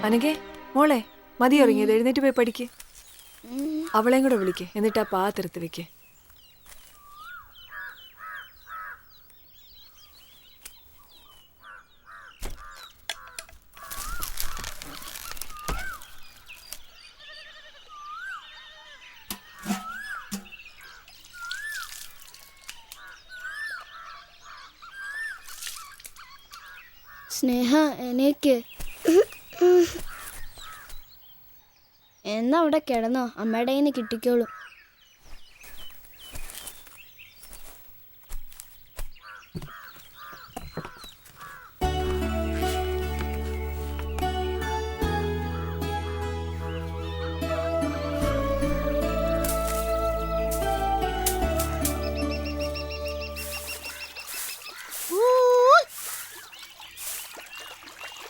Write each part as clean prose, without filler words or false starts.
അനഘേ മോളെ മതി ഇറങ്ങിയത്, എഴുന്നേറ്റ് പോയി പഠിക്ക്. അവളെയും കൂടെ വിളിക്ക്, എന്നിട്ട് ആ പാത്തെടുത്ത് വെക്ക്. സ്നേഹ എനിക്ക് എന്നാ അവിടെ കിടന്നോ, അമ്മയുടെ കയ്യിൽ നിന്ന് കിട്ടിക്കോളും.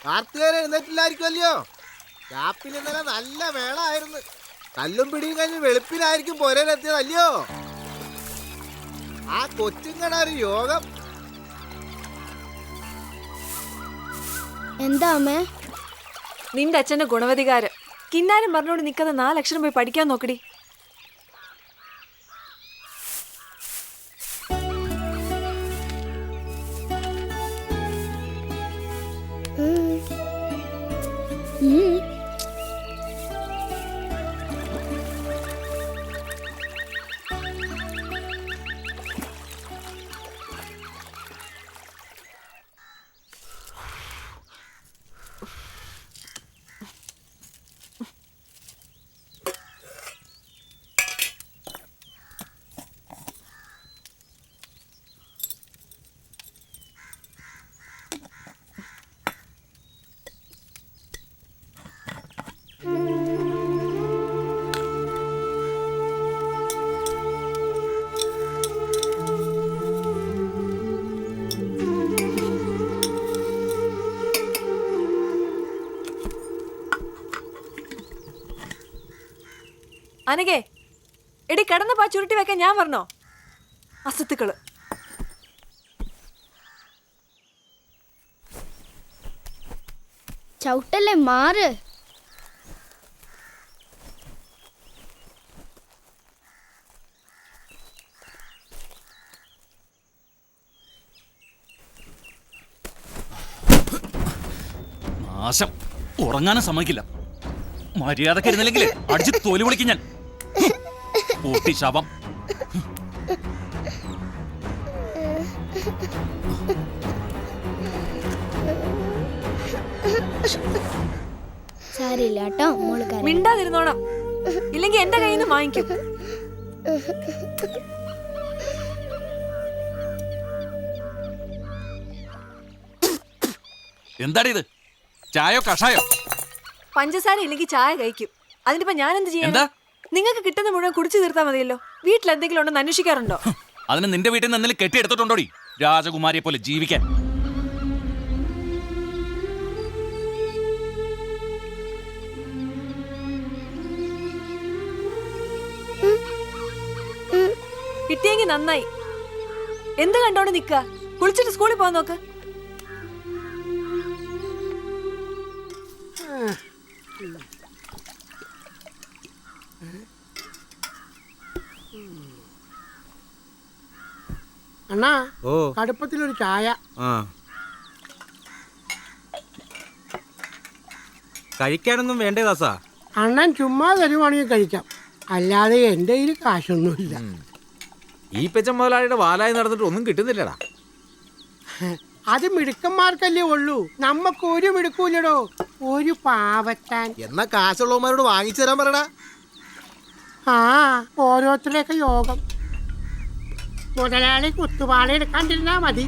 കാർത്തികേനെ എഴുന്നേറ്റില്ലായിരിക്കുമല്ലോ. രാപ്പിൽ ഇന്നലെ നല്ല വേളായിരുന്നു. കല്ലും പിടിയും കഴിഞ്ഞ് വെളുപ്പിനായിരിക്കും പൊരയിലെത്തിയതല്ലയോ. ആ കൊച്ചിങ്ങട ഒരു യോഗം. എന്താ അമ്മേ? നിന്റെ അച്ഛന്റെ ഗുണവധികാരം. കിന്നാരം പറഞ്ഞോണ്ട് നിൽക്കാതെ 4 അക്ഷരം പോയി പഠിക്കാൻ നോക്കടി. അനഘേ, എടി കിടന്ന് പാ ചുരുട്ടി വെക്കാൻ ഞാൻ പറഞ്ഞോ? അസത്തുക്കള്. ചവിട്ടല്ലേ, മാറ്. നാശം, ഉറങ്ങാനും സമ്മതിക്കില്ല. മര്യാദക്ക് ഇരുന്നില്ലെങ്കിൽ അടിച്ച് തോല് വിളിക്കും ഞാൻ. പൊട്ടി ശവം. സാരില്ല കേട്ടോ, മോള് കരയണ്ട. മിണ്ടാതിരുന്നോണം, ഇല്ലെങ്കിൽ എന്റെ കയ്യിൽ നിന്ന് വാങ്ങിക്കും. എന്താടി ഇത്? ചായോ കഷായോ? പഞ്ചസാര ഇല്ലെങ്കിൽ ചായ കഴിക്കും. അതിനിപ്പോ ഞാൻ എന്ത് ചെയ്യാം? എന്താ? നിങ്ങൾക്ക് കിട്ടുന്ന മുഴുവൻ കുടിച്ചു തീർത്താ മതിയല്ലോ. വീട്ടിൽ എന്തെങ്കിലും ഉണ്ടെന്ന് അന്വേഷിക്കാറുണ്ടോ? അതിന് നിന്റെ വീട്ടിൽ നിന്ന് എന്തെങ്കിലും കെട്ടിയെടുത്തിട്ടുണ്ടോടി രാജകുമാരിയെ പോലെ ജീവിക്കാൻ? കിട്ടിയെങ്കിൽ നന്നായി. എന്ത് കണ്ടോണ്ട് നിക്ക? കുളിച്ചിട്ട് സ്കൂളിൽ പോകാൻ നോക്ക്. അണ്ണാ, കടുപ്പത്തിലൊരു ചായ. കഴിക്കാനൊന്നും വേണ്ടേ ദാസാ? അണ്ണൻ ചുമ്മാ തരുവാണെങ്കിൽ കഴിക്കാം, അല്ലാതെ എൻ്റെ കയ്യിൽ കാശൊന്നുമില്ല. ഈ പെച്ച മുതലാളിയുടെ വാലായി നടന്നിട്ട് ഒന്നും കിട്ടുന്നില്ലടാ. അത് മിടുക്കന്മാർക്കല്ലേ ഉള്ളൂ, നമ്മക്ക് ഒരു മിടുക്കൂലടോ. ഒരു പാവത്താൻ. എന്നാ കാശുള്ളവന്മാരോട് വാങ്ങിച്ചു തരാൻ പറയടാ. ആ, ഓരോരുത്തരെയൊക്കെ യോഗം. മുതലാളി കുത്തുപാള എടുക്കാണ്ടിരുന്നാ മതി.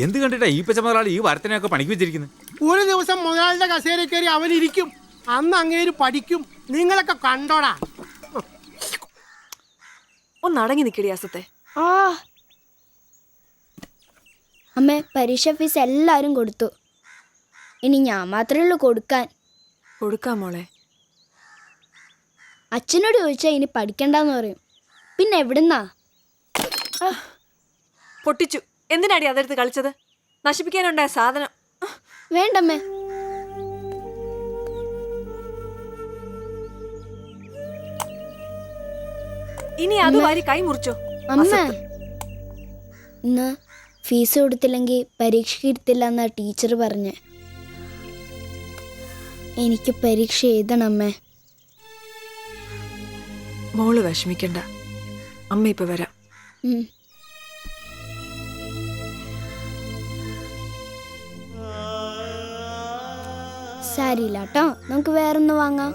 എന്ത് കണ്ടിട്ടാ ഈ പച്ച മുതലാളി ഈ വരത്തിനെയൊക്കെ പണിക്ക് വെച്ചിരിക്കുന്നത്? ഒരു ദിവസം മുതലാളിയുടെ കസേര കയറി അവനിരിക്കും, അന്ന് അങ്ങേര് പഠിക്കും. നിങ്ങളൊക്കെ കണ്ടോടാ. ഒന്ന് അടങ്ങി നിൽക്കടി അസത്തെ. ആ അമ്മേ, പരീക്ഷ ഫീസ് എല്ലാവരും കൊടുത്തു. ഇനി ഞാൻ മാത്രമേ ഉള്ളൂ കൊടുക്കാൻ. കൊടുക്കാം മോളെ. അച്ഛനോട് ചോദിച്ചാൽ ഇനി പഠിക്കണ്ടെന്ന് പറയും. പിന്നെ എവിടുന്നാ? പൊട്ടിച്ചു. എന്തിനാടി അതെടുത്ത് കളിച്ചത്? നശിപ്പിക്കാനുണ്ടായ സാധനം. വേണ്ടമ്മേ. ഇനി അത് വാരി കൈ മുറിച്ചോ? അമ്മ, ഇന്ന് ഫീസ് കൊടുത്തില്ലെങ്കിൽ പരീക്ഷയ്ക്ക് ഇരുത്തില്ല എന്നാ ടീച്ചർ പറഞ്ഞ്. എനിക്ക് പരീക്ഷ എഴുതണമ്മേ. മോള് വിഷമിക്കണ്ട, അമ്മ ഇപ്പൊ വരാം. ഉം. സാരിയില്ല കേട്ടോ, നമുക്ക് വേറൊന്ന് വാങ്ങാം.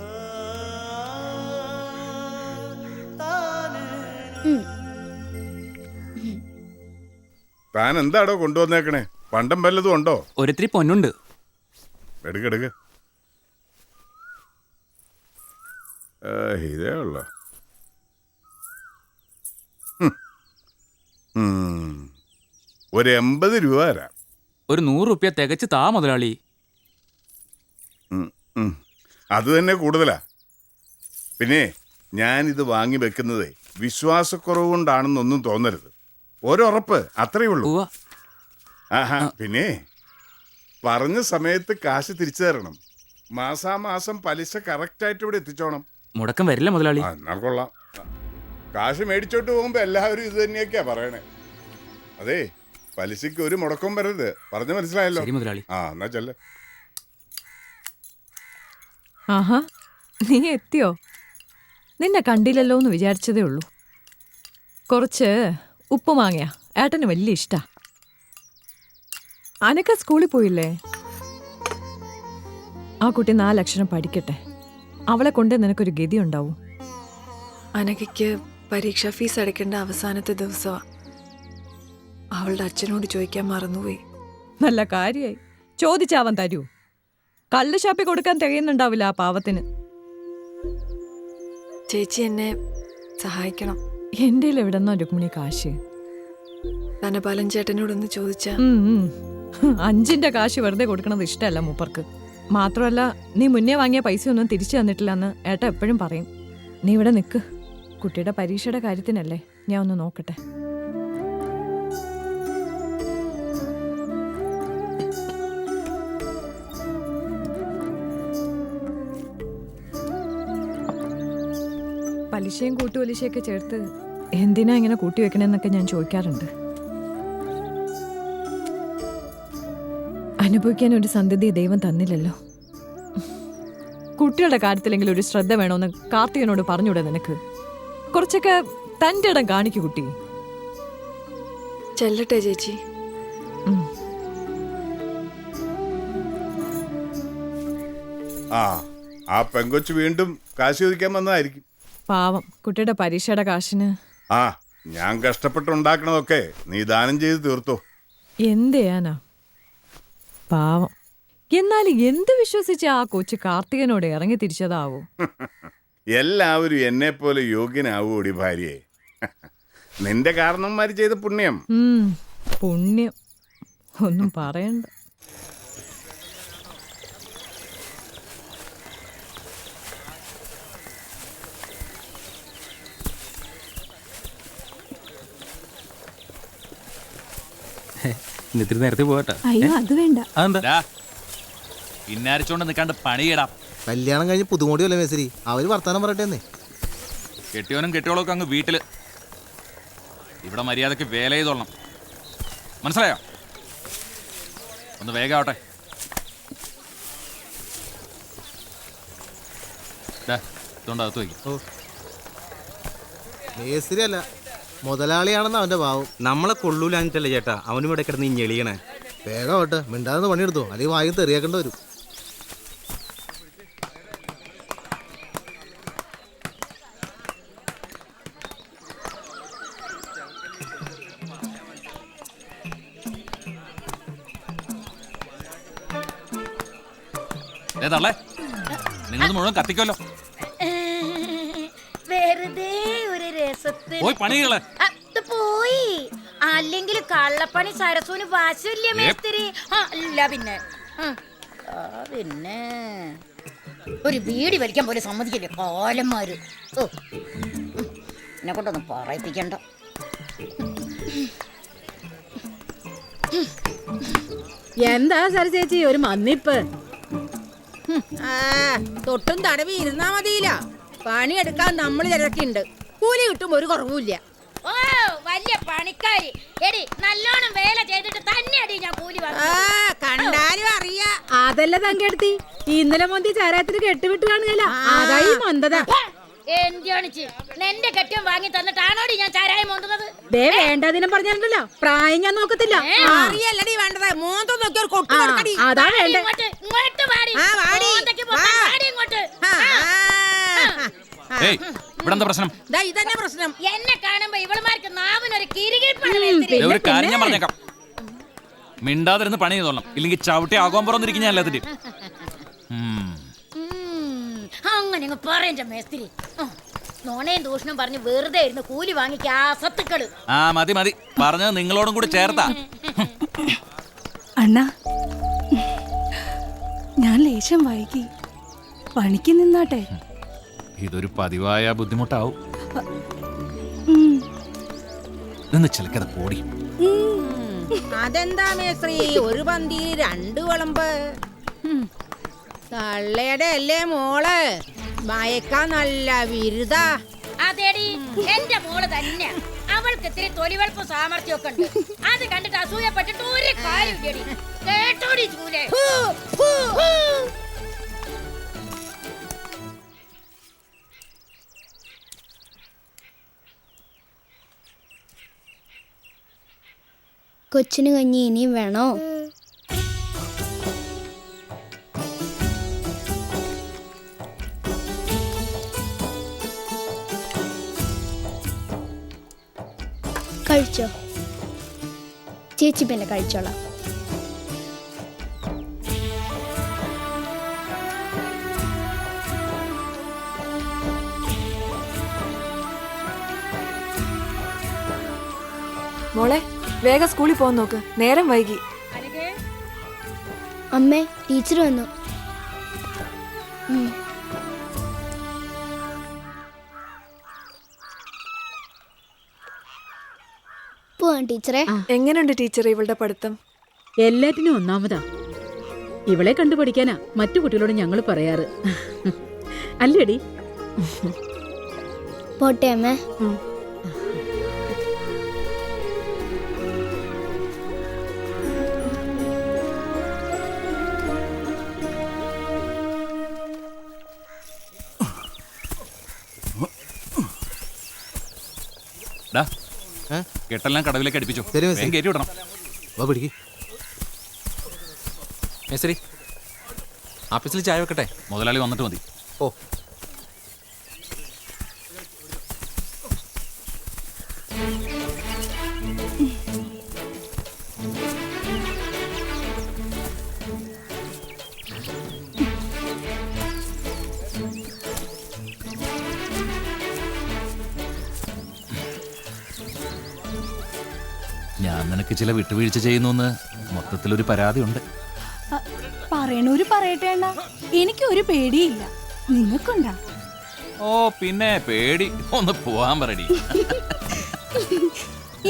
താൻ എന്താടോ കൊണ്ടുവന്നേക്കണേ? പണ്ടം വല്ലതും ഉണ്ടോ? ഒരിത്തിരി പൊന്നുണ്ട്. എടുക്കെടുക്ക്. ഇതേ ഉള്ള ഒരു 80 രൂപ തരാം. ഒരു 100 റുപ്യ തികച്ച് താ മുതലാളി. അത് തന്നെ കൂടുതലാ. പിന്നെ ഞാനിത് വാങ്ങി വെക്കുന്നത് വിശ്വാസക്കുറവ് കൊണ്ടാണെന്നൊന്നും തോന്നരുത്. ഒരുറപ്പ് അത്രയേ ഉള്ളൂ. ഉവ്വ. ആഹാ, പിന്നെ പറഞ്ഞ സമയത്ത് കാശ് തിരിച്ചു തരണം. മാസാമാസം പലിശ കറക്റ്റായിട്ട് ഇവിടെ എത്തിച്ചോണം. മുടക്കം വരില്ല മുതലാളി. എന്നാ കൊള്ളാം. കാശ് മേടിച്ചോട്ട് പോകുമ്പോ എല്ലാവരും ഇത് തന്നെയൊക്കെയാ പറയണേ. അതെ, പലിശക്ക് ഒരു മുടക്കം വരരുത്. പറഞ്ഞു മനസ്സിലായല്ലോ? ശരി മുതലാളി. ആ, എന്നാ ചെല്ല. ആഹാ, നീ എത്തിയോ? നിന്നെ കണ്ടില്ലല്ലോ എന്ന് വിചാരിച്ചതേ ഉള്ളൂ. കുറച്ച് ഉപ്പുമാങ്ങയാ, ഏട്ടന് വലിയ ഇഷ്ടാ. അനക്ക സ്കൂളിൽ പോയില്ലേ? ആ കുട്ടി 4 അക്ഷരം പഠിക്കട്ടെ. അവളെ കൊണ്ട് നിനക്കൊരു ഗതി ഉണ്ടാവും. അനഘയ്ക്ക് പരീക്ഷാ ഫീസ് അടയ്ക്കേണ്ട അവസാനത്തെ ദിവസമാ. അവളുടെ അച്ഛനോട് ചോദിക്കാൻ മറന്നുപോയി. നല്ല കാര്യായി. ചോദിച്ചാവൻ തരൂ. കള്ള് ഷാപ്പി കൊടുക്കാൻ തികയുന്നുണ്ടാവില്ല ആ പാവത്തിന്. ചേച്ചി എന്നെ സഹായിക്കണം. എൻ്റെ എവിടെന്നോ രുക്മിണി കാശ്? ധനപാലൻ ചേട്ടനോടൊന്ന് ചോദിച്ചാ. 5ന്റെ കാശ് വെറുതെ കൊടുക്കണത് ഇഷ്ടമല്ല മൂപ്പർക്ക്. മാത്രമല്ല, നീ മുന്നേ വാങ്ങിയ പൈസ ഒന്നും തിരിച്ചു തന്നിട്ടില്ലെന്ന് ഏട്ട എപ്പോഴും പറയും. നീ ഇവിടെ നിൽക്ക്. കുട്ടിയുടെ പരീക്ഷയുടെ കാര്യത്തിനല്ലേ, ഞാൻ ഒന്ന് നോക്കട്ടെ. പലിശയും കൂട്ടുപലിശയൊക്കെ ചേർത്ത് എന്തിനാ ഇങ്ങനെ കൂട്ടിവെക്കണെന്നൊക്കെ ഞാൻ ചോദിക്കാറുണ്ട്. അനുഭവിക്കാൻ ഒരു സന്തതി ദൈവം തന്നില്ലല്ലോ. കുട്ടികളുടെ കാര്യത്തിലെങ്കിലും ഒരു ശ്രദ്ധ വേണമെന്ന് കാർത്തികനോട് പറഞ്ഞൂടെ നിനക്ക്? കുറച്ചൊക്കെ തൻ്റെ ഇടം കാണിക്കു കുട്ടി. ചെല്ലട്ടെ ചേച്ചി. ആ പെങ്കൊച്ച് വീണ്ടും കാശ് ചോദിക്കാൻ വന്നതായിരിക്കും. പാവം, കുട്ടിയുടെ പരീക്ഷയുടെ കാശിന്. ഞാൻ കഷ്ടപ്പെട്ടുണ്ടാക്കണതൊക്കെ നീ ദാനം ചെയ്ത് തീർത്തോ. എന്ത് ചെയ്യാനാ പാവം. എന്നാലും എന്ത് വിശ്വസിച്ച ആ കൊച്ചു കാർത്തികനോട് ഇറങ്ങി തിരിച്ചതാവോ? എല്ലാവരും എന്നെ പോലെ യോഗ്യനാവൂടി ഭാര്യയെ. നിന്റെ കാരണന്മാര് ചെയ്ത പുണ്യം. പുണ്യം ഒന്നും പറയണ്ട. ഇത്തിരി നേരത്തെ പോകട്ടെ. അയ്യോ, അത് വേണ്ട. അതെന്താ പിന്നാരിച്ചോണ്ട് നിൽക്കാണ്ട് പണിയിടാം. കല്യാണം കഴിഞ്ഞ് പുതുമോടിയല്ലേ മേശരി, അവര് വർത്താനം പറയട്ടെ. കെട്ടിയോനും കെട്ടിയോളൊക്കെ അങ്ങ് വീട്ടില്. ഇവിടെ മര്യാദക്ക് വേല ചെയ്തോളണം, മനസ്സിലായോ? ഒന്ന് വേഗാവട്ടെ. ഇതുകൊണ്ട് അകത്ത് വയ്ക്കും. മേശരി അല്ല, മുതലാളിയാണെന്ന് അവന്റെ ഭാവം. നമ്മളെ കൊള്ളൂലാഞ്ഞിട്ടല്ലേ ചേട്ടാ അവനും ഇവിടെ കിടന്ന് ഞെളിയണേ. വേഗം ആവട്ടെ, മിണ്ടാതെ പണിയെടുത്തോ, അല്ലെങ്കിൽ വായി തെറിയാക്കേണ്ടി വരും. ഏതാളേ നിങ്ങളത് മുഴുവൻ കത്തിക്കുമല്ലോ. വെറുതെ ഒരു രസം മാസത്തിൽ പോയി പണികളെ. അത് പോയി. അല്ലെങ്കിൽ കള്ളപ്പണി സരസുവിന് വാശില്ലേ മേസ്തിരി? അല്ല പിന്നെ പിന്നെ ഒരു ബീഡി വലിക്കാൻ പോലും സമ്മതിക്കില്ലേ കാലന്മാര്. ഓ എന്നെ കൊണ്ടൊന്നും പറയിപ്പിക്കണ്ട. എന്താ സരചേച്ചി ഒരു മന്നിപ്പ്? തൊട്ടും തടവി ഇരുന്നാ മതിയില്ല. പണിയെടുക്കാൻ നമ്മൾ തിരക്കുണ്ട്. കൂലി കിട്ടും ഒരു കുറവുമില്ല. ഓ വലിയ പണിക്കാരി എടി, നല്ലോണം വേല ചെയ്തിട്ട് തന്നെ അടി ഞാൻ കൂലി കണ്ടാലും അറിയാ. അതല്ല തങ്കെടുത്തി, ഇന്നലെ മന്തി ചാരായത്തിന് കെട്ടുവിട്ട് കാണുകയില്ല. അതായി മന്ദത. എന്റെ കെട്ടിയും വാങ്ങി തന്നിട്ടാണോടി ഞാൻ ചാരായം മോന്തുന്നത്? ദേ വേണ്ടതിനും പറഞ്ഞിട്ടുണ്ടല്ലോ, പ്രായം ഞാൻ നോക്കത്തില്ല. അറിയല്ലടി വേണ്ടത്. മോന്ത നോക്കി ഒരു കൊട്ടു കൊടുക്കടി. അതാ വേണ്ട. ഇങ്ങോട്ട് വാടി. മോന്തയ്ക്ക് പൊട്ടാൻ വാടി ഇങ്ങോട്ട്. ഏയ്, ഇവിടെ എന്താ പ്രശ്നം? ഇതന്നെ പ്രശ്നം. എന്നെ കാണുമ്പോ ഇവളുമാർക്ക് നാവിനൊരു കിരികിരിപ്പാണ്. ഒരു കാര്യം ഞാൻ പറഞ്ഞേക്കാം, മിണ്ടാതിരുന്ന് പണി ചെയ്തോളാം, ഇല്ലെങ്കിൽ ചവിട്ടി ആകാൻ പുറന്നിരിക്കും ഞാൻ എല്ലാത്തിനും. അങ്ങനെ പറയണ്ട മേസ്തിരി. നോണയും ദൂഷണം പറഞ്ഞ് വെറുതെ ഇരുന്ന് കൂലി വാങ്ങിക്കാ സത്തുക്കള്. ആ മതി മതി, പറഞ്ഞത് നിങ്ങളോടും കൂടി ചേർത്താ. അണ്ണാ, ഞാൻ ലേശം വൈകി, പണിക്ക് നിന്നാട്ടെ. ഇതൊരു പതിവായ ബുദ്ധിമുട്ടാവും. നിന്ന് ചിലക്കത് പോടി. അതെന്താ മേസ്ത്രി, ഒരു പന്തി രണ്ട് വിളമ്പ്? തള്ളയുടെ അല്ലേ മോള്, മയക്കാൻ നല്ല വിരുദ. അതേടി എന്റെ മോള് തന്നെ. അവൾക്ക് ഇത്തിരി തൊലിവെളുപ്പ് സാമർഥ്യമൊക്കെ ഉണ്ട്. അത് കണ്ടിട്ട് അസൂയപ്പെട്ടിട്ട് ഒരു കാര്യമില്ലടി. കേട്ടോടി ചൂലേ. കൊച്ചിന് കഞ്ഞി ഇനിയും വേണോ? കഴിച്ചോ ചേച്ചി, പിന്നെ കഴിച്ചോളാം. മോളെ വേഗം സ്കൂളിൽ പോകാൻ നോക്ക്, നേരം വൈകി. അമ്മേ, ടീച്ചർ വന്നു. പോവാൻ ടീച്ചറെ. എങ്ങനെയുണ്ട് ടീച്ചർ ഇവളുടെ പഠിത്തം? എല്ലാറ്റിനും ഒന്നാമതാ. ഇവളെ കണ്ടു പഠിക്കാനാ മറ്റു കുട്ടികളോട് ഞങ്ങൾ പറയാറ്. അല്ലേടി? പോട്ടെ അമ്മേ. കെട്ടെല്ലാം കടവിലേക്ക് അടുപ്പിച്ചോ, കയറ്റി വിടണം. മേസ്തിരി, ആഫീസിൽ ചായ വെക്കട്ടെ? മുതലാളി വന്നിട്ട് മതി. ഓ, ഞാൻ നിനക്ക് ചില വിട്ടുവീഴ്ച ചെയ്യുന്നു മൊത്തത്തിലൊരു പരാതിയുണ്ട്. പറയണൂര് പറയട്ടെ അണ്ണാ, എനിക്കൊരു പേടിയില്ല. നിങ്ങൾക്കുണ്ടാ? ഓ പിന്നെ പേടി, ഒന്ന് പോവാൻ പറയടി.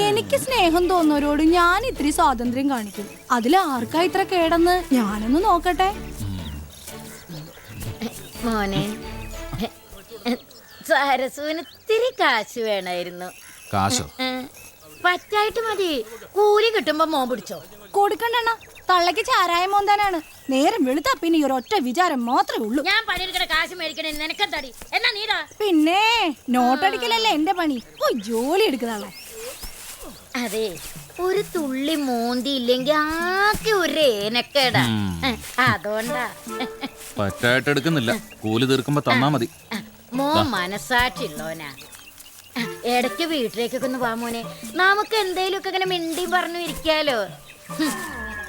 എനിക്ക് സ്നേഹം തോന്നുന്നവരോട് ഞാൻ ഇത്തിരി സ്വാതന്ത്ര്യം കാണിക്കും. അതിൽ ആർക്കാ ഇത്ര കേടെന്ന് ഞാനൊന്ന് നോക്കട്ടെ. മോനെ, സരസുവിന് ഇത്തിരി കാശ് വേണമായിരുന്നു. കാശോ? പറ്റായിട്ട് മതി. കൂലി കിട്ടുമ്പോ മോൻ പിടിച്ചോ. കൊടുക്കണ്ടണ്ണ, തള്ളക്ക് ചാരായം മോന്താനാണ്. നേരം വെളുത്താ പിന്നെ ഈ ഒരൊറ്റ വിചാരം മാത്രമേ ഉള്ളൂ. ഞാൻ പണിയെടുക്കണ കാശ് മേടിക്കണേ നിനക്കെന്താടി? എന്നാ നീടാ. പിന്നെ നോട്ടടിക്കലല്ലേ എന്റെ പണി. ഓ, ജോലി എടുക്കുന്നതാളെ. അതെ, ഒരു തുള്ളി മോന്തി ഇല്ലെങ്കിൽ ആകെ ഒരു ഏനക്കേടാ. അതുകൊണ്ടാ പറ്റായിട്ട് എടുക്കുന്നില്ല. കൂലി തീർക്കുമ്പോ തന്നാ മതി. മോൻ മനസ്സാക്ഷിയുള്ളോനാ. ഇടയ്ക്ക് വീട്ടിലേക്കൊക്കെ ഒന്ന് വാ മോനെ. നമുക്ക് എന്തേലുമൊക്കെ ഇങ്ങനെ മിണ്ടിയും പറഞ്ഞു ഇരിക്കാലോ.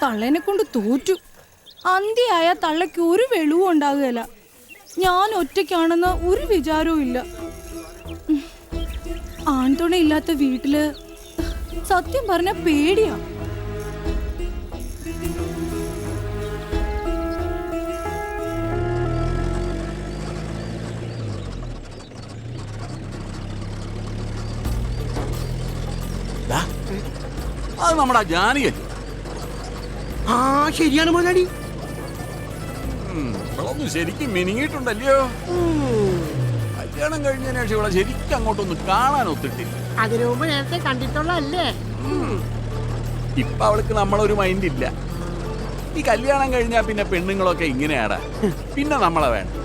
തള്ളേനെ കൊണ്ട് തോറ്റു. അന്തിയായ തള്ളയ്ക്ക് ഒരു വെളിവും ഉണ്ടാകുകയില്ല. ഞാൻ ഒറ്റയ്ക്കാണെന്ന് ഒരു വിചാരവും ഇല്ല. ആൺതുണ ഇല്ലാത്ത വീട്ടില് സത്യം പറഞ്ഞ പേടിയാ. അത് നമ്മുടെ ജാനിയല്ലേ? ആ ശരിയാണ് മുതലാളി. ഇവളൊന്നും ശരിക്കും മിനിങ്ങിയിട്ടുണ്ടല്ലോ. കല്യാണം കഴിഞ്ഞതിന് ശേഷം ഇവളെ ശരിക്കും അങ്ങോട്ടൊന്ന് കാണാൻ ഒത്തിട്ടില്ല. അതിനു മുമ്പ് നേരത്തെ കണ്ടിട്ടുള്ളതല്ലേ? ഇപ്പൊ അവൾക്ക് നമ്മളൊരു മൈൻഡ് ഇല്ല. ഈ കല്യാണം കഴിഞ്ഞാ പിന്നെ പെണ്ണുങ്ങളൊക്കെ ഇങ്ങനെയാടാ. പിന്നെ നമ്മളെ വേണം.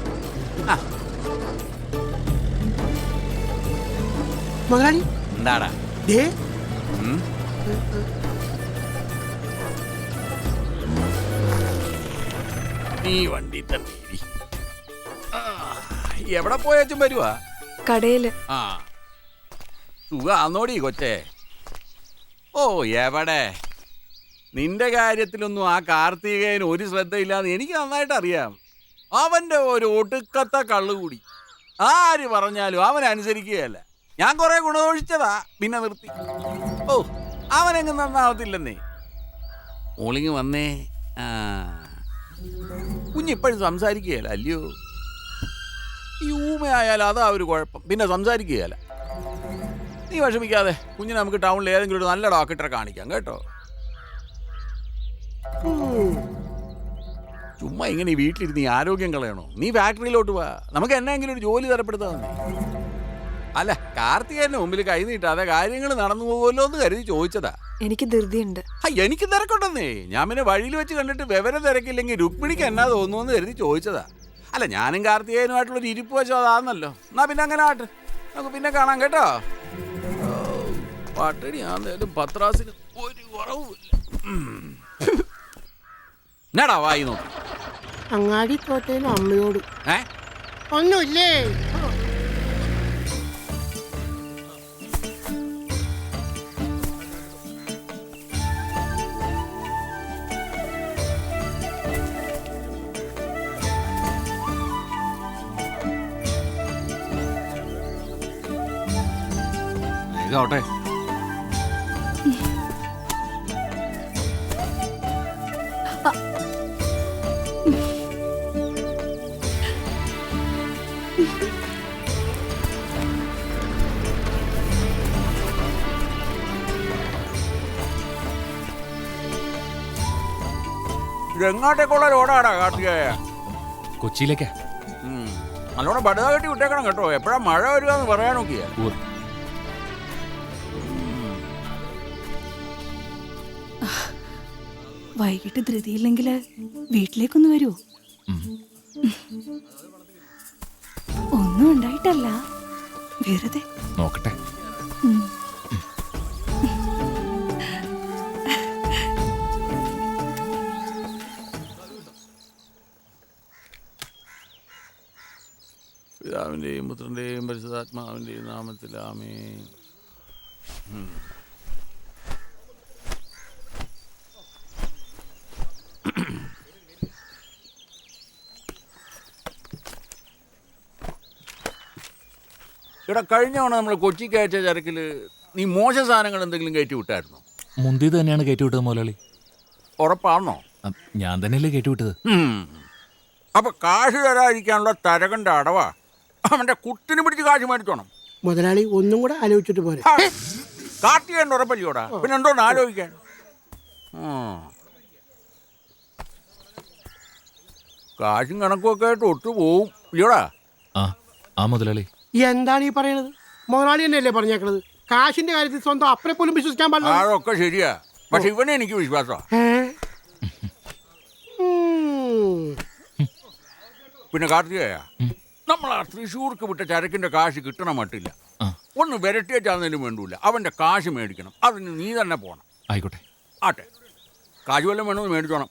മുതലാളി എന്താടാ? നീ വണ്ടി തന്നെ എവിടെ പോയാച്ചും വരുവാ? കടയില്. ആ സുഖാന്നോടി കൊച്ചേ? ഓ എവിടെ, നിന്റെ കാര്യത്തിലൊന്നും ആ കാർത്തികേയന് ഒരു ശ്രദ്ധയില്ലാന്ന് എനിക്ക് നന്നായിട്ട് അറിയാം. അവന്റെ ഒരു ഒടുക്കത്തെ കള്ളുകൂടി ആര് പറഞ്ഞാലും അവൻ അനുസരിക്കുകയല്ല. ഞാൻ കുറെ ഗുണദോഷിച്ചതാ, പിന്നെ നിർത്തി. ഓ അവനെങ്ങ് നന്നാവത്തില്ലെന്നേ. മോളിങ് വന്നേ. ആ കുഞ്ഞിപ്പോഴും സംസാരിക്കുകയല്ല അല്ലയോ? ഈ ഊമയായാലും അതാ ഒരു കുഴപ്പം, പിന്നെ സംസാരിക്കുകയല്ല. നീ വിഷമിക്കാതെ, കുഞ്ഞിനെ നമുക്ക് ടൗണിൽ ഏതെങ്കിലും ഒരു നല്ല ഡോക്ടറെ കാണിക്കാം കേട്ടോ. ചുമ്മാ ഇങ്ങനെ വീട്ടിലിരുന്ന് ഈ ആരോഗ്യം കളയണോ? നീ ഫാക്ടറിയിലോട്ട് പോവാ, നമുക്ക് എന്നെങ്കിലും ഒരു ജോലി തരപ്പെടുത്താൻ. അല്ല, കാർത്തികേയന്റെ മുമ്പിൽ കൈ നീട്ടാതെ കാര്യങ്ങൾ നടന്നു പോകുമല്ലോ എന്ന് കരുതി ചോദിച്ചതാ. എനിക്ക് ധൃതിയുണ്ട്. എനിക്ക് തിരക്കുണ്ടെന്നേ. ഞാൻ പിന്നെ വഴിയിൽ വെച്ച് കണ്ടിട്ട് വിവരം തിരക്കില്ലെങ്കിൽ രുക്മിണിക്ക് എന്നാ തോന്നുന്നു കരുതി ചോദിച്ചതാ. അല്ല, ഞാനും കാർത്തികേയനുമായിട്ടുള്ളൊരു ഇരിപ്പ് വെച്ചോ അതാന്നല്ലോ. എന്നാ പിന്നെ അങ്ങനെ ആട്ട്, നമുക്ക് പിന്നെ കാണാം കേട്ടോ. പട്ടിണി ആന്നേലും പത്രാസിന് ഒരു കുറവുമില്ല. എന്നാടാ വായി നോക്കി? അങ്ങാടി തോറ്റേനും അമ്മയോട് ഒന്നുമില്ലേ? ഇതാവട്ടെ. എങ്ങോട്ടേക്കുള്ള ലോഡാടാ കാർത്തികേയ? കൊച്ചിയിലേക്കാ. നല്ലോണം ബടുത കെട്ടി വിട്ടേക്കണം കേട്ടോ. എപ്പോഴാ മഴ വരിക എന്ന് പറയാൻ നോക്കിയാ. വൈകിട്ട് ധൃതിയില്ലെങ്കിൽ വീട്ടിലേക്കൊന്ന് വരുമോ? ഒന്നും ഉണ്ടായിട്ടല്ല, വെറുതെ നോക്കട്ടെ. പിതാവിൻ്റെയും പുത്രൻ്റെയും പരിശുദ്ധാത്മാവിൻ്റെയും നാമത്തിൽ ആമേൻ. ഇവിടെ കഴിഞ്ഞവണ നമ്മൾ കൊച്ചിക്ക് അയച്ച ചരക്കിൽ നീ മോശ സാധനങ്ങൾ എന്തെങ്കിലും കയറ്റി വിട്ടായിരുന്നോ? മുന്തിയത് തന്നെയാണ് കയറ്റി വിട്ടത് മുതലാളി. ഉറപ്പാണോ? ഞാൻ തന്നെയല്ലേ കയറ്റി വിട്ടത്. അപ്പൊ കാശ് തരാതിരിക്കാനുള്ള തരകന്റെ അടവാ. അവന്റെ കുട്ടിനെ പിടിച്ച് കാശ് മേടിച്ചോണം. മുതലാളി ഒന്നും കൂടെ ആലോചിച്ചിട്ട് പോരെ. കാർത്തികേയൻ ഉറപ്പല്ലോടാ, പിന്നെ എന്തോന്ന് ആലോചിക്കാൻ? കാശും കണക്കുമൊക്കെ ആയിട്ട് ഒത്തു പോവും ഇല്ലയോടാ? ആ മുതലാളി. എന്താണ് ഈ പറയണത്? മുതലാളി തന്നെയല്ലേ പറഞ്ഞേക്കണത് കാശിന്റെ കാര്യത്തിൽ സ്വന്തം അപ്പനെ പോലും വിശ്വസിക്കാൻ പാടില്ല. അതൊക്കെ ശരിയാ, പക്ഷെ ഇവനെ എനിക്ക് വിശ്വാസം. പിന്നെ കാർത്തികേയ, നമ്മൾ ആ തൃശ്ശൂർക്ക് വിട്ട ചരക്കിന്റെ കാശ് കിട്ടണ മട്ടില്ല. ഒന്ന് വിരട്ടിയേച്ചാന്നേലും വേണ്ടൂല, അവന്റെ കാശ് മേടിക്കണം. അതിന് നീ തന്നെ പോണം. ആയിക്കോട്ടെ. ആട്ടെ, കാശ് വല്ലതും വേണമെന്ന് മേടിച്ചോണം.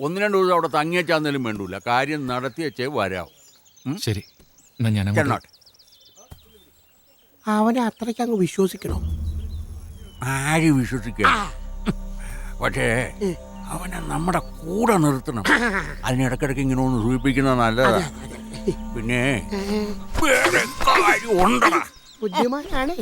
1-2 ദിവസം അവിടെ തങ്ങിയേച്ചാന്നേലും വേണ്ടൂല, കാര്യം നടത്തിയേച്ചേ വരാവും. ശരി, ഞാൻ ചെന്നോട്ടെ. അവനെ അത്രയ്ക്ക് അങ്ങ് വിശ്വസിക്കണോ? ആര് വിശ്വസിക്കുക? പക്ഷേ അവനെ നമ്മുടെ കൂടെ നിർത്തണം. അതിനിടക്കിടക്ക് ഇങ്ങനെ ഒന്ന് സൂചിപ്പിക്കുന്നത് നല്ലതാ. പിന്നെ വേറെ കാര്യം ഉണ്ടടാ. ബുദ്ധിമാനാണേ.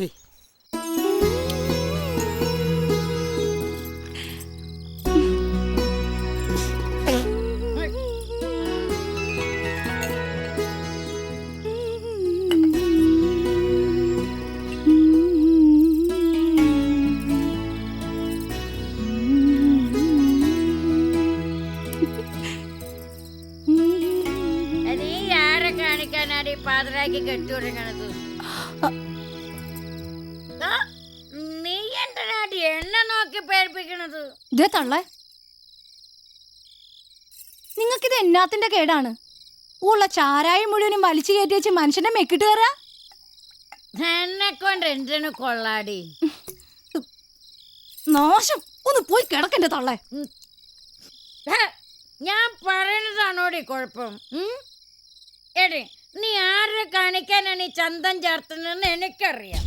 ഉണ്ടാക്കി കെട്ടിയൊരുങ്ങണത്? നീ എന്തിനാടി എന്നെ നോക്കി പേടിപ്പിക്കണത്? ഇതേ തള്ളേ, നിങ്ങൾക്കിത് എന്നാത്തിന്റെ കേടാണ്? ഉള്ള ചാരായം മുഴുവനും വലിച്ചു കയറ്റി വെച്ച് മനുഷ്യന്റെ മെക്കിട്ട് കയറാ. എന്നെ കൊണ്ട് എന്തിനു കൊള്ളാടി? നാശം, ഒന്ന് പോയി കിടക്കന്റെ തള്ളേ. ഞാൻ പറയുന്നതാണോടി കുഴപ്പം? എടി, നീ ആരെ കാണിക്കാനാണ് ഈ ചന്തം ചേർത്തുന്നതെന്ന് എനിക്കറിയാം.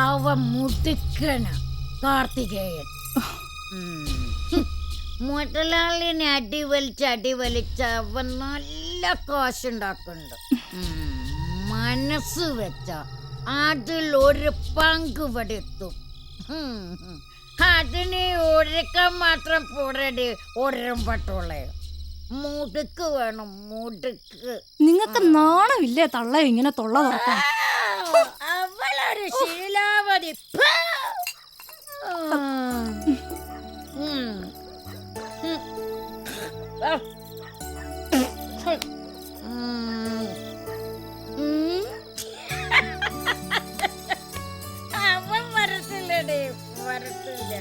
അവ മുടുക്കന കാർത്തികേയൻ. മുതലാളിനെ അടിവലിച്ച് അവൻ നല്ല കാശുണ്ടാക്കുന്നുണ്ട്. മനസ്സ് വെച്ച അതിലൊരു പങ്ക് വെടുത്തും. അതിനെ ഒരുക്കാൻ മാത്രം പോരടി ഒരം പട്ടോളെ. മുടുക്ക് വേണം, മുടുക്ക്. നിങ്ങൾക്ക് നാണമില്ലേ തള്ള ഇങ്ങനെ തൊള്ള തുറക്കാൻ? അവളൊരു ശീലാവതി. അവൻ വരത്തില്ലടേ, വരത്തില്ല.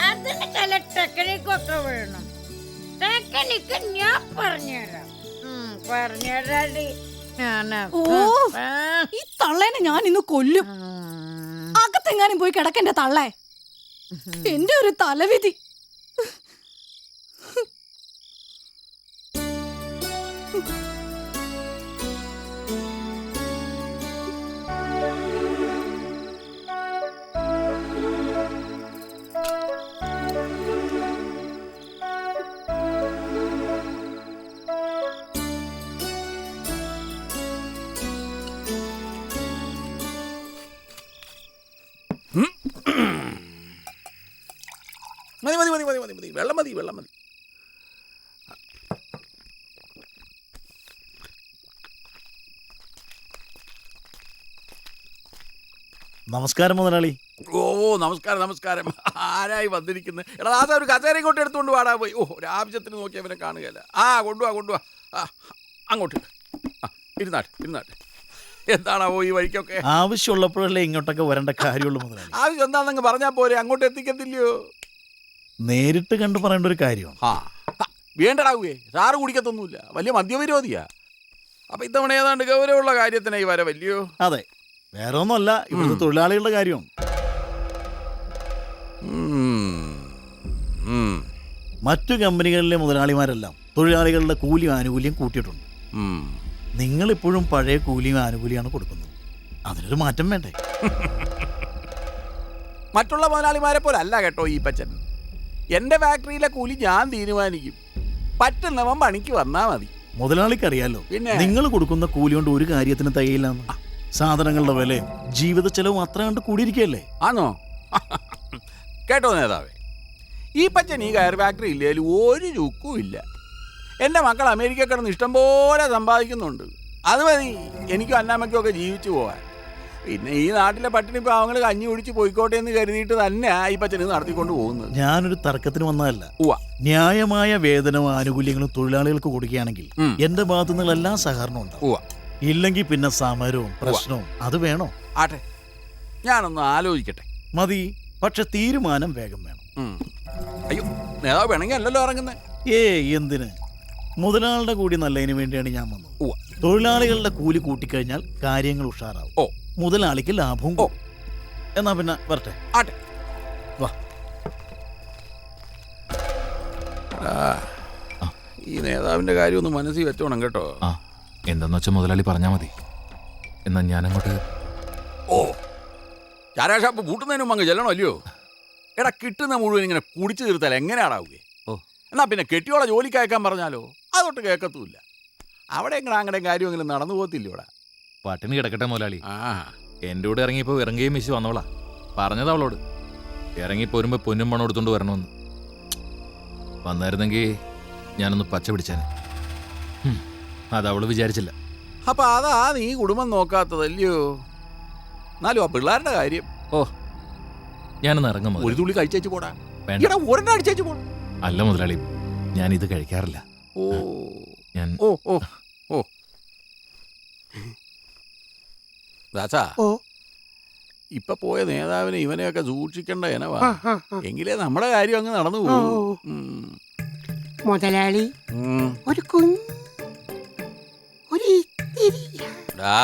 അതിന് ചില ടെക്നിക്കൊക്കെ വേണം. ടെക്നിക്ക് ഞാൻ പറഞ്ഞുതരാം. പറഞ്ഞുതരാടി. ഓ, ഈ തള്ളേനെ ഞാൻ ഇന്ന് കൊല്ലും. അകത്തെങ്ങാനും പോയി കിടക്കന്റെ തള്ളേ. എന്റെ ഒരു തലവിധി. മതി മതി മതി മതി മതി മതി വെള്ളം മതി, വെള്ളം മതി. നമസ്കാരം മുതലാളി. ഓ നമസ്കാരം നമസ്കാരം. ആരായി വന്നിരിക്കുന്നത്? എടാ ദാസ, ഒരു കസേര ഇങ്ങോട്ട് എടുത്തുകൊണ്ട് വാടാ പോയി. ഓ, ഒരു ആവശ്യത്തിന് നോക്കി അവനെ കാണുകയല്ല. ആ കൊണ്ടുപോവാ. അങ്ങോട്ട് ഇരുന്നാട്ടെ. എന്താണാവോ ഈ വഴിക്കൊക്കെ? ആവശ്യമുള്ളപ്പോഴല്ലേ ഇങ്ങോട്ടൊക്കെ വരേണ്ട കാര്യമുള്ളൂ മുതലാളി. ആവശ്യം എന്താണെന്ന് പറഞ്ഞാൽ പോരെ, അങ്ങോട്ട് എത്തിക്കത്തില്ലയോ? നേരിട്ട് കണ്ടു പറയേണ്ട ഒരു കാര്യമാണ്. വേണ്ടടാവുകയെ, സാറ് കുടിക്കത്തൊന്നുമില്ല, വലിയ മദ്യവിരോധിയാ. അപ്പൊ ഇത്തവണ ഏതാണ്ട് ഗൗരവമുള്ള കാര്യത്തിനായി വരവല്ലയോ? അതെ, വേറെ ഒന്നുമല്ല, ഇവിടുത്തെ തൊഴിലാളികളുടെ കാര്യമാണ്. മറ്റു കമ്പനികളിലെ മുതലാളിമാരെല്ലാം തൊഴിലാളികളുടെ കൂലിയും ആനുകൂല്യം കൂട്ടിയിട്ടുണ്ട്. നിങ്ങളിപ്പോഴും പഴയ കൂലിയും ആനുകൂല്യമാണ് കൊടുക്കുന്നത്. അതിനൊരു മാറ്റം വേണ്ടേ? മറ്റുള്ള മുതലാളിമാരെ പോലെ അല്ല കേട്ടോ ഈ പച്ചൻ. എൻ്റെ ഫാക്ടറിയിലെ കൂലി ഞാൻ തീരുമാനിക്കും. പറ്റുന്നവൻ പണിക്ക് വന്നാൽ മതി. മുതലാളിക്കറിയാലോ, നിങ്ങൾ കൊടുക്കുന്ന കൂലി കൊണ്ട് ഒരു കാര്യത്തിന് തികയില്ലെന്ന്. സാധനങ്ങളുടെ വിലയും ജീവിത ചെലവും അത്ര കണ്ട് കൂടിയിരിക്കുകയല്ലേ? ആണോ? കേട്ടോ നേതാവേ, ഈ പച്ചൻ ഈ കയർ ഫാക്ടറി ഇല്ലേലും ഒരു ചുക്കും ഇല്ല. എൻ്റെ മക്കൾ അമേരിക്ക കിടന്ന് ഇഷ്ടംപോലെ സമ്പാദിക്കുന്നുണ്ട്. അത് മതി എനിക്കും അന്നാമ്മയ്ക്കും ഒക്കെ ജീവിച്ചു പോകാൻ. പിന്നെ ഈ നാട്ടിലെ പട്ടിണി പാവങ്ങൾ കഞ്ഞി കുടിച്ച് പോയിക്കോട്ടെ എന്ന് കരുതിയിട്ട് തന്നെ ഈ പച്ചന് നടത്തിക്കൊണ്ട് പോകുന്നത്. ഞാനൊരു തർക്കത്തിന് വന്നതല്ല. ന്യായമായ വേതനവും ആനുകൂല്യങ്ങളും തൊഴിലാളികൾക്ക് കൊടുക്കുകയാണെങ്കിൽ എന്റെ ഭാഗത്തു നിന്നുള്ള എല്ലാ സഹകരണവും ഉണ്ടാവും. ഇല്ലെങ്കിൽ പിന്നെ സമരവും പ്രശ്നവും അത് വേണോ? ആട്ടെ, ഞാനൊന്ന് ആലോചിക്കട്ടെ. മതി, പക്ഷെ തീരുമാനം വേഗം വേണം. അയ്യോ, നേതാവ് വേണമെങ്കിൽ അല്ലല്ലോ ഇറങ്ങുന്നത്. എന്തിന്? മുതലാളിയുടെ കൂടി നല്ലതിന് വേണ്ടിയാണ് ഞാൻ വന്നത്. തൊഴിലാളികളുടെ കൂലി കൂട്ടിക്കഴിഞ്ഞാൽ കാര്യങ്ങൾ ഉഷാറാവും. മുതലാളിക്ക് ലാഭവും. എന്നാ പിന്നെ വരട്ടെ. ആട്ടെ, വാ. ഈ നേതാവിന്റെ കാര്യം ഒന്ന് മനസ്സിൽ വെച്ചോണം കേട്ടോ. എന്താന്ന് വെച്ചാൽ മുതലാളി പറഞ്ഞാൽ മതി. എന്നാ ഞാനങ്ങോട്ട്. ഓ, ചാരാ ഷാപ്പ് പൂട്ടുന്നതിന് മുമ്പ് അങ്ങ് ചെല്ലണോ അല്ലയോ? എടാ, കിട്ടുന്ന മുഴുവൻ ഇങ്ങനെ കുടിച്ചു തീർത്താൽ എങ്ങനെയാടാവുകയെ? എന്നാ പിന്നെ കെട്ടിയോളെ ജോലിക്ക് അയക്കാൻ പറഞ്ഞാലോ? അതൊട്ട് കേൾക്കത്തുമില്ല. അവിടെ എങ്ങനെ അങ്ങടെയും കാര്യമെങ്കിലും നടന്നു പോകത്തില്ല. ഇവിടെ പട്ടിണി കിടക്കട്ടെ മുതലാളി. എൻ്റെ കൂടെ ഇറങ്ങിയപ്പോൾ ഇറങ്ങുകയും മിശി വന്നോളാ. പറഞ്ഞത് അവളോട് ഇറങ്ങിപ്പോരുമ്പോൾ പൊന്നും പണം എടുത്തുകൊണ്ട് വരണമെന്ന്. വന്നായിരുന്നെങ്കിൽ ഞാനൊന്ന് പച്ച പിടിച്ചേനെ. അതവള് വിചാരിച്ചില്ല. അപ്പൊ അതാ നീ കുടുംബം നോക്കാത്തതല്ലയോ? എന്നാലും ആ പിള്ളേരുടെ കാര്യം. ഞാനൊന്ന് ഇറങ്ങും. ഒരു തുള്ളി കഴിച്ചു പോടാ. വേണ്ട, ഒരെണ്ണം അടിച്ചു പോടാ. അല്ല മുതലാളി, ഞാനിത് കഴിക്കാറില്ല. ഓ ഞാൻ ഓ ഓ ഓ ദാസാ ഓ ഇപ്പൊ പോയ നേതാവിനെ ഇവനെയൊക്കെ സൂക്ഷിക്കേണ്ട ഇനവാ. ആ, ആ, ആ. എങ്കിലേ നമ്മുടെ കാര്യം അങ്ങ് നടന്നു ഓ, പോകും. ഓ. മുതലാളി ഉം. ഒരു ഒരു ഇത്തിരി. ഡാ.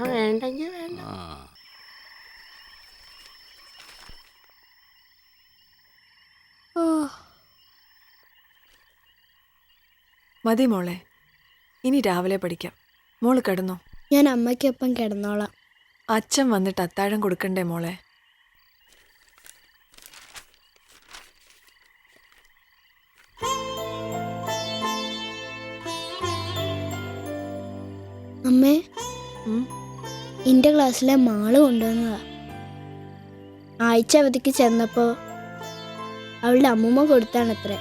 വേണ്ടെങ്കിൽ വേണ്ട. ആ. മതി മോളെ, ഇനി രാവിലെ പഠിക്കാം. മോള് കിടന്നോ? ഞാൻ അമ്മയ്ക്കൊപ്പം കിടന്നോളാം. അച്ഛൻ വന്നിട്ട് അത്താഴം കൊടുക്കണ്ടേ മോളെ? അമ്മേ, എന്റെ ക്ലാസ്സിലെ മാള് കൊണ്ടുവന്നതാ. ആഴ്ച അവധിക്ക് ചെന്നപ്പോ അവളുടെ അമ്മൂമ്മ കൊടുത്താണത്രേ.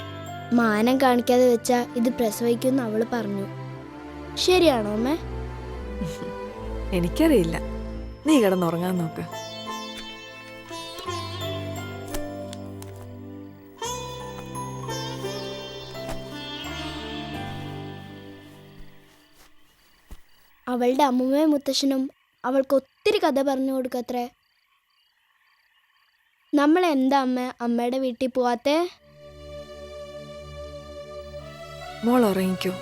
മാനം കാണിക്കാതെ വെച്ചാ ഇത് പ്രസവിക്കുമെന്ന് അവള് പറഞ്ഞു. ശരിയാണോ അമ്മേ? എനിക്കറിയില്ല. നീ കിടന്നുറങ്ങാൻ നോക്ക്. അവളുടെ അമ്മൂമ്മയും മുത്തശ്ശനും അവൾക്ക് ഒത്തിരി കഥ പറഞ്ഞു കൊടുക്കത്രേ. നമ്മൾ എന്താ അമ്മയുടെ വീട്ടിൽ പോവാത്തേ? മോൾ ഉറങ്ങിക്കോ.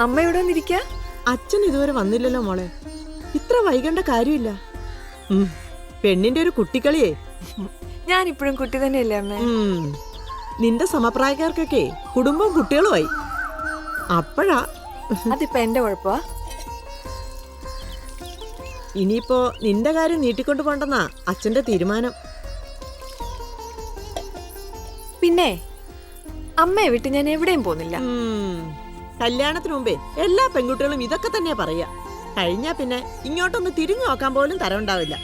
അമ്മ ഇവിടെ വന്നിരിക്ക? അച്ഛൻ ഇതുവരെ വന്നില്ലല്ലോ മോളെ. ഇത്ര വൈകേണ്ട കാര്യമില്ല. പെണ്ണിന്റെ ഒരു കുട്ടിക്കളിയേ. ഞാൻ ഇപ്പോഴും കുട്ടി തന്നെയല്ലേ അമ്മേ? നിന്റെ സമപ്രായക്കാർക്കൊക്കെ കുടുംബവും കുട്ടികളുമായി. അപ്പോഴാ അതിപ്പോ എന്റെ കുഴപ്പമാ? ഇനിയിപ്പോ നിന്റെ കാര്യം നീട്ടിക്കൊണ്ടു പോണ്ടെന്നാ അച്ഛന്റെ തീരുമാനം. പിന്നെ അമ്മയെ വിട്ട് ഞാൻ എവിടെയും പോന്നില്ല. കല്യാണത്തിന് മുമ്പേ എല്ലാ പെൺകുട്ടികളും ഇതൊക്കെ തന്നെ പറയാ. കഴിഞ്ഞാ പിന്നെ ഇങ്ങോട്ടൊന്ന് തിരിഞ്ഞു നോക്കാൻ പോലും തരവുണ്ടാവില്ല.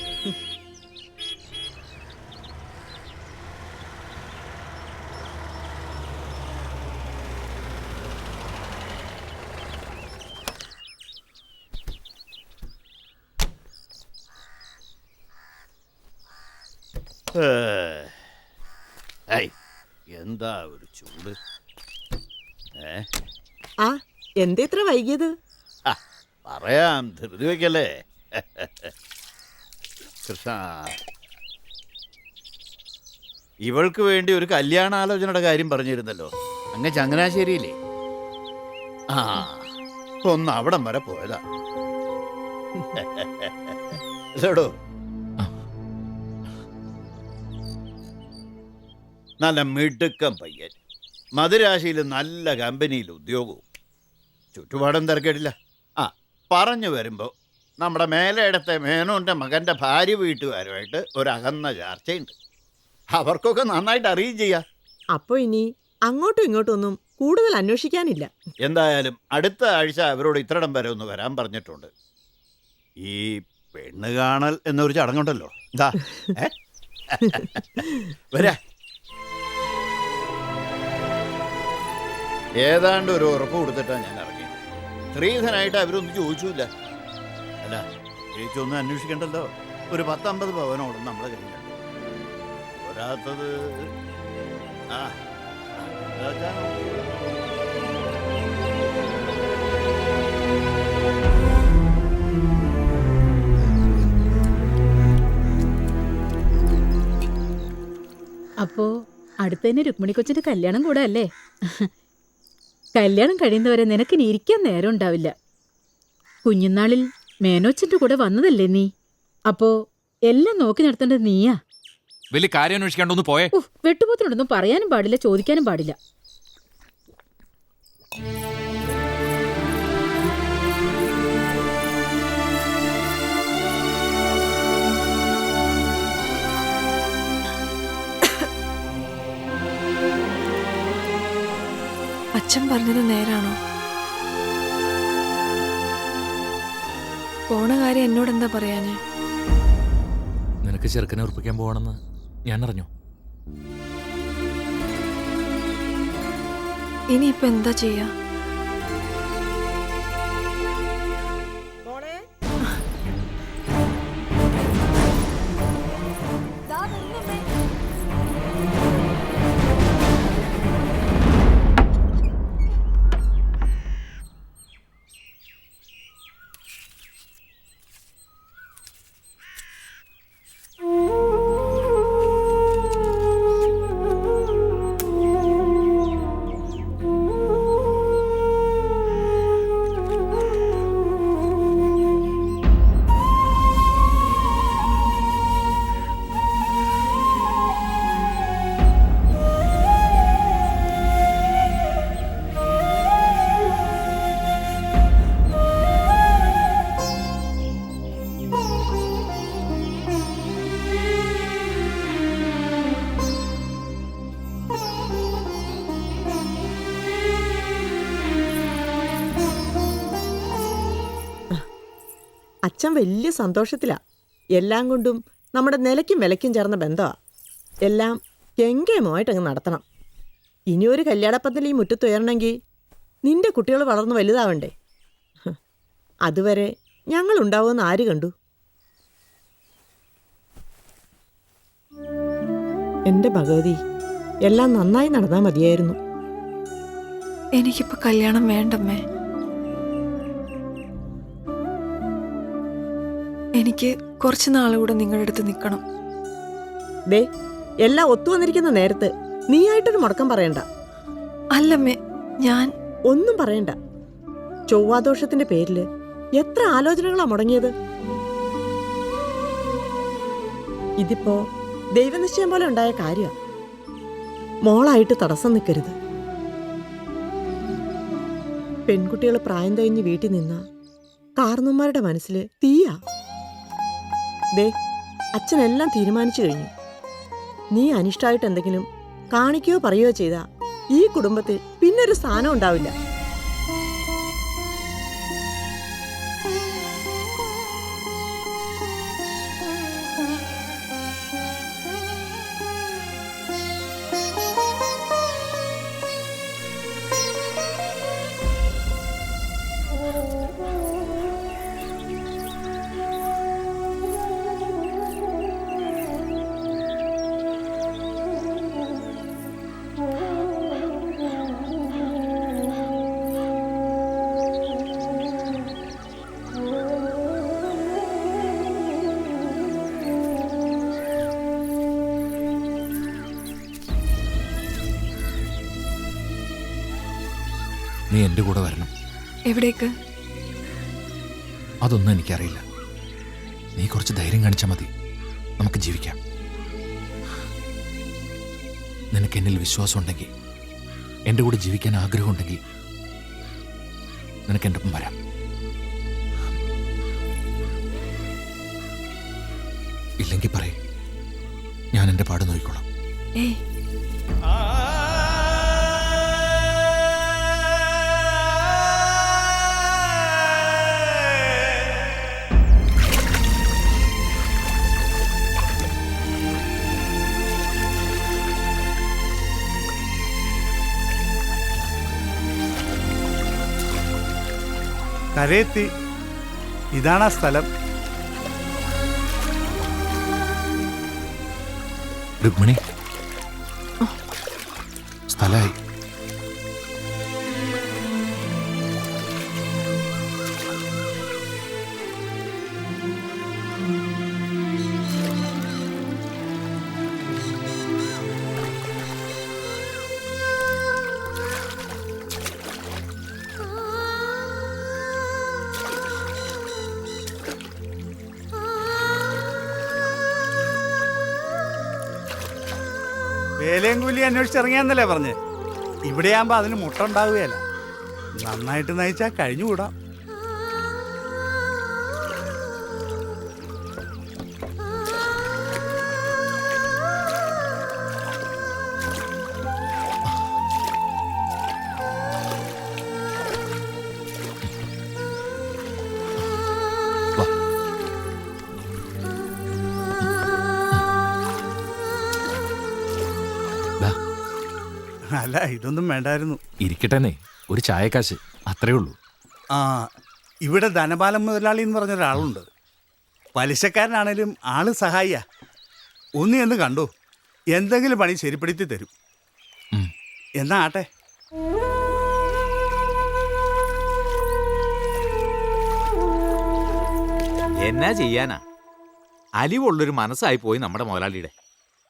എന്താ ഒരു ചൂട്. ആ എന്താ ഇത്ര വൈകിയത്? പറയാം, ധൃതി വെക്കല്ലേ. കൃഷ്ണ, ഇവൾക്ക് വേണ്ടി ഒരു കല്യാണാലോചനയുടെ കാര്യം പറഞ്ഞിരുന്നല്ലോ അങ്ങ് ചങ്ങനാശ്ശേരിയില്ലേ? ആ, ഒന്ന് അവിടം വരെ പോയതാ. അല്ലേടോ? നല്ല മിടുക്കം പയ്യൻ, മധുരാശിയിൽ നല്ല കമ്പനിയിൽ ഉദ്യോഗവും, ചുറ്റുപാടും തിരക്കേടില്ല. ആ, പറഞ്ഞു വരുമ്പോൾ നമ്മുടെ മേലയിടത്തെ മേനോൻ്റെ മകൻ്റെ ഭാര്യ വീട്ടുകാരുമായിട്ട് ഒരു അകന്ന ചർച്ചയുണ്ട്. അവർക്കൊക്കെ നന്നായിട്ട് അറിയുകയും ചെയ്യാം. അപ്പൊ ഇനി അങ്ങോട്ടും ഇങ്ങോട്ടും ഒന്നും കൂടുതൽ അന്വേഷിക്കാനില്ല. എന്തായാലും അടുത്ത ആഴ്ച അവരോട് ഇത്രടം വരെ ഒന്ന് വരാൻ പറഞ്ഞിട്ടുണ്ട്. ഈ പെണ്ണ് കാണൽ എന്നൊരു ചടങ്ങുണ്ടല്ലോ. എന്താ വരാ, ഏതാണ്ട് ഒരു ഉറപ്പ് കൊടുത്തിട്ടാണ് ഞാൻ ഇറങ്ങി. സ്ത്രീധനായിട്ട് അവരൊന്നും ചോദിച്ചില്ല. അല്ല, ചേച്ചൊന്നും അന്വേഷിക്കണ്ടല്ലോ. ഒരു 10-50 പവനോടും നമ്മളെ കയ്യിലുണ്ട്. ഒരാത്തത് ആ അപ്പോ അടുത്തന്നെ രുക്മിണി കൊച്ചിന്റെ കല്യാണം കൂടെ അല്ലേ? കല്യാണം കഴിയുന്നവരെ നിനക്കിനി ഇരിക്കാൻ നേരം ഉണ്ടാവില്ല. കുഞ്ഞുനാളിൽ മേനോച്ചന്റെ കൂടെ വന്നതല്ലേ നീ? അപ്പോ എല്ലാം നോക്കി നടത്തേണ്ടത് നീയാ. വലിയ കാര്യം അന്വേഷിക്കാണ്ടൊന്ന് പോയേ. വെട്ടുപോത്തിനോടൊന്നും പറയാനും പാടില്ല, ചോദിക്കാനും പാടില്ല. അച്ഛൻ പറഞ്ഞത് നേരാണോ? പോണ കാര്യം എന്നോട് എന്താ പറയാഞ്ഞേ? നിനക്ക് ചെറുക്കനെ ഉറപ്പിക്കാൻ പോകണമെന്ന് ഞാൻ അറിഞ്ഞു. ഇനിയിപ്പോ എന്താ ചെയ്യാ? അച്ഛൻ വലിയ സന്തോഷത്തിലാ. എല്ലാം കൊണ്ടും നമ്മുടെ നിലയ്ക്കും വിലയ്ക്കും ചേർന്ന ബന്ധമാണ്. എല്ലാം കെങ്കേമമായിട്ടങ്ങ് നടത്തണം. ഇനിയൊരു കല്യാണപ്പന്തൽ ഈ മുറ്റത്തുയരണമെങ്കിൽ നിന്റെ കുട്ടികൾ വളർന്ന് വലുതാവണ്ടേ? അതുവരെ ഞങ്ങളുണ്ടാവുമെന്ന് ആര് കണ്ടു? എൻ്റെ ഭഗവതി, എല്ലാം നന്നായി നടന്നാൽ മതിയായിരുന്നു. എനിക്കിപ്പോ കല്യാണം വേണ്ടമ്മേ. എനിക്ക് കുറച്ച് നാളുകൂടെ നിങ്ങളുടെ അടുത്ത് നിൽക്കണം. ദേ, എല്ലാം ഒത്തുവന്നിരിക്കുന്ന നേരത്ത് നീയായിട്ടൊരു മുടക്കം പറയണ്ട. അല്ലമ്മേ, ഞാൻ ഒന്നും പറയണ്ട. ചൊവ്വാദോഷത്തിന്റെ പേരില് എത്ര ആലോചനകളാ മുടങ്ങിയത്. ഇതിപ്പോ ദൈവനിശ്ചയം പോലെ ഉണ്ടായ കാര്യമാണ്. മോളായിട്ട് തടസ്സം നിൽക്കരുത്. പെൺകുട്ടികൾ പ്രായം കഴിഞ്ഞ് വീട്ടിൽ നിന്ന കാർന്നന്മാരുടെ മനസ്സിൽ തീയാ. ദേ, അച്ഛനെല്ലാം തീരുമാനിച്ചു കഴിഞ്ഞു. നീ അനിഷ്ടമായിട്ട് എന്തെങ്കിലും കാണിക്കുകയോ പറയുകയോ ചെയ്താ ഈ കുടുംബത്തിൽ പിന്നൊരു സ്ഥാനം ഉണ്ടാവില്ല. നീ എൻ്റെ കൂടെ വരണം. എവിടേക്ക്? അതൊന്നും എനിക്കറിയില്ല. നീ കുറച്ച് ധൈര്യം കാണിച്ചാൽ മതി. നമുക്ക് ജീവിക്കാം. നിനക്ക് എന്നിൽ വിശ്വാസം ഉണ്ടെങ്കിൽ, എൻ്റെ കൂടെ ജീവിക്കാൻ ആഗ്രഹമുണ്ടെങ്കിൽ നിനക്ക് എൻ്റെ ഒപ്പം വരാം. ഇല്ലെങ്കിൽ പറയും, ഞാൻ എൻ്റെ പാട് നോക്കിക്കോളാം. ഏയ്, കരയെത്തി. ഇതാണ് ആ സ്ഥലം. രുക്മിണി, സ്ഥലമായി. വേലയും കൂലി അന്വേഷിച്ചിറങ്ങിയാന്നല്ലേ പറഞ്ഞ്. ഇവിടെയാകുമ്പോ അതിന് മുട്ട ഉണ്ടാവുകയല്ല. നന്നായിട്ട് നയിച്ചാൽ കഴിഞ്ഞുകൂടാം. അല്ല, ഇതൊന്നും വേണ്ടായിരുന്നു. ഇരിക്കട്ടെന്നേ, ഒരു ചായക്കാശ് അത്രേ ഉള്ളൂ. ആ, ഇവിടെ ധനപാലം മുതലാളി എന്ന് പറഞ്ഞൊരാളുണ്ട്. പലിശക്കാരനാണേലും ആള് സഹായിയാ. ഒന്ന് എന്ന് കണ്ടു, എന്തെങ്കിലും പണി ശരിപ്പെടുത്തി തരും. എന്നാ ആട്ടെ. എന്നാ ചെയ്യാനാ, അലിവുള്ളൊരു മനസ്സായി പോയി നമ്മുടെ മുതലാളിയുടെ.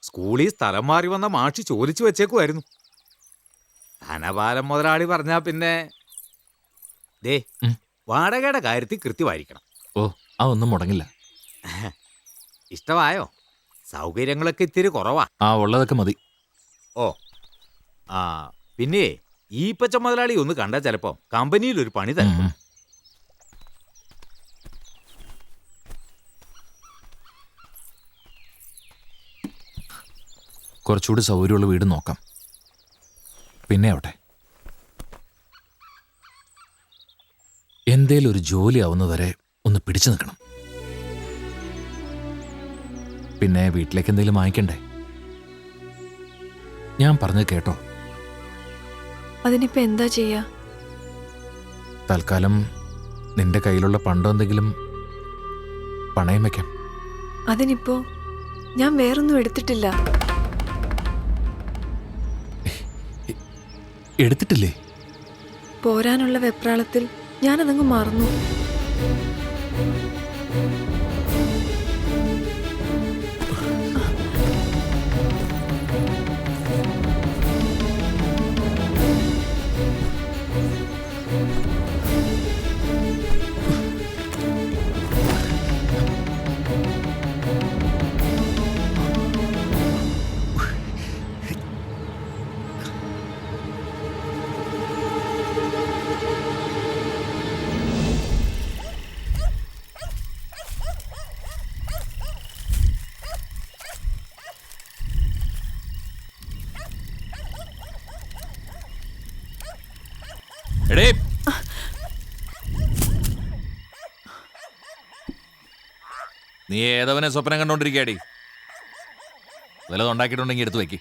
സ്കൂളിൽ സ്ഥലം മാറി വന്ന മാഷി ചോദിച്ചു വെച്ചേക്കുമായിരുന്നു. ധനപാലം മുതലാളി പറഞ്ഞാ പിന്നെ ദേ വാടകയുടെ കാര്യത്തിൽ കൃത്യമായിരിക്കണം. ഓ, അതൊന്നും മുടങ്ങില്ല. ഇഷ്ടമായോ? സൗകര്യങ്ങളൊക്കെ ഇത്തിരി കുറവാ. ആ, ഉള്ളതൊക്കെ മതി. ഓ ആ, പിന്നെ ഈ പച്ച മുതലാളി ഒന്ന് കണ്ടാൽ ചിലപ്പോ കമ്പനിയിൽ ഒരു പണി തരും. കുറച്ചുകൂടി സൗകര്യമുള്ള വീട് നോക്കാം. പിന്നെ ആവട്ടെ, എന്തേലും ഒരു ജോലി ആവുന്നവരെ ഒന്ന് പിടിച്ചു നിൽക്കണം. പിന്നെ വീട്ടിലേക്ക് എന്തെങ്കിലും വാങ്ങിക്കണ്ടേ? ഞാൻ പറഞ്ഞത് കേട്ടോ? അതിനിപ്പോ എന്താ ചെയ്യാ? തൽക്കാലം നിന്റെ കയ്യിലുള്ള പണ്ടോ എന്തെങ്കിലും പണയം വെക്കാം. അതിനിപ്പോ ഞാൻ വേറൊന്നും എടുത്തിട്ടില്ല. എടുത്തിട്ടില്ലേ? പോരാനുള്ള വെപ്രാളത്തിൽ ഞാനതങ്ങ് മറന്നു. എടേ, നീ ഏതവനെ സ്വപ്നം കണ്ടോണ്ടിരിക്കടി? വല്ലതും ഉണ്ടാക്കിയിട്ടുണ്ടെങ്കിൽ എടുത്തു വെക്ക്.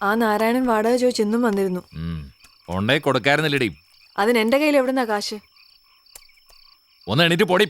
ആ നാരായണൻ വാടക ചോദിച്ച് ഇന്നും വന്നിരുന്നു. കൊണ്ടേ കൊടുക്കായിരുന്നില്ലടി. അതിന് എന്റെ കയ്യിൽ എവിടുന്നാ കാശ്? ഒന്ന് എണീറ്റ് പൊടി.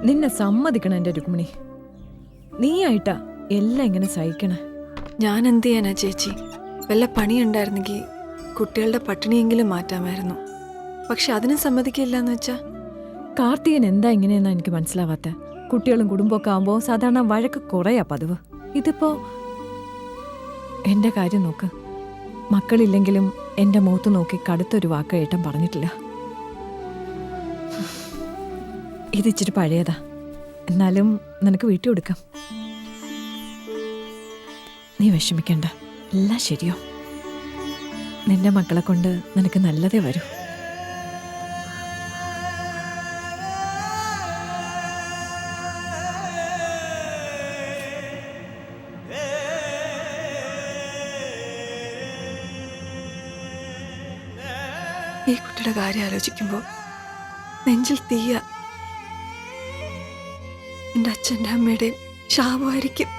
നിന്നെ സമ്മതിക്കണം എൻ്റെ രുക്മിണി. നീയായിട്ടാ എല്ലാം ഇങ്ങനെ സഹിക്കണേ. ഞാൻ എന്ത് ചെയ്യാനാ ചേച്ചി? വല്ല പണിയുണ്ടായിരുന്നെങ്കിൽ കുട്ടികളുടെ പട്ടിണിയെങ്കിലും മാറ്റാമായിരുന്നു. പക്ഷെ അതിനും സമ്മതിക്കില്ല എന്ന് വെച്ചാ. കാർത്തികൻ എന്താ ഇങ്ങനെയെന്നാ എനിക്ക് മനസ്സിലാവാത്ത. കുട്ടികളും കുടുംബമൊക്കെ ആകുമ്പോൾ സാധാരണ വഴക്ക് കുറയാ പതിവ്. ഇതിപ്പോ എൻ്റെ കാര്യം നോക്ക്. മക്കളില്ലെങ്കിലും എൻ്റെ മുഖത്ത് നോക്കി കടുത്തൊരു വാക്ക് ഏട്ടൻ പറഞ്ഞിട്ടില്ല. ഇതിച്ചിരി പഴയതാ, എന്നാലും നിനക്ക് വീട്ടിൽ കൊടുക്കാം. നീ വിഷമിക്കണ്ട, എല്ലാം ശരിയോ. നിന്റെ മക്കളെ കൊണ്ട് നിനക്ക് നല്ലതേ വരൂ. ഈ കുട്ടിയുടെ കാര്യം ആലോചിക്കുമ്പോൾ നെഞ്ചിൽ തീയ. എൻ്റെ അച്ഛൻ്റെ അമ്മയുടെയും ശാപമായിരിക്കും.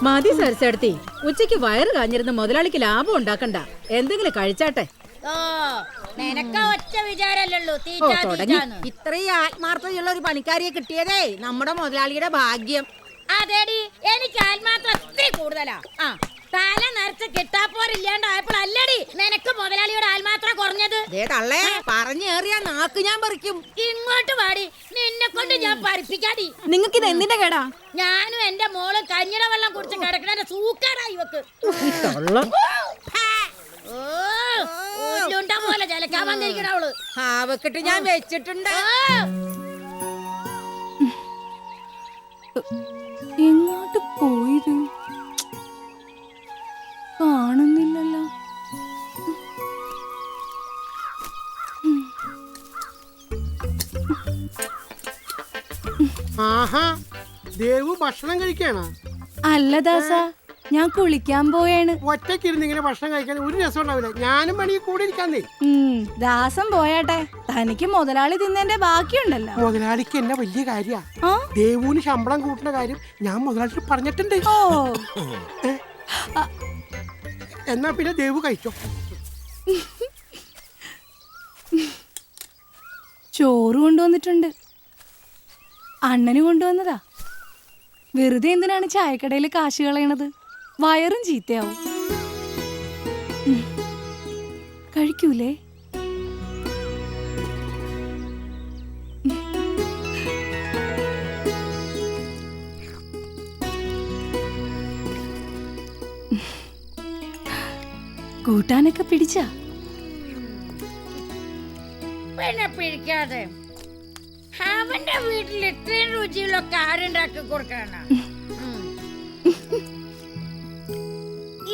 മതി സരസെടുത്തി, ഉച്ചയ്ക്ക് വയറ് കാഞ്ഞിരുന്ന മുതലാളിക്ക് ലാഭം ഉണ്ടാക്കണ്ട, എന്തെങ്കിലും കഴിച്ചാട്ടെ. ഓ നിനക്ക് ഒറ്റ വിചാരല്ലോ ഓ തുടങ്ങി. ഇത്രയും ആത്മാർത്ഥതയുള്ള ഒരു പണിക്കാരിയെ കിട്ടിയതേ നമ്മുടെ മുതലാളിയുടെ ഭാഗ്യം. അതേടി, എനിക്ക് ആത്മാർത്ഥം ഒത്തിരി കൂടുതലാ. ആ തല നിറച്ച് കിട്ടാപ്പോരില്ലാണ്ടായപ്പോഴല്ലടി നിനക്ക് മുതലാളിയുടെ ആത്മാത്രം കുറഞ്ഞത്. തള്ളേ പറഞ്ഞേറിയ നാക്ക് ഞാൻ പറിക്കും. ഇങ്ങോട്ട് പാടി, നിന്നെ കൊണ്ട് ഞാൻ പരിപ്പിക്കാടി. നിങ്ങൾക്ക് ഇത് എന്തിന്റെ കേടാ? ഞാനും എന്റെ മോള് കഞ്ഞിയുടെ വെള്ളം കുടിച്ച് കിടക്കണ സൂക്കാടായി ഇവക്ക്. പോലെ ജലക്കാൻ വന്നിരിക്കണ അവള്. അവക്കിട്ട് ഞാൻ വെച്ചിട്ടുണ്ട്. എങ്ങോട്ട് പോയത് കാണുന്നില്ലല്ലോ. ആഹാ, ദേവു ഭക്ഷണം കഴിക്കാണ്? അല്ല ദാസ, ഞാൻ കുളിക്കാൻ പോയാണ്. ഒറ്റയ്ക്കിരുന്ന് ഇങ്ങനെ ഭക്ഷണം കഴിക്കാൻ ഒരു രസം ഉണ്ടാവില്ല. ഞാനും പണി കൂടെ ഇരിക്കാന്നേ. ദാസം പോയാട്ടെ, തനിക്ക് മുതലാളി തിന്നേന്റെ ബാക്കിയുണ്ടല്ലോ. മുതലാളിക്ക് എന്നെ വലിയ കാര്യ. ദേവുവിന് ശമ്പളം കൂട്ടുന്ന കാര്യം ഞാൻ മുതലാളി പറഞ്ഞിട്ടുണ്ട്. എന്നാ പിന്നെ ദേവു കഴിച്ചോ. ചോറ് കൊണ്ടുവന്നിട്ടുണ്ട്. അണ്ണന് കൊണ്ടുവന്നതാ. വെറുതെ എന്തിനാണ് ചായക്കടയിൽ കാശ് കളയണത്? വയറും ചീത്തയാവും. കഴിക്കൂലേ? കൂട്ടാനൊക്കെ പിടിച്ചാ? പിന്നെ പിടിക്കാതെ അവന്റെ വീട്ടിൽ ഇത്രയും രുചിയുള്ള കാറുണ്ടാക്കി കൊടുക്കണ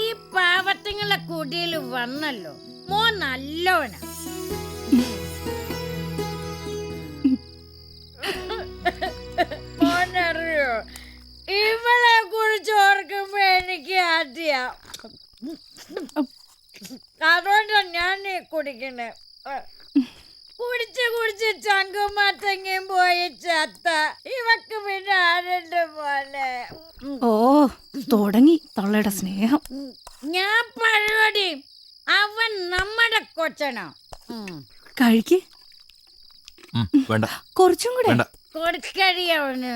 ഈ പാവത്തുങ്ങളെ കുടിയിൽ വന്നല്ലോ. മോൻ നല്ലോന. മോനറിയോ, ഇവളെ കുറിച്ച് ഓർക്കുമ്പോ എനിക്ക് ആദ്യ. അതുകൊണ്ടാ ഞാൻ കുടിക്കണേ. കുടിച്ച് കുടിച്ച് ചങ്കുമാറ്റങ്ങയും പോയി ചത്ത ഇവക്ക് പിന്നെ ആരുണ്ട് പോലെ. ഓ തുടങ്ങി തള്ളയുടെ സ്നേഹം. ഞാൻ പരിപാടി അവൻ നമ്മുടെ കൊച്ചനോ. കഴിക്ക്. വേണ്ട, കുറച്ചും കൂടെ കൊടുക്കടി അവന്.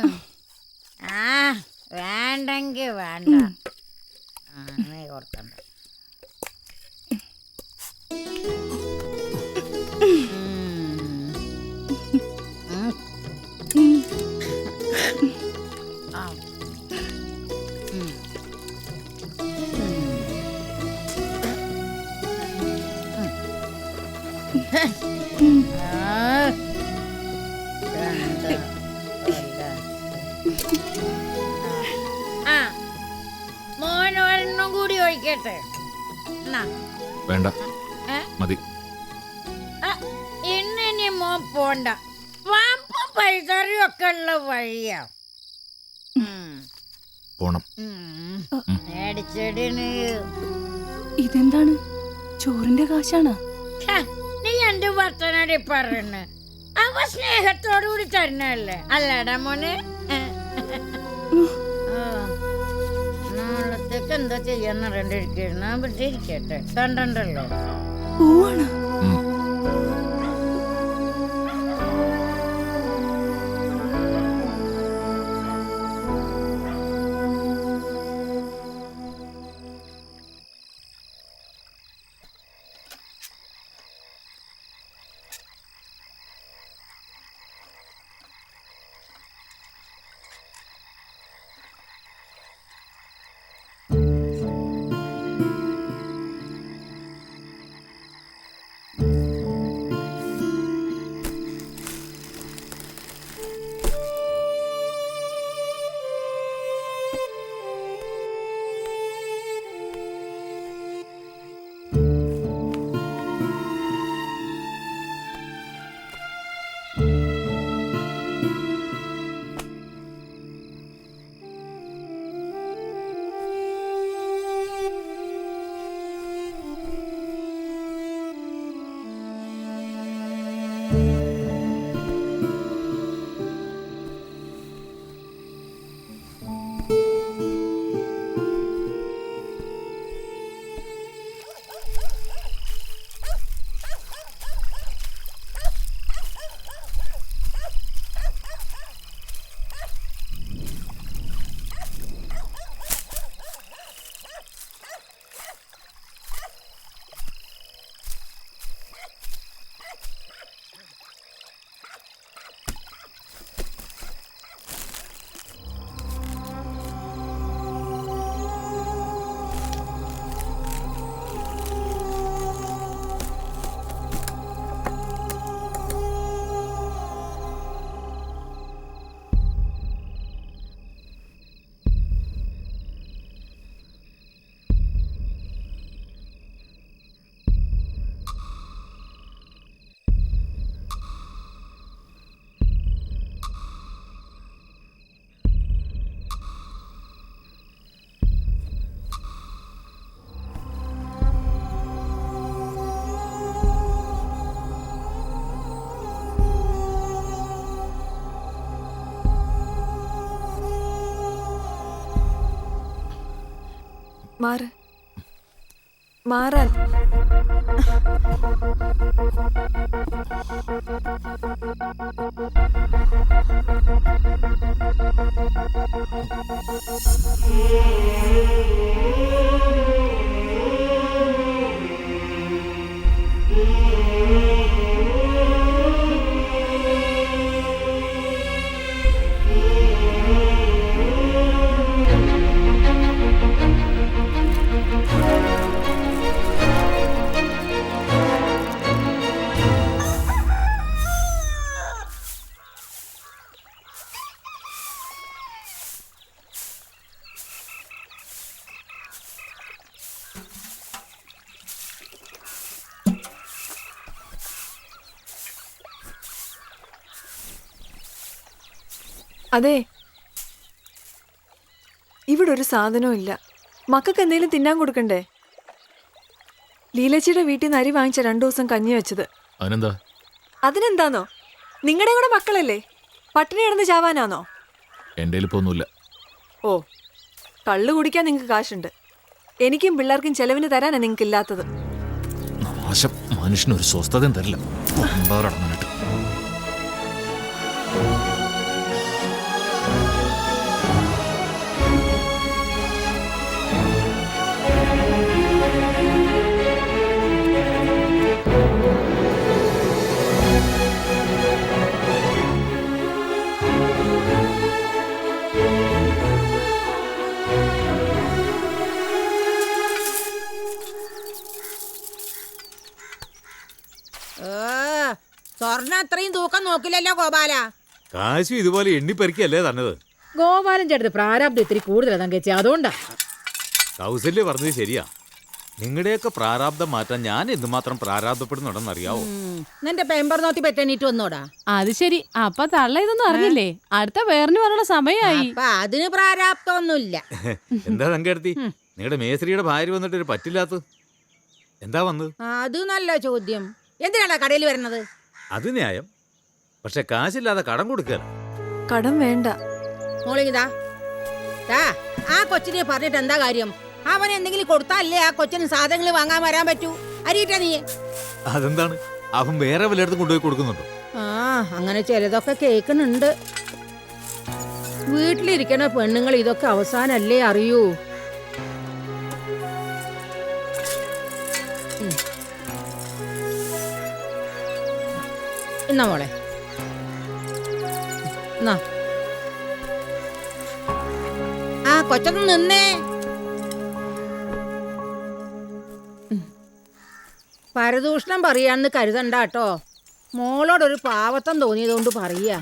ആ വേണ്ടെങ്കി വേണ്ട, നീ കൊടുക്കണ്ട. മോനൊരെണ്ണം കൂടി ഒഴിക്കട്ടെ. വേണ്ട, മതി. ഇനി മോൻ പോണ്ട. പാമ്പും പൈതറിയും ഒക്കെ ഉള്ള വഴിയാ. പോണം. ഇതെന്താണ്? ചോറിന്റെ കാശാണ്. നീ എന്റെ ഭർത്തനാടി പറയണ അവ സ്നേഹത്തോടു കൂടി തരണല്ലേ അല്ലടാ മോനെ. നാളത്തേക്ക് എന്താ ചെയ്യാന്ന് അറിയണ്ടിരിക്കുന്ന പക്ഷേ ഇരിക്കട്ടെ കണ്ടല്ലോ. പൂവാണ്. മാറാൻ അതെ, ഇവിടെ ഒരു സാധനവും ഇല്ല. മക്കൾക്ക് എന്തെങ്കിലും തിന്നാൻ കൊടുക്കണ്ടേ? ലീലച്ചിയുടെ വീട്ടിൽ നിന്ന് അരി വാങ്ങിച്ച 2 ദിവസം കഞ്ഞി വെച്ചത്. അതിനെന്താന്നോ? നിങ്ങളുടെ കൂടെ മക്കളല്ലേ, പട്ടിണി കിടന്ന് ചാവാനാന്നോ? എൻ്റെ ഒന്നുമില്ല. ഓ, കള്ളു കുടിക്കാൻ നിങ്ങൾക്ക് കാശുണ്ട്. എനിക്കും പിള്ളേർക്കും ചെലവിന് തരാനാണ് നിങ്ങൾക്ക് ഇല്ലാത്തത്. മനുഷ്യനൊരു സ്വസ്ഥതയും തരില്ല. സ്വർണ്ണ അത്രയും തൂക്കം നോക്കില്ലല്ലോ ഗോപാല. കാശു ഇതുപോലെ എണ്ണിപ്പെറുക്കിയല്ലേ തന്നത്. ഗോപാലൻ ചേട്ടത് പ്രാരാബ്ദം ഇത്തിരി കൂടുതലാണ് തങ്കച്ചി, അതുകൊണ്ടാ. കൗസല്യ പറഞ്ഞത് ശരിയാ. നിങ്ങളുടെയൊക്കെ പ്രാരാബ്ദം മാറ്റാൻ ഞാൻ എന്തുമാത്രം പ്രാരാബ്ദപ്പെടുന്നുണ്ടെന്നറിയാവോ? നിന്റെ പെമ്പർ നോത്തി പെറ്റണീറ്റ് വന്നോടാ. അത് ശരി. അപ്പൊ തള്ള ഇതൊന്നും അറിഞ്ഞില്ലേ? അടുത്ത വേറിന് വരണ സമയായി. അപ്പൊ അതിന് പ്രാരാബ്ദമൊന്നുമില്ല. എന്താ തങ്കടുത്തി, നിങ്ങളുടെ മേസ്ത്രിയുടെ ഭാര്യ വന്നിട്ട് ഒരു പറ്റില്ലാത്ത എന്താ വന്നത്? അത് നല്ല ചോദ്യം. എന്തിനാണ് കടയിൽ വരുന്നത്? അത് ന്യായം. പക്ഷെ കാശില്ലാതെ കടം കൊടുക്കുക. കടം വേണ്ട. മോളിതാ ആ കൊച്ചിനെ പറഞ്ഞിട്ട് എന്താ കാര്യം? അവൻ എന്തെങ്കിലും കൊടുത്താലേ ആ കൊച്ചിന് സാധനങ്ങൾ വാങ്ങാൻ വരാൻ പറ്റൂ. അരിയിട്ടാ നീ. അതെന്താണ്, അവൻ വേറെ വല്ലയിടത്തും കൊണ്ടുപോയി കൊടുക്കുന്നുണ്ടോ? ആ അങ്ങനെ ചിലതൊക്കെ കേൾക്കുന്നുണ്ട്. വീട്ടിലിരിക്കണ പെണ്ണുങ്ങൾ ഇതൊക്കെ അവസാനല്ലേ അറിയൂ. എന്നാ മോളെ, ആ കൊച്ചൊന്ന് നിന്നേ. പരദൂഷണം പറയാന്ന് കരുതണ്ട കേട്ടോ. മോളോടൊരു പാവത്തം തോന്നിയതുകൊണ്ട് പറയാ.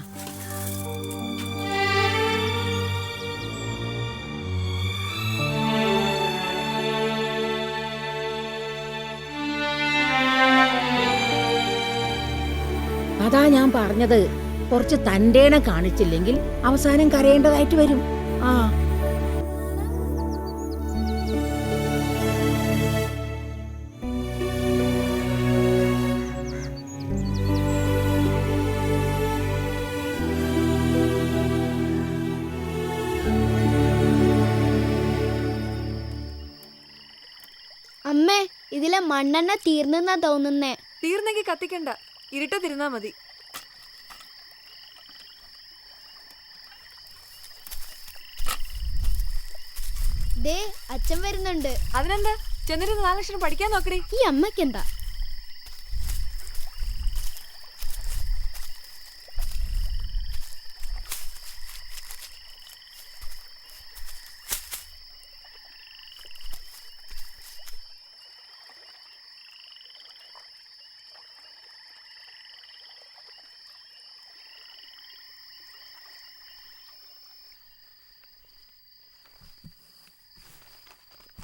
അതാ ഞാൻ പറഞ്ഞത്, കുറച്ച് തന്റേണം കാണിച്ചില്ലെങ്കിൽ അവസാനം കരയേണ്ടതായിട്ട് വരും. ആ അമ്മേ, ഇതിലെ മണ്ണെണ്ണ തീർന്നെന്നാ തോന്നുന്നേ. തീർന്നെങ്കിൽ കത്തിക്കണ്ട, ഇരുട്ടത്തിരുന്നാ മതി. ദേ അച്ഛൻ വരുന്നുണ്ട്. അതിനെന്താ, ചെന്നിരുന്ന് 4 ലക്ഷം പഠിക്കാൻ നോക്കണേ. ഈ അമ്മക്കെന്താ?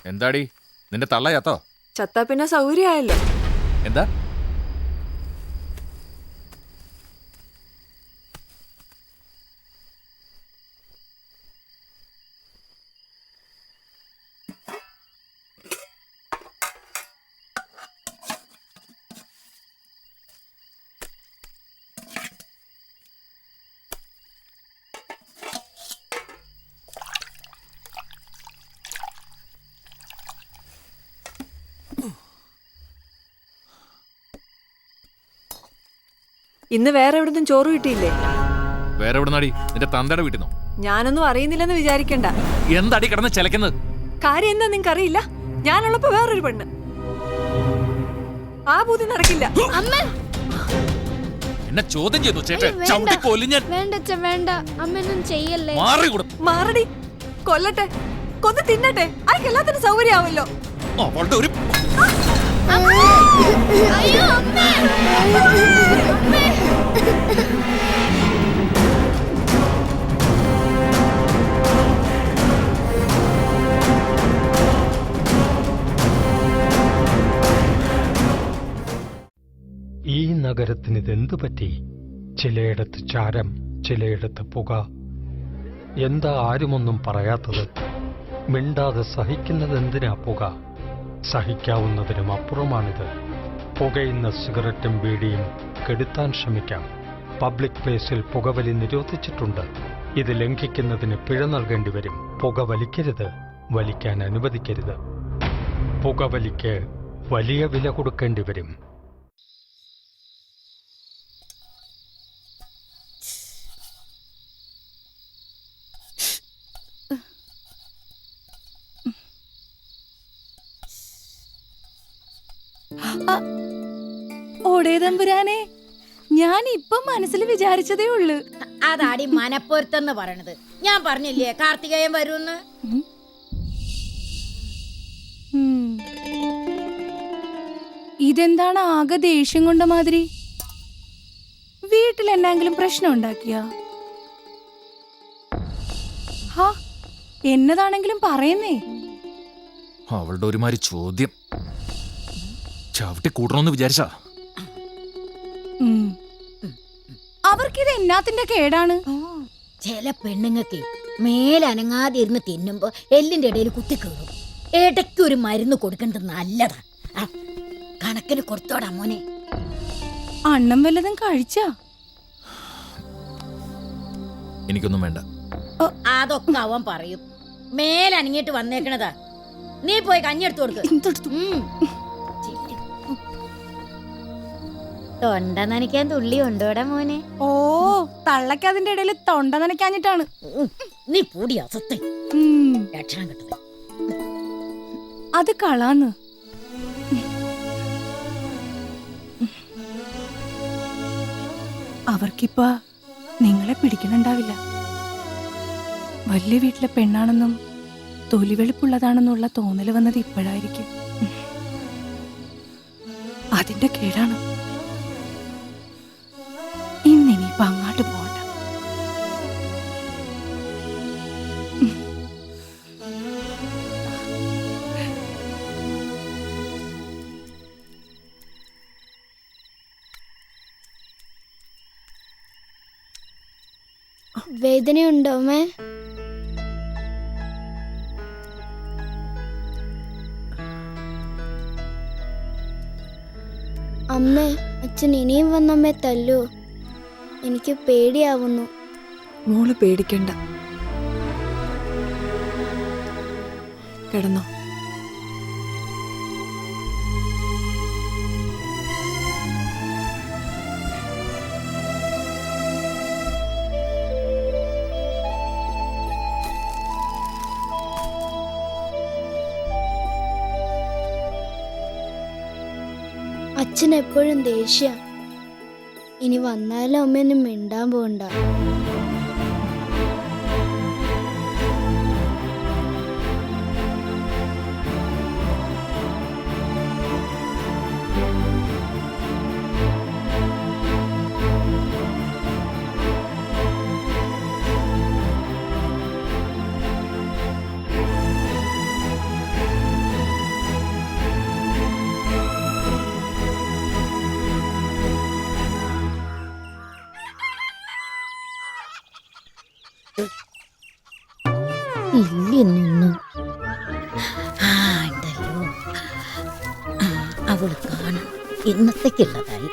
എന്താടി നിന്റെ തള്ള ചത്തോ? ചത്താ പിന്നെ സൗകര്യമായല്ലോ. എന്താ? ഇന്ന് വേറെ എവിടുന്നും ചോറ് കിട്ടിയില്ലേ? വേറെ എവിടെ നടി? നിന്റെ തന്തയുടെ വീട്ടിൽ നിന്നോ? ഞാനൊന്നും അറിയുന്നില്ലെന്ന് വിചാരിക്കണ്ട. എന്താടി കിടന്ന് ചിലക്കുന്നത്? കാര്യം എന്താ നിങ്ങക്ക് അറിയില്ല? ഞാനുള്ളപ്പോ വേറൊരു പെണ്ണ്. ആ ബുദ്ധി നടക്കില്ല. എന്നെ ചോദ്യം ചെയ്തു ചേട്ടൻ. ചവിട്ടി കൊല്ലിഞ്ഞാൽ. വേണ്ട, അമ്മയൊന്നും ചെയ്യല്ലേ. മാറടി, കൊല്ലട്ടെ, കൊന്ന് തിന്നട്ടെ. ആർക്ക് എല്ലാത്തിനും സൗകര്യമാവല്ലോ. അവളുടെ ഒരു ഈ നഗരത്തിന് ഇതെന്തു പറ്റി? ചിലയിടത്ത് ചാരം, ചിലയിടത്ത് പുക. എന്താ ആരുമൊന്നും പറയാത്തത്? മിണ്ടാതെ സഹിക്കുന്നതെന്തിനാ പുക? സഹിക്കാവുന്നതിനും അപ്പുറമാണിത്. പുകയുന്ന സിഗരറ്റും ബീഡിയും കെടുത്താൻ ശ്രമിക്കാം. പബ്ലിക് പ്ലേസിൽ പുകവലി നിരോധിച്ചിട്ടുണ്ട്. ഇത് ലംഘിക്കുന്നതിന് പിഴ നൽകേണ്ടി വരും. പുക വലിക്കരുത്, വലിക്കാൻ അനുവദിക്കരുത്. പുകവലിക്ക് വലിയ വില കൊടുക്കേണ്ടി വരും. ഓടേ തമ്പുരാനെ, ഞാൻ ഇപ്പം മനസ്സിൽ വിചാരിച്ചതേ ഉള്ളു. അതാടി മനപ്പൊരുത്തെന്ന് പറയണത്. ഞാൻ പറഞ്ഞില്ലേ കാർത്തികേയൻ വരുമെന്ന്. ഇതെന്താണ് ആകെ ദേഷ്യം കൊണ്ട മാതിരി? വീട്ടിൽ എന്തെങ്കിലും പ്രശ്നം ഉണ്ടാക്കിയ? എന്നതാണെങ്കിലും പറയുന്നേ. അവളുടെ ഒരുമാതിരി ചോദ്യം. ചവിട്ടി കൂട്ടണമെന്ന് വിചാരിച്ചാ അവർക്കിത് എന്നാത്തിന്റെ കേടാണ്? ചില പെണ്ണുങ്ങൾക്ക് മേലനങ്ങാതെ ഇരുന്ന് തിന്നുമ്പോ എല്ലിന്റെ ഇടയിൽ കുത്തി കയറും. ഇടയ്ക്ക് ഒരു മരുന്ന് കൊടുക്കേണ്ടത് നല്ലതാ. കണക്കിന് കൊടുത്തോടാ മോനെ. അണ്ണം വല്ലതും കഴിച്ചാ? എനിക്കൊന്നും വേണ്ട. അതൊക്കെ അവൻ പറയും. മേലനങ്ങിട്ട് വന്നേക്കണതാ. നീ പോയി കഞ്ഞെടുത്തു കൊടുക്ക്. തൊണ്ട നനയ്ക്കാൻ തുള്ളി ഉണ്ടോടാ മോനെ? ഓ, തള്ളക്ക് അതിന്റെ ഇടയിൽ തൊണ്ട നനയ്ക്കാഞ്ഞിട്ടാണ്. നീ പൂടിയാ സത്യം ലക്ഷണം കിട്ടത്. അത് കളാന്ന്. അവർക്കിപ്പ നിങ്ങളെ പിടിക്കണുണ്ടാവില്ല. വലിയ വീട്ടിലെ പെണ്ണാണെന്നും തൊലി വെളുപ്പുള്ളതാണെന്നുള്ള തോന്നല് വന്നത് ഇപ്പോഴായിരിക്കും. അതിന്റെ കേടാണ്. ഇന്നിനിയിപ്പോ അങ്ങോട്ട് പോകണ്ട. വേദനയുണ്ടോ അമ്മേ? അമ്മേ, അച്ഛൻ ഇനിയും വന്നമ്മേ തല്ലൂ. എനിക്ക് പേടിയാവുന്നു. മോള് പേടിക്കണ്ട, കിടന്നോ. അച്ഛൻ എപ്പോഴും ദേഷ്യ. ഇനി വന്നാലും അമ്മയൊന്നും മിണ്ടാൻ പോണ്ട. ഇല്ലെന്നൊന്നും ഉണ്ടല്ലോ. അവള് കാണാം ഇന്നത്തേക്കുള്ളതായി.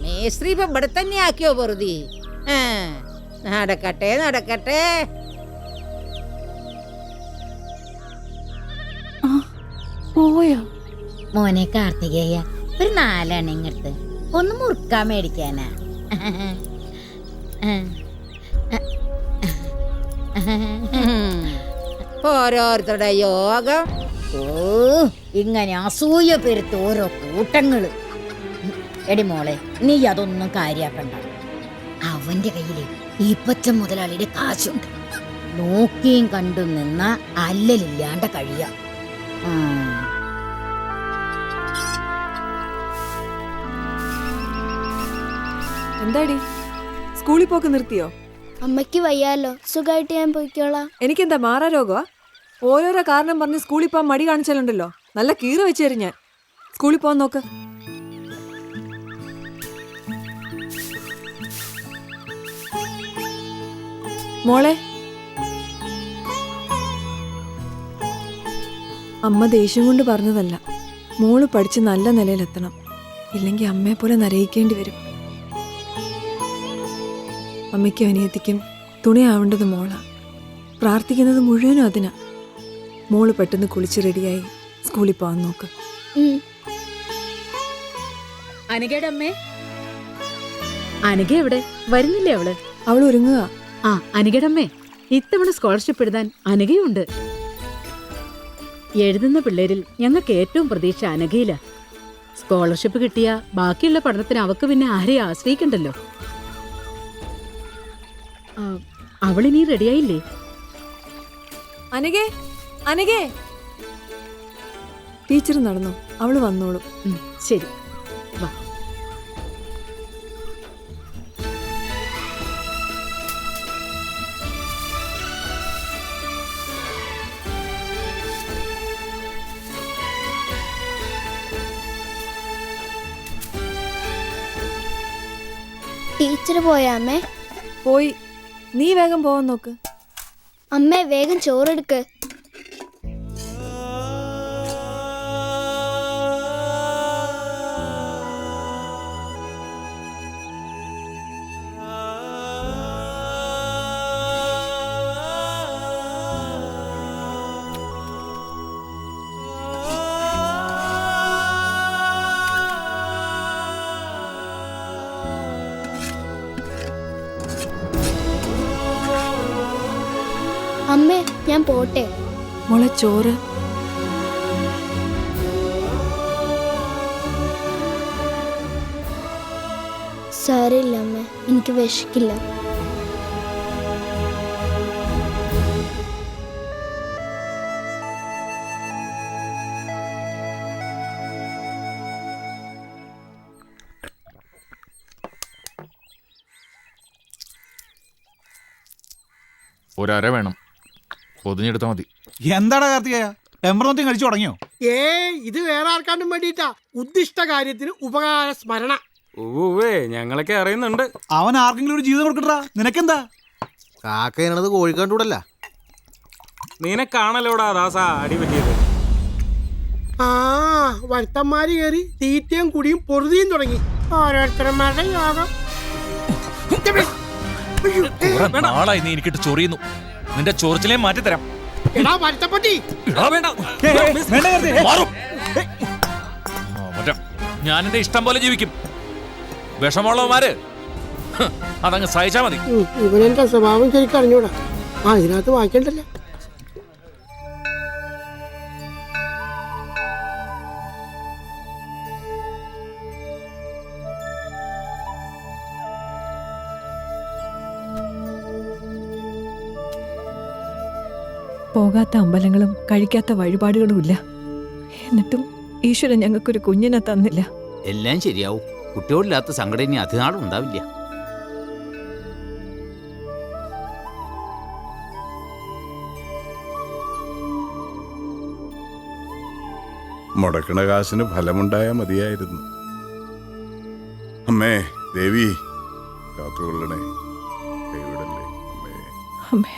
മേസ്ത്രി ഇപ്പൊ ഇവിടെ തന്നെ ആക്കിയോ വെറുതെ? നടക്കട്ടെ നടക്കട്ടെ. പോയോ മോനെ കാർത്തികേയ? ഒരു 4 ഇങ്ങടുത്ത് ഒന്ന് മുറുക്കാൻ മേടിക്കാനാ. ഓരോരുത്തരുടെ യോഗം. ഓ, ഇങ്ങനെ അസൂയ പെരുത്ത് ഓരോ കൂട്ടങ്ങള്. എടി മോളെ, നീ അതൊന്നും കാര്യാക്കണ്ട. അവന്റെ കയ്യില് ഈ പച്ച മുതലാളിയുടെ കാശുണ്ട്. നോക്കിയും കണ്ടും നിന്ന അല്ലലില്ലാണ്ട കഴിയാ. എന്താടി, സ്കൂളിൽ പോക്ക് നിർത്തിയോ? അമ്മയ്ക്ക് വയ്യാലോ, സുഖമായിട്ട് ഞാൻ പോയിക്കോളാം. എനിക്കെന്താ മാറാ രോഗമാ? ഓരോരോ കാരണം പറഞ്ഞ് സ്കൂളിൽ പോകാൻ മടി കാണിച്ചാലുണ്ടല്ലോ, നല്ല കീറ് വെച്ച് തരും ഞാൻ. സ്കൂളിൽ പോകാൻ നോക്ക്. മോളെ, അമ്മ ദേഷ്യം കൊണ്ട് പറഞ്ഞതല്ല. മോള് പഠിച്ച് നല്ല നിലയിലെത്തണം. ഇല്ലെങ്കിൽ അമ്മയെ പോലെ നരയിക്കേണ്ടി വരും. അമ്മയ്ക്കും അനിയത്തിക്കും തുണയാവേണ്ടത് മോളാ. പ്രാർത്ഥിക്കുന്നത് മുഴുവനും അതിനാ. മോള് പെട്ടെന്ന് കുളിച്ച് റെഡിയായി സ്കൂളിൽ പോകാൻ നോക്ക്. അനഘയുടെ അമ്മേ, അനഘ എവിടെ? വരുന്നില്ലേ അവള്? അവൾ ഒരുങ്ങുക. ആ, അനഘയുടെ അമ്മേ, ഇത്തവണ സ്കോളർഷിപ്പ് എഴുതാൻ അനഘയുണ്ട്. എഴുതുന്ന പിള്ളേരിൽ ഞങ്ങൾക്ക് ഏറ്റവും പ്രതീക്ഷ അനഘയില. സ്കോളർഷിപ്പ് കിട്ടിയ ബാക്കിയുള്ള പഠനത്തിന് അവക്ക് പിന്നെ ആരെയും ആശ്രയിക്കണ്ടല്ലോ. അവളിനി റെഡിയായില്ലേ? അനഘേ, അനഘേ, ടീച്ചർ നടന്നു, അവള് വന്നോളും. ശരി, വാ. ടീച്ചർ പോയാ അമ്മേ? പോയി. നീ വേഗം പോവാൻ നോക്ക്. അമ്മേ വേഗം ചോറെടുക്ക്. അമ്മേ ഞാൻ പോട്ടെ. മോളെ ചോറ്. സാരമില്ല അമ്മേ, എനിക്ക് വിശക്കില്ല. ഒരര വേണം, പൊതിഞ്ഞെടുത്താൽ മതി. എന്താടാ കാർത്തികേയ, ടെമ്പറോന്തി കഴിച്ചു തുടങ്ങിയോ? ഇത് വേറെ ആർക്കാണ്ടും വേണ്ടിയിട്ടാ. ഉദ്ദിഷ്ട കാര്യത്തിന് ഉപകാര സ്മരണ. ഞങ്ങളൊക്കെ അറിയുന്നുണ്ട്. അവൻ ആർക്കെങ്കിലും ഒരു ജീവിതം കൊടുക്കട്ടാ, നിനക്കെന്താ? കാക്കയത് കോഴിക്കണ്ടൂടല്ല. നിനക്കാണല്ലോടാ ദാസ അടി പറ്റിയത്. വരുത്തന്മാര് കയറി തീറ്റയും കുടിയും പൊറുതിയും തുടങ്ങി. ഓരോരുത്തരന്മാരുടെ യോഗം. നാളായി നീ എനിക്കിട്ട് ചൊറിയുന്നു. നിന്റെ ചൊറിച്ചിലേ മാറ്റിത്തരാം. ഞാൻ എന്റെ ഇഷ്ടം പോലെ ജീവിക്കും. വിഷമുള്ളവന്മാര് അതങ്ങ് സഹിച്ചാ മതി. ഇവനെന്റെ സ്വഭാവം ശരിക്കും അറിഞ്ഞൂടാ. ഇതിനകത്ത് വായിക്കണ്ടല്ലോ. പോകാത്ത അമ്പലങ്ങളും കഴിക്കാത്ത വഴിപാടുകളും ഇല്ല. എന്നിട്ടും ഈശ്വരൻ ഞങ്ങൾക്കൊരു കുഞ്ഞിനെ തന്നില്ല. എല്ലാം ശരിയാവും. കുട്ടിയോടില്ലാത്ത സങ്കടം ഇനി അധിനാളും ഉണ്ടാവില്ല. മുടക്കണ കാശിന് ഫലമുണ്ടായാ മതിയായിരുന്നു. അമ്മേ ദേവി കാത്തുകൊള്ളണേ, കൈവിടല്ലേ അമ്മേ. അമ്മേ,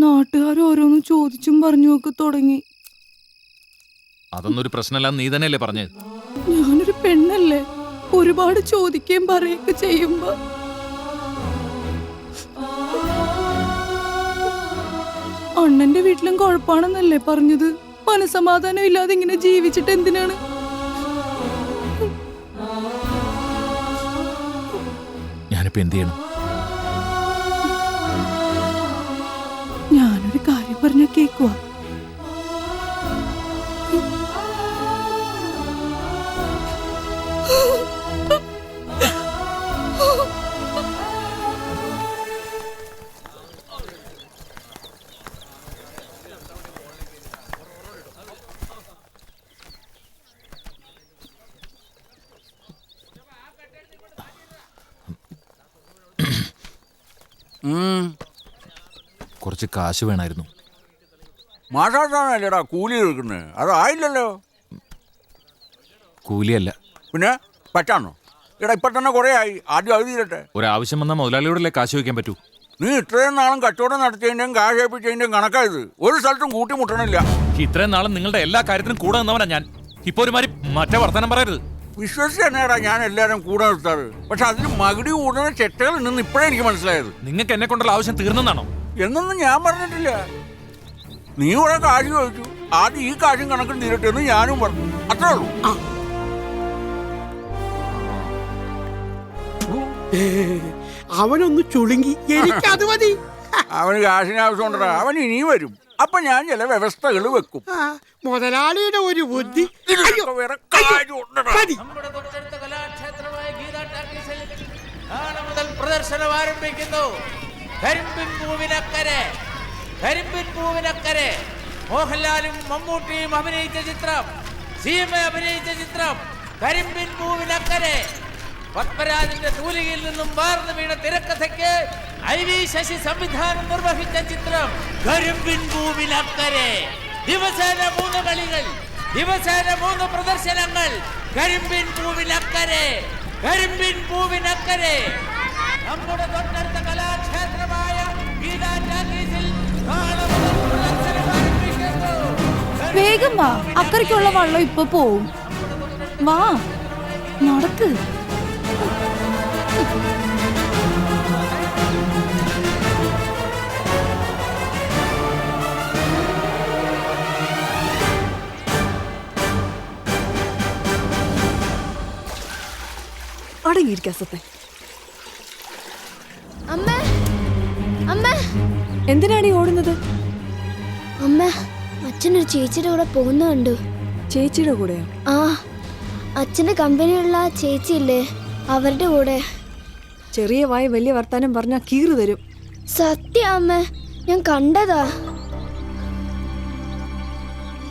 നാട്ടുകാർ ഓരോന്നും ചോദിച്ചും പറഞ്ഞു ഒക്കെ തുടങ്ങി. അതൊന്നും ഒരു പ്രശ്നമല്ല, നീ തന്നെയല്ലേ പറഞ്ഞത്. ഞാനൊരു പെണ്ണല്ലേ, ഒരുപാട് ചോദിക്കുകയും പറയുകയൊക്കെ ചെയ്യുമ്പോ അണ്ണന്റെ വീട്ടിലും കുഴപ്പമാണെന്നല്ലേ പറഞ്ഞത്. മനസമാധാനം ഇല്ലാതെ ഇങ്ങനെ ജീവിച്ചിട്ട് എന്തിനാണ്? ഞാനിപ്പോ എന്ത് ചെയ്യണം? ഞാനൊരു കാര്യം പറഞ്ഞ കേക്കുവാ. കുറച്ച് കാശ് വേണമായിരുന്നു. മാസാണല്ലേടാ കൂലി എടുക്കുന്നത്? അതായില്ലല്ലോ. കൂലിയല്ല പിന്നെ പറ്റാണോ? എടാ ഇപ്പൊ തന്നെ കുറെ ആയി. ആദ്യം അത് തീരട്ടെ. ഒരാവശ്യം വന്നാൽ മുതലാളിയോടല്ലേ കാശ് വയ്ക്കാൻ പറ്റൂ. നീ ഇത്രയും നാളും കച്ചവടം നടത്തിയതിന്റെയും കാശ് ഏൽപ്പിച്ചതിന്റെയും കണക്കായത്. ഒരു സ്ഥലത്തും കൂട്ടിമുട്ടണില്ല. ഇത്രയും നാളും നിങ്ങളുടെ എല്ലാ കാര്യത്തിനും കൂടെ നിന്നവനാ ഞാൻ. ഇപ്പൊ ഒരുമാതിരി മറ്റേ വർത്തമാനം പറയരുത്. വിശ്വസിച്ച് തന്നെയാടാ ഞാൻ എല്ലാവരും കൂടെ നിർത്താറ്. പക്ഷെ അതിന് മകുടി കൂടുന്ന ചെറ്റകൾ ഉണ്ടെന്ന് ഇപ്പോഴേ എനിക്ക് മനസ്സിലായത്. നിങ്ങൾക്ക് എന്നെ കൊണ്ടുള്ള ആവശ്യം തീർന്നെന്നാണോ? എന്നൊന്നും ഞാൻ പറഞ്ഞിട്ടില്ല. നീ ഇവിടെ കാശ് ചോദിച്ചു, ആദ്യം ഈ കാശും കണക്കും തീരട്ടെ എന്ന് ഞാനും പറഞ്ഞു. അത്രേ ഉള്ളൂ. അവനൊന്ന് ചുളുങ്ങി, എനിക്കത് മതി. അവന് കാശിന് ആവശ്യമുണ്ടോ? അവൻ ഇനിയും വരും. അപ്പൊ ഞാൻ ചില വ്യവസ്ഥകൾ വെക്കും. മുതലാളിയുടെ ഒരു ബുദ്ധി. അയ്യോ, മതി. പ്രദർശനം ആരംഭിക്കുന്നു. കരിമ്പിൻ പൂവിനക്കരെ, കരിമ്പിൻ പൂവിനക്കരെ മോഹൻലാലും മമ്മൂട്ടിയും അഭിനയിച്ച ചിത്രം, സീമ അഭിനയിച്ച ചിത്രം കരിമ്പിൻ പൂവിനക്കരെ. പത്മരാജന്റെ തൂലികയിൽ നിന്നും വാർന്നു വീണ തിരക്കഥയ്ക്ക് IV ശശി സംവിധാനം നിർവഹിച്ച ചിത്രം കരിമ്പിൻ പൂവിനക്കരെ. ദിവസേന 3 കളികൾ, ദിവസേന 3 പ്രദർശനങ്ങൾ. കരിമ്പിൻ പൂവിനക്കരെ, കരിമ്പിൻ പൂവിനക്കരെ. നമ്മുടെ തൊട്ടടുത്ത കലാക്ഷേത്രമായ ഗീതാ ടാക്കീസിൽ നാളെ മുതൽ പ്രദർശനം ആരംഭിക്കുന്നു. വേഗം വാ, അക്കരയ്ക്കുള്ള വള്ളം ഇപ്പൊ പോവും. വാ, നടക്ക്. അടങ്ങിയിരിക്ക സത്തെ. അമ്മ, അമ്മ, എന്തിനാണ് ഈ ഓടുന്നത്? അമ്മ, അച്ഛനൊരു ചേച്ചിയുടെ കൂടെ പോകുന്ന കണ്ടു. ചേച്ചിയുടെ കൂടെയോ? ആ, അച്ഛന്റെ കമ്പനിയുള്ള ചേച്ചിയില്ലേ, അവരുടെ കൂടെ. ചെറിയ വായ വലിയ വർത്താനം പറഞ്ഞാ കീറു തരും. സത്യം അമ്മ, ഞാൻ കണ്ടതാ.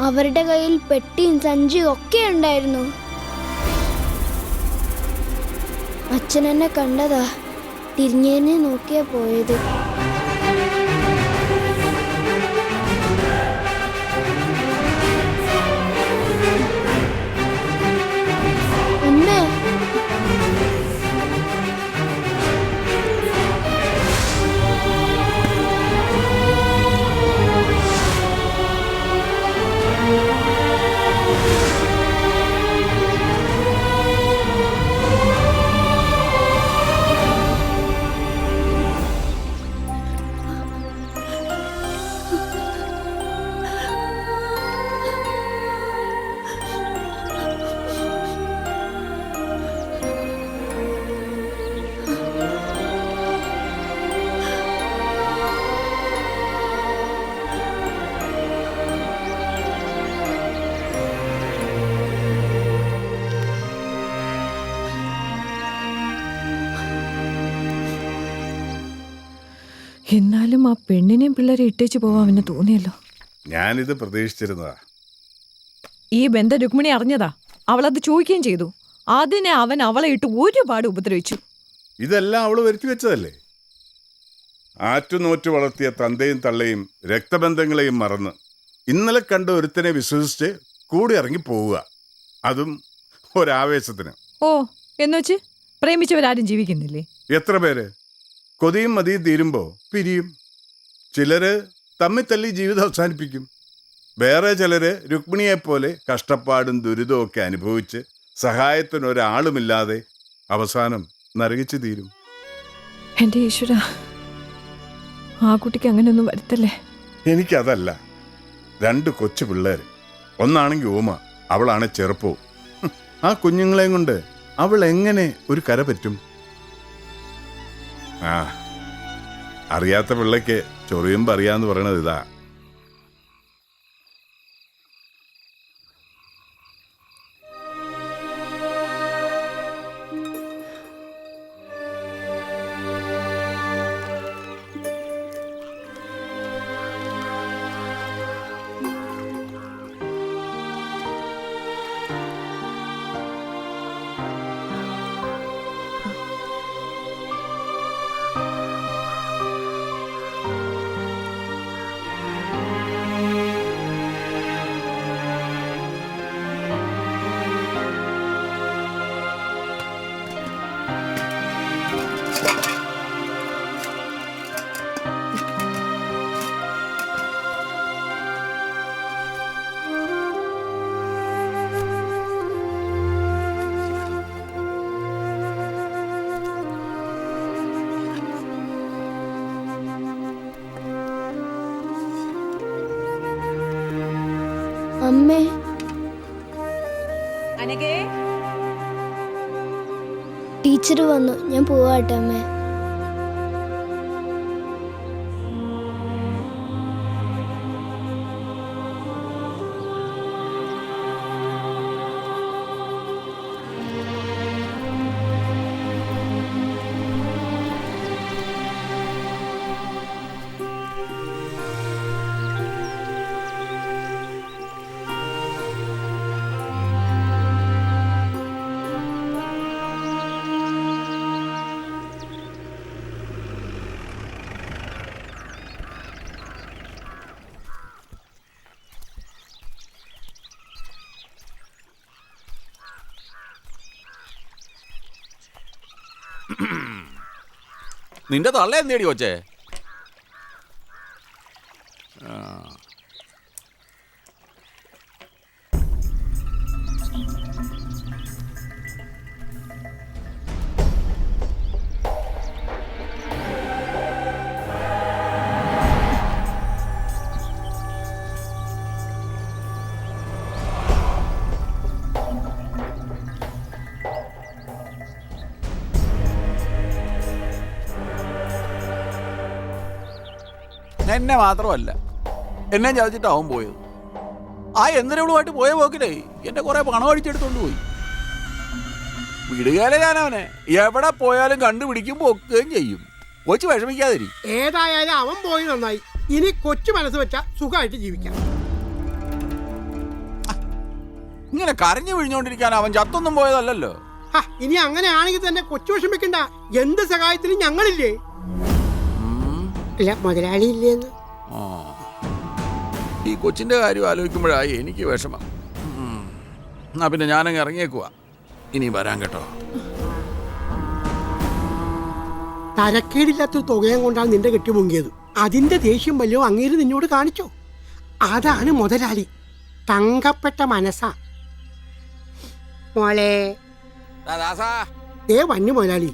അവരുടെ കയ്യിൽ പെട്ടിയും സഞ്ചിയും ഒക്കെ ഉണ്ടായിരുന്നു. അച്ഛൻ എന്നെ കണ്ടതാ, തിരിഞ്ഞെന്നെ നോക്കിയാ പോയത്. അമ്മേ, എന്നാലും ആ പെണ്ണിനെയും പിള്ളേരെ ഇട്ടേച്ച് പോവാൻ അവന് തോന്നിയല്ലോ. ഞാനിത് പ്രതീക്ഷിച്ചിരുന്നതാ. ഈ ബന്ധ രുക്മിണി അറിഞ്ഞതാ, അവളത് ചോദിക്കുകയും ചെയ്തു. അതിനെ അവൻ അവളെ ഇട്ട് ഒരുപാട് ഉപദ്രവിച്ചു. ഇതെല്ലാം അവള് വരുത്തി വെച്ചതല്ലേ. ആറ്റുനോറ്റ് വളർത്തിയ തന്തയും തള്ളയും രക്തബന്ധങ്ങളെയും മറന്ന് ഇന്നലെ കണ്ട ഒരുത്തനെ വിശ്വസിച്ച് കൂടി ഇറങ്ങി പോവുക, അതും ഒരാവേശത്തിന്. ഓ, എന്നുവെച്ച് പ്രേമിച്ചവരാരും ജീവിക്കുന്നില്ലേ? എത്ര പേര് കൊതിയും മതിയും തീരുമ്പോ പിരിയും. ചിലര് തമ്മിൽ തല്ലി ജീവിതം അവസാനിപ്പിക്കും. വേറെ ചിലര് രുക്മിണിയെപ്പോലെ കഷ്ടപ്പാടും ദുരിതവും ഒക്കെ അനുഭവിച്ച് സഹായത്തിനൊരാളുമില്ലാതെ അവസാനം നരകിച്ചു തീരും. എന്റെ ഈശ്വര, ആ കുട്ടിക്ക് അങ്ങനെയൊന്നും വരുത്തല്ലേ. എനിക്കതല്ല, 2 കൊച്ചു പിള്ളേർ. ഒന്നാണെങ്കിൽ ഓമ, അവളാണ് ചെറുപ്പവും. ആ കുഞ്ഞുങ്ങളെയും കൊണ്ട് അവൾ എങ്ങനെ ഒരു കര പറ്റും? ആ, അറിയാത്ത പിള്ളയ്ക്ക് ചൊറിയുമ്പോ അറിയാന്ന് പറയണത് ഇതാ. അമ്മേ, ടീച്ചർ വന്നു, ഞാൻ പോവാട്ടെ അമ്മേ. നിന്റെ തള്ള എന്തേടി കൊച്ചേ? എന്നെ മാത്രമല്ല, എന്നെ ചതിച്ചിട്ടാവും പോയത്. ആ എന്തിനവളുമായിട്ട് പോയ പോക്കിലേ എന്റെ കുറെ പണം അടിച്ചെടുത്തോണ്ട് പോയി. വിടുകയല്ലേ ഞാനവനെ. എവിടെ പോയാലും കണ്ടുപിടിക്കും, പൊക്കുകയും ചെയ്യും. കൊച്ചു വിഷമിക്കാതിരി. ഏതായാലും അവൻ പോയി നന്നായി. ഇനി കൊച്ചു മനസ്സ് വെച്ചാ സുഖമായിട്ട് ജീവിക്കാം. ഇങ്ങനെ കരഞ്ഞു വിഴിഞ്ഞോണ്ടിരിക്കാൻ അവൻ ചത്തൊന്നും പോയതല്ലല്ലോ. ഇനി അങ്ങനെയാണെങ്കിൽ തന്നെ കൊച്ചു വിഷമിക്കണ്ട. എന്ത് സഹായത്തിനും ഞങ്ങളില്ലേ? അല്ല, മുതലാളി ഇല്ലേന്ന്. ഈ കൊച്ചിന്റെ കാര്യം ആലോചിക്കുമ്പോഴായി എനിക്ക് വിഷമം. എന്നാ പിന്നെ ഞാനങ്ങ് ഇറങ്ങിയേക്കുവാ. ഇനി വരാൻ കേട്ടോ. തരക്കേടില്ലാത്തൊരു തുകയും കൊണ്ടാണ് നിന്റെ കെട്ടി മുങ്ങിയത്. അതിന്റെ ദേഷ്യം വല്ലതും അങ്ങേര് നിന്നോട് കാണിച്ചോ? അതാണ് മുതലാളി. തങ്കപ്പെട്ട മനസ്സാ മോളെ. വന്നു മുതലാളി.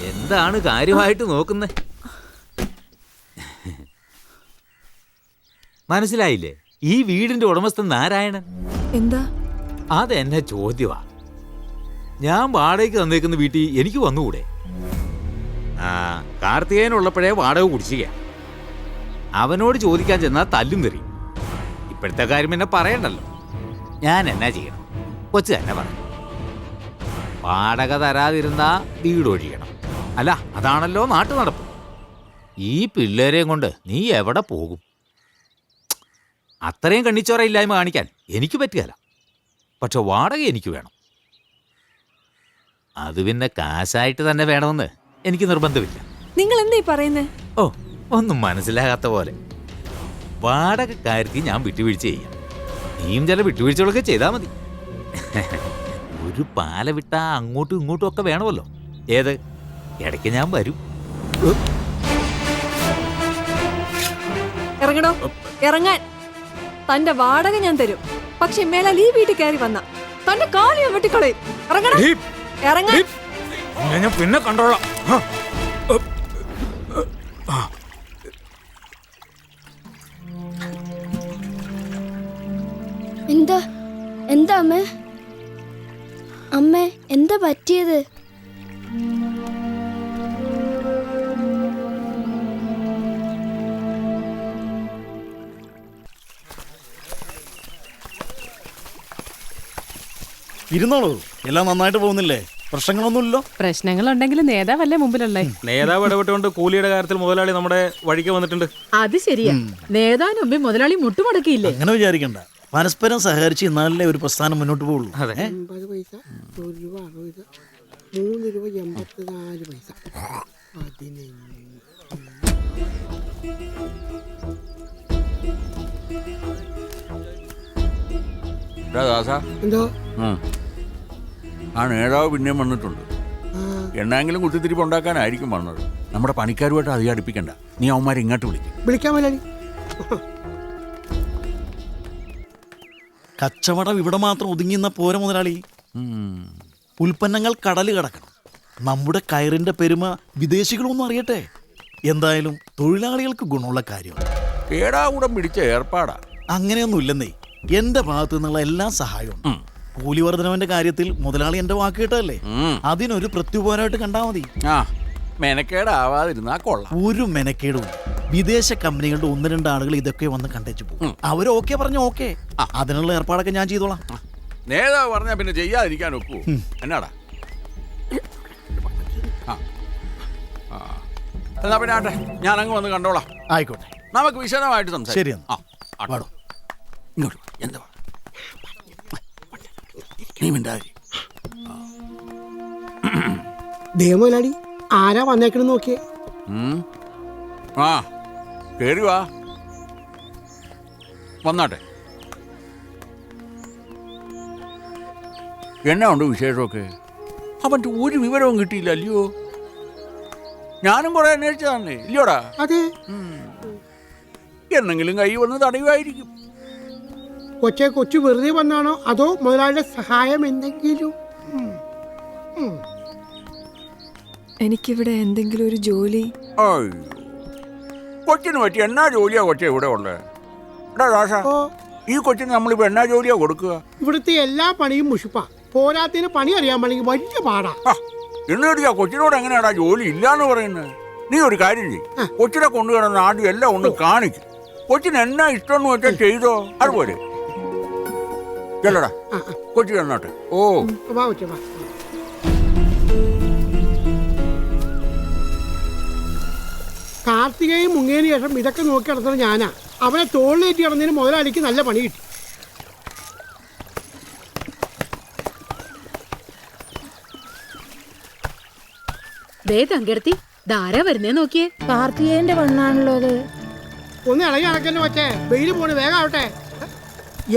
എന്താണ് കാര്യമായിട്ട് നോക്കുന്നത്? മനസ്സിലായില്ലേ? ഈ വീടിന്റെ ഉടമസ്ഥൻ നാരായണൻ. എന്താ? അതെന്നെ ചോദ്യമാ. ഞാൻ വാടകയ്ക്ക് തന്നേക്കുന്ന വീട്ടിൽ എനിക്ക് വന്നുകൂടെ? കാർത്തികേയനുള്ളപ്പോഴേ വാടക കുടിശ്ശിക. അവനോട് ചോദിക്കാൻ ചെന്നാൽ തല്ലും തെറിയും. ഇപ്പോഴത്തെ കാര്യം എന്നെ പറയണ്ടല്ലോ. ഞാൻ എന്നാ ചെയ്യണം? കൊച്ചു തന്നെ പറ. വാടക തരാതിരുന്നാ വീട് ഒഴിയണം. അല്ല, അതാണല്ലോ നാട്ടു നടപ്പ്. ഈ പിള്ളേരെയും കൊണ്ട് നീ എവിടെ പോകും? അത്രയും കണ്ണിച്ചോറ ഇല്ലായ്മ കാണിക്കാൻ എനിക്ക് പറ്റുകയില്ല. പക്ഷെ വാടക എനിക്ക് വേണം. അത് പിന്നെ കാശായിട്ട് തന്നെ വേണമെന്ന് എനിക്ക് നിർബന്ധമില്ല. നിങ്ങൾ എന്താ പറയുന്നേ? ഓ, ഒന്നും മനസ്സിലാകാത്ത പോലെ. വാടകക്കാർക്ക് ഞാൻ വിട്ടുവീഴ്ച ചെയ്യാം. നീയും ചില വിട്ടുവീഴ്ചകളൊക്കെ ചെയ്താൽ മതി. ഒരു പാല വിട്ടാ അങ്ങോട്ടും ഇങ്ങോട്ടും ഒക്കെ വേണമല്ലോ. ഏത് ഇടയ്ക്ക് ഞാൻ വരും. ഇറങ്ങണോ? ഇറങ്ങാൻ. തന്റെ വാടക ഞാൻ തരും. പക്ഷെ മേലാൽ ഈ വീട്ടിൽ കയറി വന്ന തന്റെ കാലി ഞാൻ വെട്ടിക്കളയും. ഇറങ്ങണം. ഇറങ്ങാൻ. ഞാൻ പിന്നെ കണ്ടോളാം. എന്താ എന്താ അമ്മേ? അമ്മേ, എന്താ പറ്റിയത്? ഇരുന്നോളൂ. എല്ലാം നന്നായിട്ട് പോകുന്നില്ലേ? പ്രശ്നങ്ങളൊന്നുമില്ലല്ലോ? പ്രശ്നങ്ങളുണ്ടെങ്കിൽ നേതാവല്ലേ മുമ്പിലുള്ളേ? നേതാവ് ഇടപെട്ടുകൊണ്ട് കൂലിയുടെ കാര്യത്തിൽ മുതലാളി നമ്മുടെ വഴിക്ക് വന്നിട്ടുണ്ട്. അത് ശരിയാ. നേതാവിന് മുമ്പേ മുതലാളി മുട്ടുമടക്കിയില്ലേ? അങ്ങനെ വിചാരിക്കണ്ട. പരസ്പരം സഹകരിച്ച് എന്നാലല്ലേ ഒരു പ്രസ്ഥാനം മുന്നോട്ട് പോകുള്ളൂ. 3 രൂപ 84 പൈസ. 15. എന്തോ ആ നേതാവ് പിന്നെയും വന്നിട്ടുണ്ട്. എണ്ണെങ്കിലും കുത്തിത്തിരിപ്പ് ഉണ്ടാക്കാനായിരിക്കും വന്നത്. നമ്മുടെ പണിക്കാരുമായിട്ട് അധികം അടുപ്പിക്കണ്ട. നീ അവന്മാരെ ഇങ്ങോട്ട് വിളിക്കാൻ മുതലാളി. കച്ചവടം ഇവിടെ മാത്രം ഒതുങ്ങിന്ന പോര മുതലാളി. ഉൽപ്പന്നങ്ങൾ കടല് കടക്കണം. നമ്മുടെ കയറിന്റെ പെരുമ വിദേശികളൊന്നും അറിയട്ടെ. എന്തായാലും തൊഴിലാളികൾക്ക് ഗുണമുള്ള കാര്യമാണ്. കേടാകൂടം പിടിച്ച ഏർപ്പാടാ. അങ്ങനെയൊന്നും ഇല്ലെന്നേ. എന്റെ ഭാഗത്തു നിന്നുള്ള എല്ലാ സഹായവും. കൂലി വർധനവിന്റെ കാര്യത്തിൽ മുതലാളി എന്റെ വാക്ക് കേട്ടല്ലേ. അതിനൊരു പ്രത്യുപകാരമായിട്ട് കണ്ടാ മതി. മെനക്കേടാവാതിരുന്നാ കൊള്ളാം. ഒരു മെനക്കേടും. വിദേശ കമ്പനികളുടെ 1-2 ആളുകൾ ഇതൊക്കെ വന്ന് കണ്ടേച്ചു പോകും. അവർ ഓക്കെ പറഞ്ഞു ഓക്കെ. അതിനുള്ള ഏർപ്പാടൊക്കെ ഞാൻ ചെയ്തോളാം. നേതാവ് പറഞ്ഞാ പിന്നെ ചെയ്യാതിരിക്കാൻ ഒക്കൂ. എന്നാടാ എന്നാ പിന്നെ ആട്ടെ, ഞാൻ അങ്ങ് വന്ന് കണ്ടോളാം. ആയിക്കോട്ടെ, നമുക്ക് വിശദമായിട്ട് സംസാരിക്കാം. ശരി. ഇങ്ങോട്ട് എന്താ നീ മിണ്ടാതി. ദേവലാടി ആരാ വന്നേക്കണെന്ന് നോക്കിയേ. ആ കേറി വാ. വന്നാട്ടെ. എന്നാ ഉണ്ട് വിശേഷമൊക്കെ? അവൻ്റെ ഒരു വിവരവും കിട്ടിയില്ല അല്ലയോ? ഞാനും കുറെ അന്വേഷിച്ചതാണേ ഇല്ലയോടാ? അതെ. എന്നെങ്കിലും കൈ വന്ന് തടയുമായിരിക്കും. കൊച്ചു വെറുതെ വന്നാണോ അതോ മുതലാളിയുടെ സഹായം എന്തെങ്കിലും? എനിക്കിവിടെ എന്തെങ്കിലും ഒരു ജോലി. കൊച്ചിന് പറ്റി എന്നാ ജോലിയാ കൊച്ചെ ഇവിടെ ഉള്ളത്? ഈ കൊച്ചിന് നമ്മളിപ്പോ എന്നാ ജോലിയാ കൊടുക്കുക? ഇവിടുത്തെ എല്ലാ പണിയും മുഷിപ്പാ. പോരാത്തിന് പണി അറിയാൻ വേണമെങ്കിൽ വലിയ പാടാ. എന്നിട്ട് ആ കൊച്ചിനോട് എങ്ങനെയാടാ ജോലി ഇല്ലാന്ന് പറയുന്നത്? നീ ഒരു കാര്യം ചെയ്യും, കൊച്ചിനെ കൊണ്ടുവരുന്ന ആദ്യം എല്ലാം ഒന്ന് കാണിക്കും. കൊച്ചിന് എന്നാ ഇഷ്ടം വെച്ചാൽ ചെയ്തോ. അതുപോലെ ചെല്ലടാ, കൊച്ചി തന്നോട്ടെ. ഓ കാർത്തികയും മുങ്ങിയതിനു ശേഷം ഇതൊക്കെ നോക്കി നടത്തുന്നത് ഞാനാ. അവനെ തോളിലേറ്റി നടന്നതിന് മുതലാളിക്ക് നല്ല പണി കിട്ടി. തങ്കെടുത്തി ധാരാ വരുന്നേ നോക്കിയേ. കാർത്തികേയന്റെ പെണ്ണാണല്ലോ അത്. ഒന്ന് ഇളകി നടക്കന്നെ വച്ചേ. വെയില് പോണ്, വേഗം ആവട്ടെ.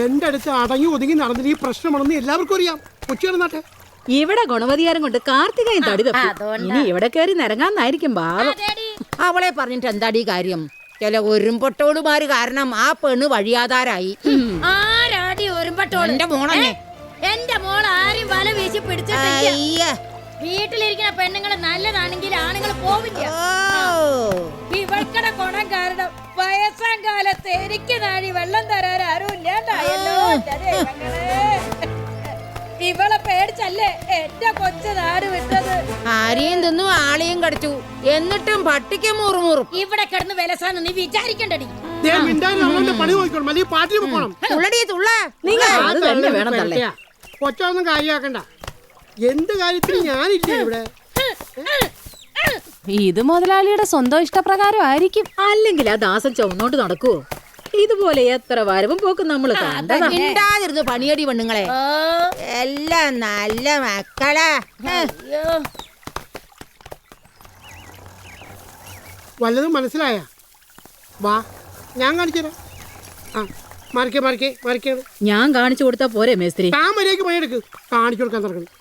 എന്റെ അടുത്ത് അടങ്ങി ഒതുങ്ങി നടന്നിട്ട് ഈ പ്രശ്നമാണെന്ന് എല്ലാവർക്കും അറിയാം. കൊച്ചി നടന്നാട്ടെ. ഇവിടെ ഗുണവധികാരം കൊണ്ട് കാർത്തികയും തടി തപ്പി. ഇനി ഇവിടെ കയറി നിരങ്ങാന്നായിരിക്കും ഭാവം. അവളെ പറഞ്ഞിട്ട് എന്താടി കാര്യം? ചില ഒരുമ്പട്ടോടുമാര് കാരണം ആ പെണ്ണ് വഴിയാതാരായി. ആരാടി ഒരുമ്പട്ടോട്? എന്റെ മോളെ. എന്റെ മോൾ ആരും വല വീശി പിടിച്ചിട്ടില്ല. വീട്ടിലിരിക്കുന്ന പെണ്ണുങ്ങള് നല്ലതാണെങ്കിൽ ആണുങ്ങൾ പോവില്ല. ഇവൾക്കടെ ഗുണം കാരണം വയസ്സാം കാലത്ത് എനിക്ക് നാഴി വെള്ളം തരാൻ ആരും ഇല്ലാണ്ടായല്ലോ. ഇവളെ പേടിച്ചല്ലേ എന്റെ കൊച്ചു നാട് വിട്ടത്. ആരെയും തിന്നു ആളെയും കടിച്ചു, എന്നിട്ടും പട്ടിക്ക് മുറുമുറും. ഇവിടെ കിടന്ന് വിലസാന്ന് നീ വിചാരിക്കണ്ടടി. കൊച്ചൊന്നും കാര്യമാക്കണ്ട. എന്ത് കാര്യത്തിന് ഞാനില്ലേ ഇവിടെ? ഇത് മുതലാളിയുടെ സ്വന്തം ഇഷ്ടപ്രകാരം ആയിരിക്കും. അല്ലെങ്കിൽ ആ ദാസൻ ചുവന്നോട്ട് നടക്കുവോ? ഇതുപോലെ എത്ര വരവും പോക്കും നമ്മള് കണ്ടാതിരുന്നു പണിയടി പെണ്ണുങ്ങളെ. എല്ലാം നല്ല മക്കളാ. വല്ലതും മനസ്സിലായ? വാ, ഞാൻ കാണിച്ചുതരാം. ഞാൻ കാണിച്ചു കൊടുത്താ പോരെ മേസ്ത്രി? താമരയ്ക്ക് പണിയെടുക്ക്. കാണിച്ചു കൊടുക്കാൻ തുടങ്ങണം.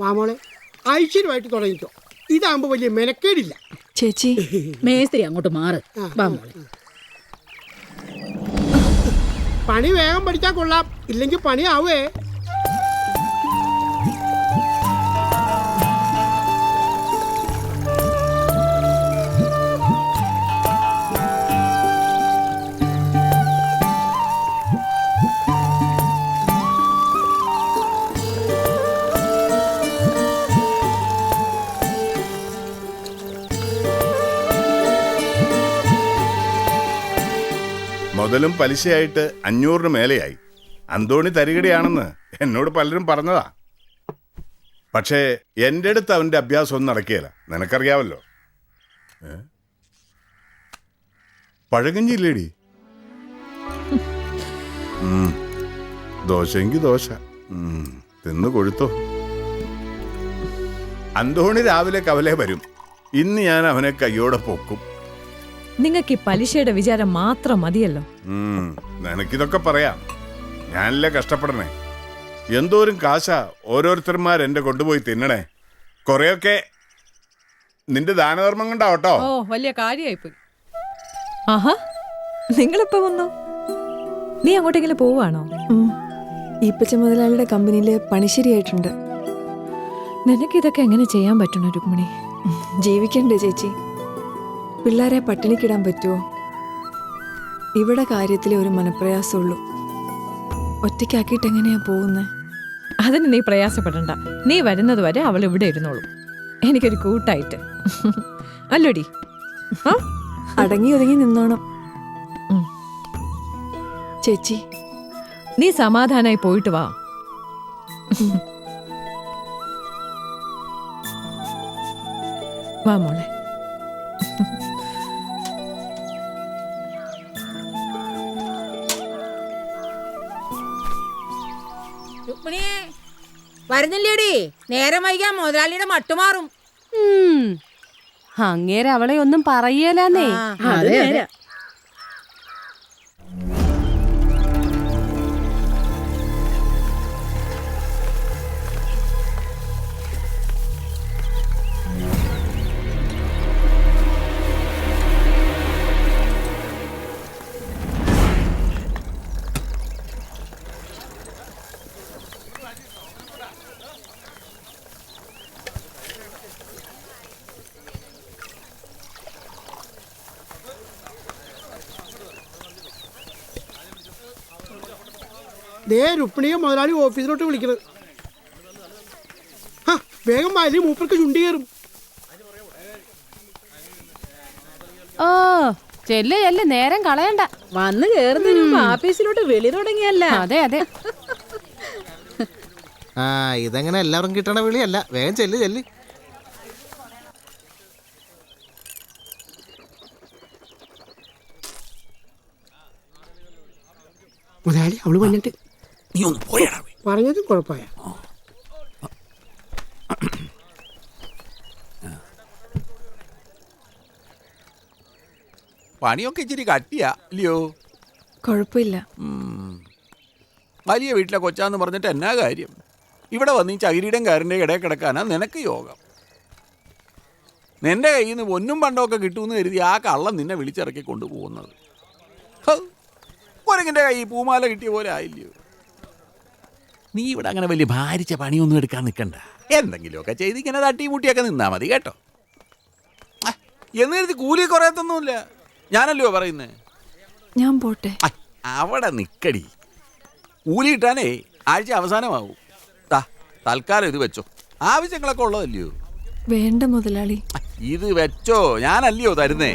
വാ മോളെ, ഐശ്വര്യമായിട്ട് തുടങ്ങിക്കോ. ഇതാകുമ്പോ വലിയ മെനക്കേടില്ല. ചേച്ചി, മേസ്ത്രി അങ്ങോട്ട് മാറ്. പണി വേഗം പഠിച്ചാൽ കൊള്ളാം, ഇല്ലെങ്കിൽ പണിയാവേ. മുതലും പലിശയായിട്ട് 500 മേലെയായി. അന്തോണി തരികടയാണെന്ന് എന്നോട് പലരും പറഞ്ഞതാ. പക്ഷേ എൻ്റെ അടുത്ത് അവൻ്റെ അഭ്യാസം ഒന്നും നടക്കുകയില്ല. നിനക്കറിയാവല്ലോ. പഴകഞ്ഞില്ലേടി? ദോശയെങ്കിൽ ദോശ തിന്നു കൊഴുത്തോ. അന്തോണി രാവിലെ കവലെ വരും. ഇന്ന് ഞാൻ അവനെ കയ്യോടെ പൊക്കും. നിങ്ങൾക്ക് ഈ പലിശയുടെ വിചാരം മാത്രം മതിയല്ലോ. നിനക്കിതൊക്കെ പറയാം. ഞാനല്ലേ കഷ്ടപ്പെടണേ. എന്തോരം കാശാ ഓരോരുത്തന്മാർ എന്റെ കൊണ്ടുപോയി തിന്നണേ. കുറെയൊക്കെ നിന്റെ ദാനധർമ്മം കൊണ്ടാവട്ടോ. ഓ, വലിയ കാര്യമായിപ്പോയി. ആഹാ, നിങ്ങളിപ്പോ വന്നോ? നീ അങ്ങോട്ടെങ്കിലും പോവാണോ? ഈപ്പച്ച മുതലാളിയുടെ കമ്പനിയിലെ പണി ശരിയായിട്ടുണ്ട്. നിനക്കിതൊക്കെ എങ്ങനെ ചെയ്യാൻ പറ്റണോ രുക്മിണി? ജീവിക്കണ്ടേ ചേച്ചി? പിള്ളേരെ പട്ടിണിക്കിടാൻ പറ്റുമോ? ഇവിടെ കാര്യത്തിലെ ഒരു മനപ്രയാസമുള്ളൂ. ഒറ്റയ്ക്കാക്കിയിട്ട് എങ്ങനെയാ പോകുന്നത്? അതിന് നീ പ്രയാസപ്പെടണ്ട. നീ വരുന്നത് വരെ അവൾ ഇവിടെ ഇരുന്നോളൂ, എനിക്കൊരു കൂട്ടായിട്ട്. അല്ലോടി? അടങ്ങി ഒതുങ്ങി നിന്നോണം ചേച്ചി. നീ സമാധാനായി പോയിട്ട് വാ. വാ മോളെ. രുക്മിണിയെ വരുന്നില്ലേടി? നേരം വൈകാൻ മുതലാളിയുടെ മട്ടുമാറും. അങ്ങേരെ അവളെ ഒന്നും പറയലാന്നേ. ദേ രുക്മിണിയെ മുതലാളി ഓഫീസിലോട്ട് വിളിക്കണത്. വേഗം വാലി, മൂപ്പർക്ക് ചുണ്ടി കയറും. ഓ ചെല്ല് ചെല്ല്, നേരം കളയണ്ട. വന്ന് കേറുന്നതിന് മുമ്പ് ആഫീസിലോട്ട് വെളി തുടങ്ങിയല്ല. അതെ അതെ. ഇതെങ്ങനെ എല്ലാവരും കിട്ടണ വിളിയല്ല. വേഗം ചെല്ല് ചെല്ല്. മുതലാളി അവള് വന്നിട്ട്. നീ ഒന്ന് പോയടാ. പറഞ്ഞതും കുഴപ്പമായ. പണിയൊക്കെ ഇച്ചിരി കട്ടിയാ ഇല്ലയോ? കുഴപ്പമില്ല. വലിയ വീട്ടിലെ കൊച്ചാന്ന് പറഞ്ഞിട്ട് എന്നാ കാര്യം? ഇവിടെ വന്ന് ഈ ചകിരിയുടെയും കാറിൻ്റെയും ഇടയിൽ കിടക്കാനാ നിനക്ക് യോഗം. നിന്റെ കയ്യിൽ നിന്ന് പൊന്നും പണ്ടമൊക്കെ കിട്ടുമെന്ന് കരുതി ആ കള്ളം നിന്നെ വിളിച്ചിറക്കി കൊണ്ടുപോകുന്നത്. ഒരങ്ങിൻ്റെ കൈ പൂമാല കിട്ടിയ പോലെ ആയില്ലയോ? നീ ഇവിടെ അങ്ങനെ വലിയ ഭാരിച്ച പണിയൊന്നും എടുക്കാൻ നിൽക്കണ്ട. എന്തെങ്കിലുമൊക്കെ ചെയ്ത് ഇങ്ങനെ തട്ടിമുട്ടിയൊക്കെ നിന്നാ മതി കേട്ടോ. എന്ന് കരുതി കൂലി കുറയത്തൊന്നുമില്ല. ഞാനല്ലയോ പറയുന്നേ. ഞാൻ പോട്ടെ. അവിടെ നിക്കടി. കൂലി കിട്ടാനേ ആഴ്ച അവസാനമാവും. തൽക്കാലം ഇത് വെച്ചോ, ആവശ്യങ്ങളൊക്കെ ഉള്ളതല്ലയോ? വേണ്ട മുതലാളി, ഇത് വെച്ചോ, ഞാനല്ലയോ തരുന്നേ.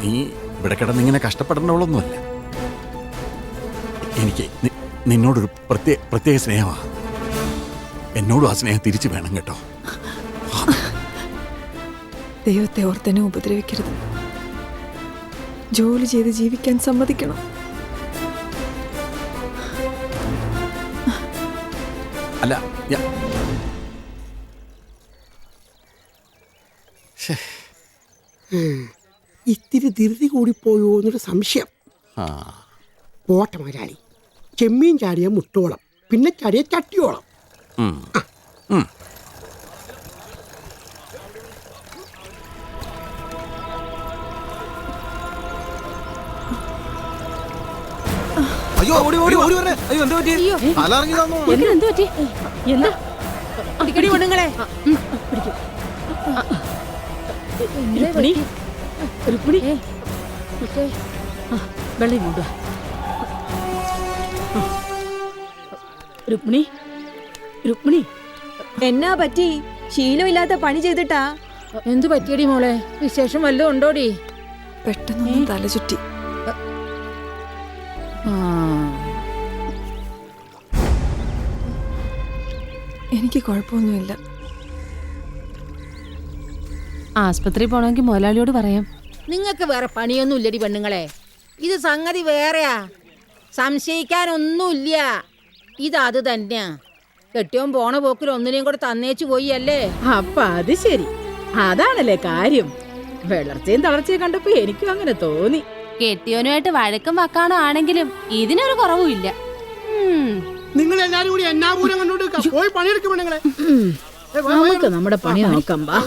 നീ ഇവിടെ കിടന്നിങ്ങനെ കഷ്ടപ്പെടേണ്ടവളൊന്നുമല്ല. എനിക്ക് നിന്നോടൊരു പ്രത്യേക സ്നേഹമാണ്. എന്നോടും ആ സ്നേഹം തിരിച്ചു വേണം കേട്ടോ. ദൈവത്തെ ഓർത്തന്നെ ഉപദ്രവിക്കരുത്. ജോലി ചെയ്ത് ജീവിക്കാൻ സമ്മതിക്കണം. അല്ല ഇത്തിരി ധൃതി കൂടിപ്പോയോ എന്നൊരു സംശയം. പോട്ടെ മുതലാളി. ചെമ്മീൻ ചാടിയ മുട്ടോളം, പിന്നെ ചാടിയ ചട്ടിയോളം. അയ്യോ ഓടി ഓടി ഓടി വരണേ. അയ്യോ എന്താ പറ്റി? അലർങ്ങി തന്നു. എന്ത് പറ്റി? എന്താ പിടിക്കടി പെണ്ണുങ്ങളെ. രുക്മിണി, രുക്മിണി, വെള്ളം കൊണ്ടുവാ. രുക്മിണി, രുക്മിണി, എന്നാ പറ്റി? ശീലമില്ലാത്ത പണി ചെയ്തിട്ടാ? എന്തു പറ്റിയടി മോളെ? വിശേഷം വല്ലതും ഉണ്ടോടി? പെട്ടെന്ന് തല ചുറ്റി. എനിക്ക് കുഴപ്പമൊന്നുമില്ല. ആസ്പത്രി പോണമെങ്കിൽ മുതലാളിയോട് പറയാം. നിങ്ങൾക്ക് വേറെ പണിയൊന്നും ഇല്ലടി പെണ്ണുങ്ങളെ. ഇത് സംഗതി വേറെയാ. സംശയിക്കാനൊന്നുമില്ല. ഇത് അത് തന്നെയാ. കെട്ടിയോൻ പോണ പോക്കിൽ ഒന്നിനെയും കൂടെ തന്നേച്ചു പോയി അല്ലേ? അപ്പൊ അത് ശരി, അതാണല്ലേ കാര്യം. വളർച്ചയും തളർച്ചയും കണ്ടപ്പോ എനിക്കും അങ്ങനെ തോന്നി. കെട്ടിയോനുമായിട്ട് വഴക്കും വക്കാണോ ആണെങ്കിലും ഇതിനൊരു കുറവുമില്ല. നിങ്ങൾ എല്ലാരും കൂടി എന്നാപൂരം കണ്ടോണ്ട് പോയി പണിയെടുക്കും പെണ്ണുങ്ങളെ. നമുക്ക് നമ്മുടെ പണി നോക്കാം. വാ.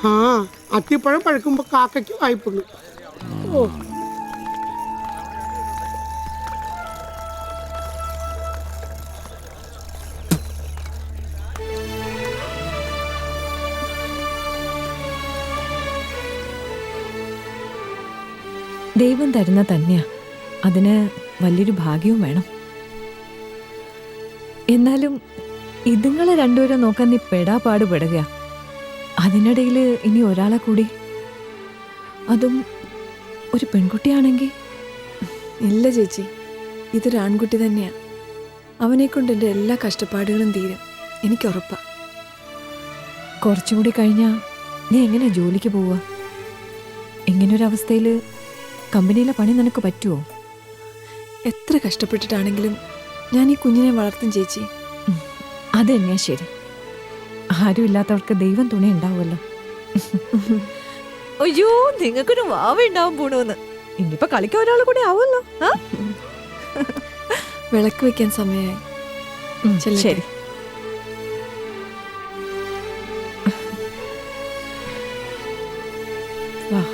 ആ, അത്തിപ്പഴം പഴുക്കുമ്പോ കാക്കയ്ക്ക് വായ്പുള്ളൂ. ഓ, ദൈവം തരുന്ന തന്നെയാ, അതിന് വലിയൊരു ഭാഗ്യവും വേണം. എന്നാലും ഇതുങ്ങളെ രണ്ടുപേരെ നോക്കാൻ നീ പെടാപാട് പെടുക. അതിനിടയിൽ ഇനി ഒരാളെ കൂടി, അതും ഒരു പെൺകുട്ടിയാണെങ്കിൽ. ഇല്ല ചേച്ചി, ഇതൊരു ആൺകുട്ടി തന്നെയാ. അവനെ കൊണ്ട് എൻ്റെ എല്ലാ കഷ്ടപ്പാടുകളും തീരും, എനിക്കുറപ്പാ. കുറച്ചുകൂടി കഴിഞ്ഞാൽ നീ എങ്ങനെ ജോലിക്ക് പോവുക? ഇങ്ങനൊരവസ്ഥയിൽ കമ്പനിയിലെ പണി നിനക്ക് പറ്റുമോ? എത്ര കഷ്ടപ്പെട്ടിട്ടാണെങ്കിലും ഞാൻ ഈ കുഞ്ഞിനെ വളർത്തും ചേച്ചി. അത് തന്നെയാ ശരി. ആരുമില്ലാത്തവർക്ക് ദൈവം തുണി ഉണ്ടാവുമല്ലോ. അയ്യോ, നിങ്ങൾക്കൊരു വാവ ഉണ്ടാവും പോണോന്ന്. ഇനിയിപ്പോ കളിക്കാൻ ഒരാൾ കൂടി ആവുമല്ലോ. വിളക്ക് വെക്കാൻ സമയമായി. ശരി. വാഹ.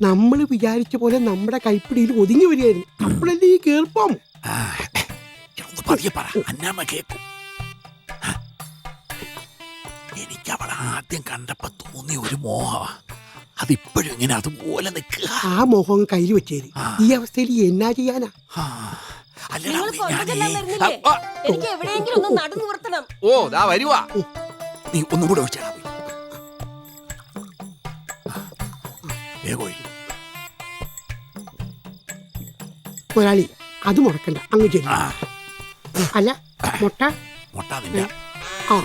നമ്മൾ വിചാരിച്ച പോലെ നമ്മുടെ കൈപ്പിടിയിൽ ഒതുങ്ങി വരികയായിരുന്നു. അപ്പോഴല്ലേ ഈ കേൾപ്പം. എനിക്ക് അവളെ ആദ്യം കണ്ടപ്പോ തോന്നിയ ഒരു മോഹമാ, അതിപ്പോഴും ഇങ്ങനെ അതുപോലെ നിൽക്കുക. ആ മോഹം കയ്യിൽ വെച്ചേര്. ഈ അവസ്ഥയിൽ എന്നാ ചെയ്യാനാ? എനിക്ക് എവിടെയെങ്കിലും ഒന്ന് നടന്നു നിർത്തണം. ഓ, ദാ വരുവാ. നീ ഒന്നും കൂടെ ഒഴിച്ചാ വേഗോയി. മുതലാളി, അത് മുടക്കണ്ട, അങ്ങ് ചെല്ലു. അല്ല, മുട്ട ആ,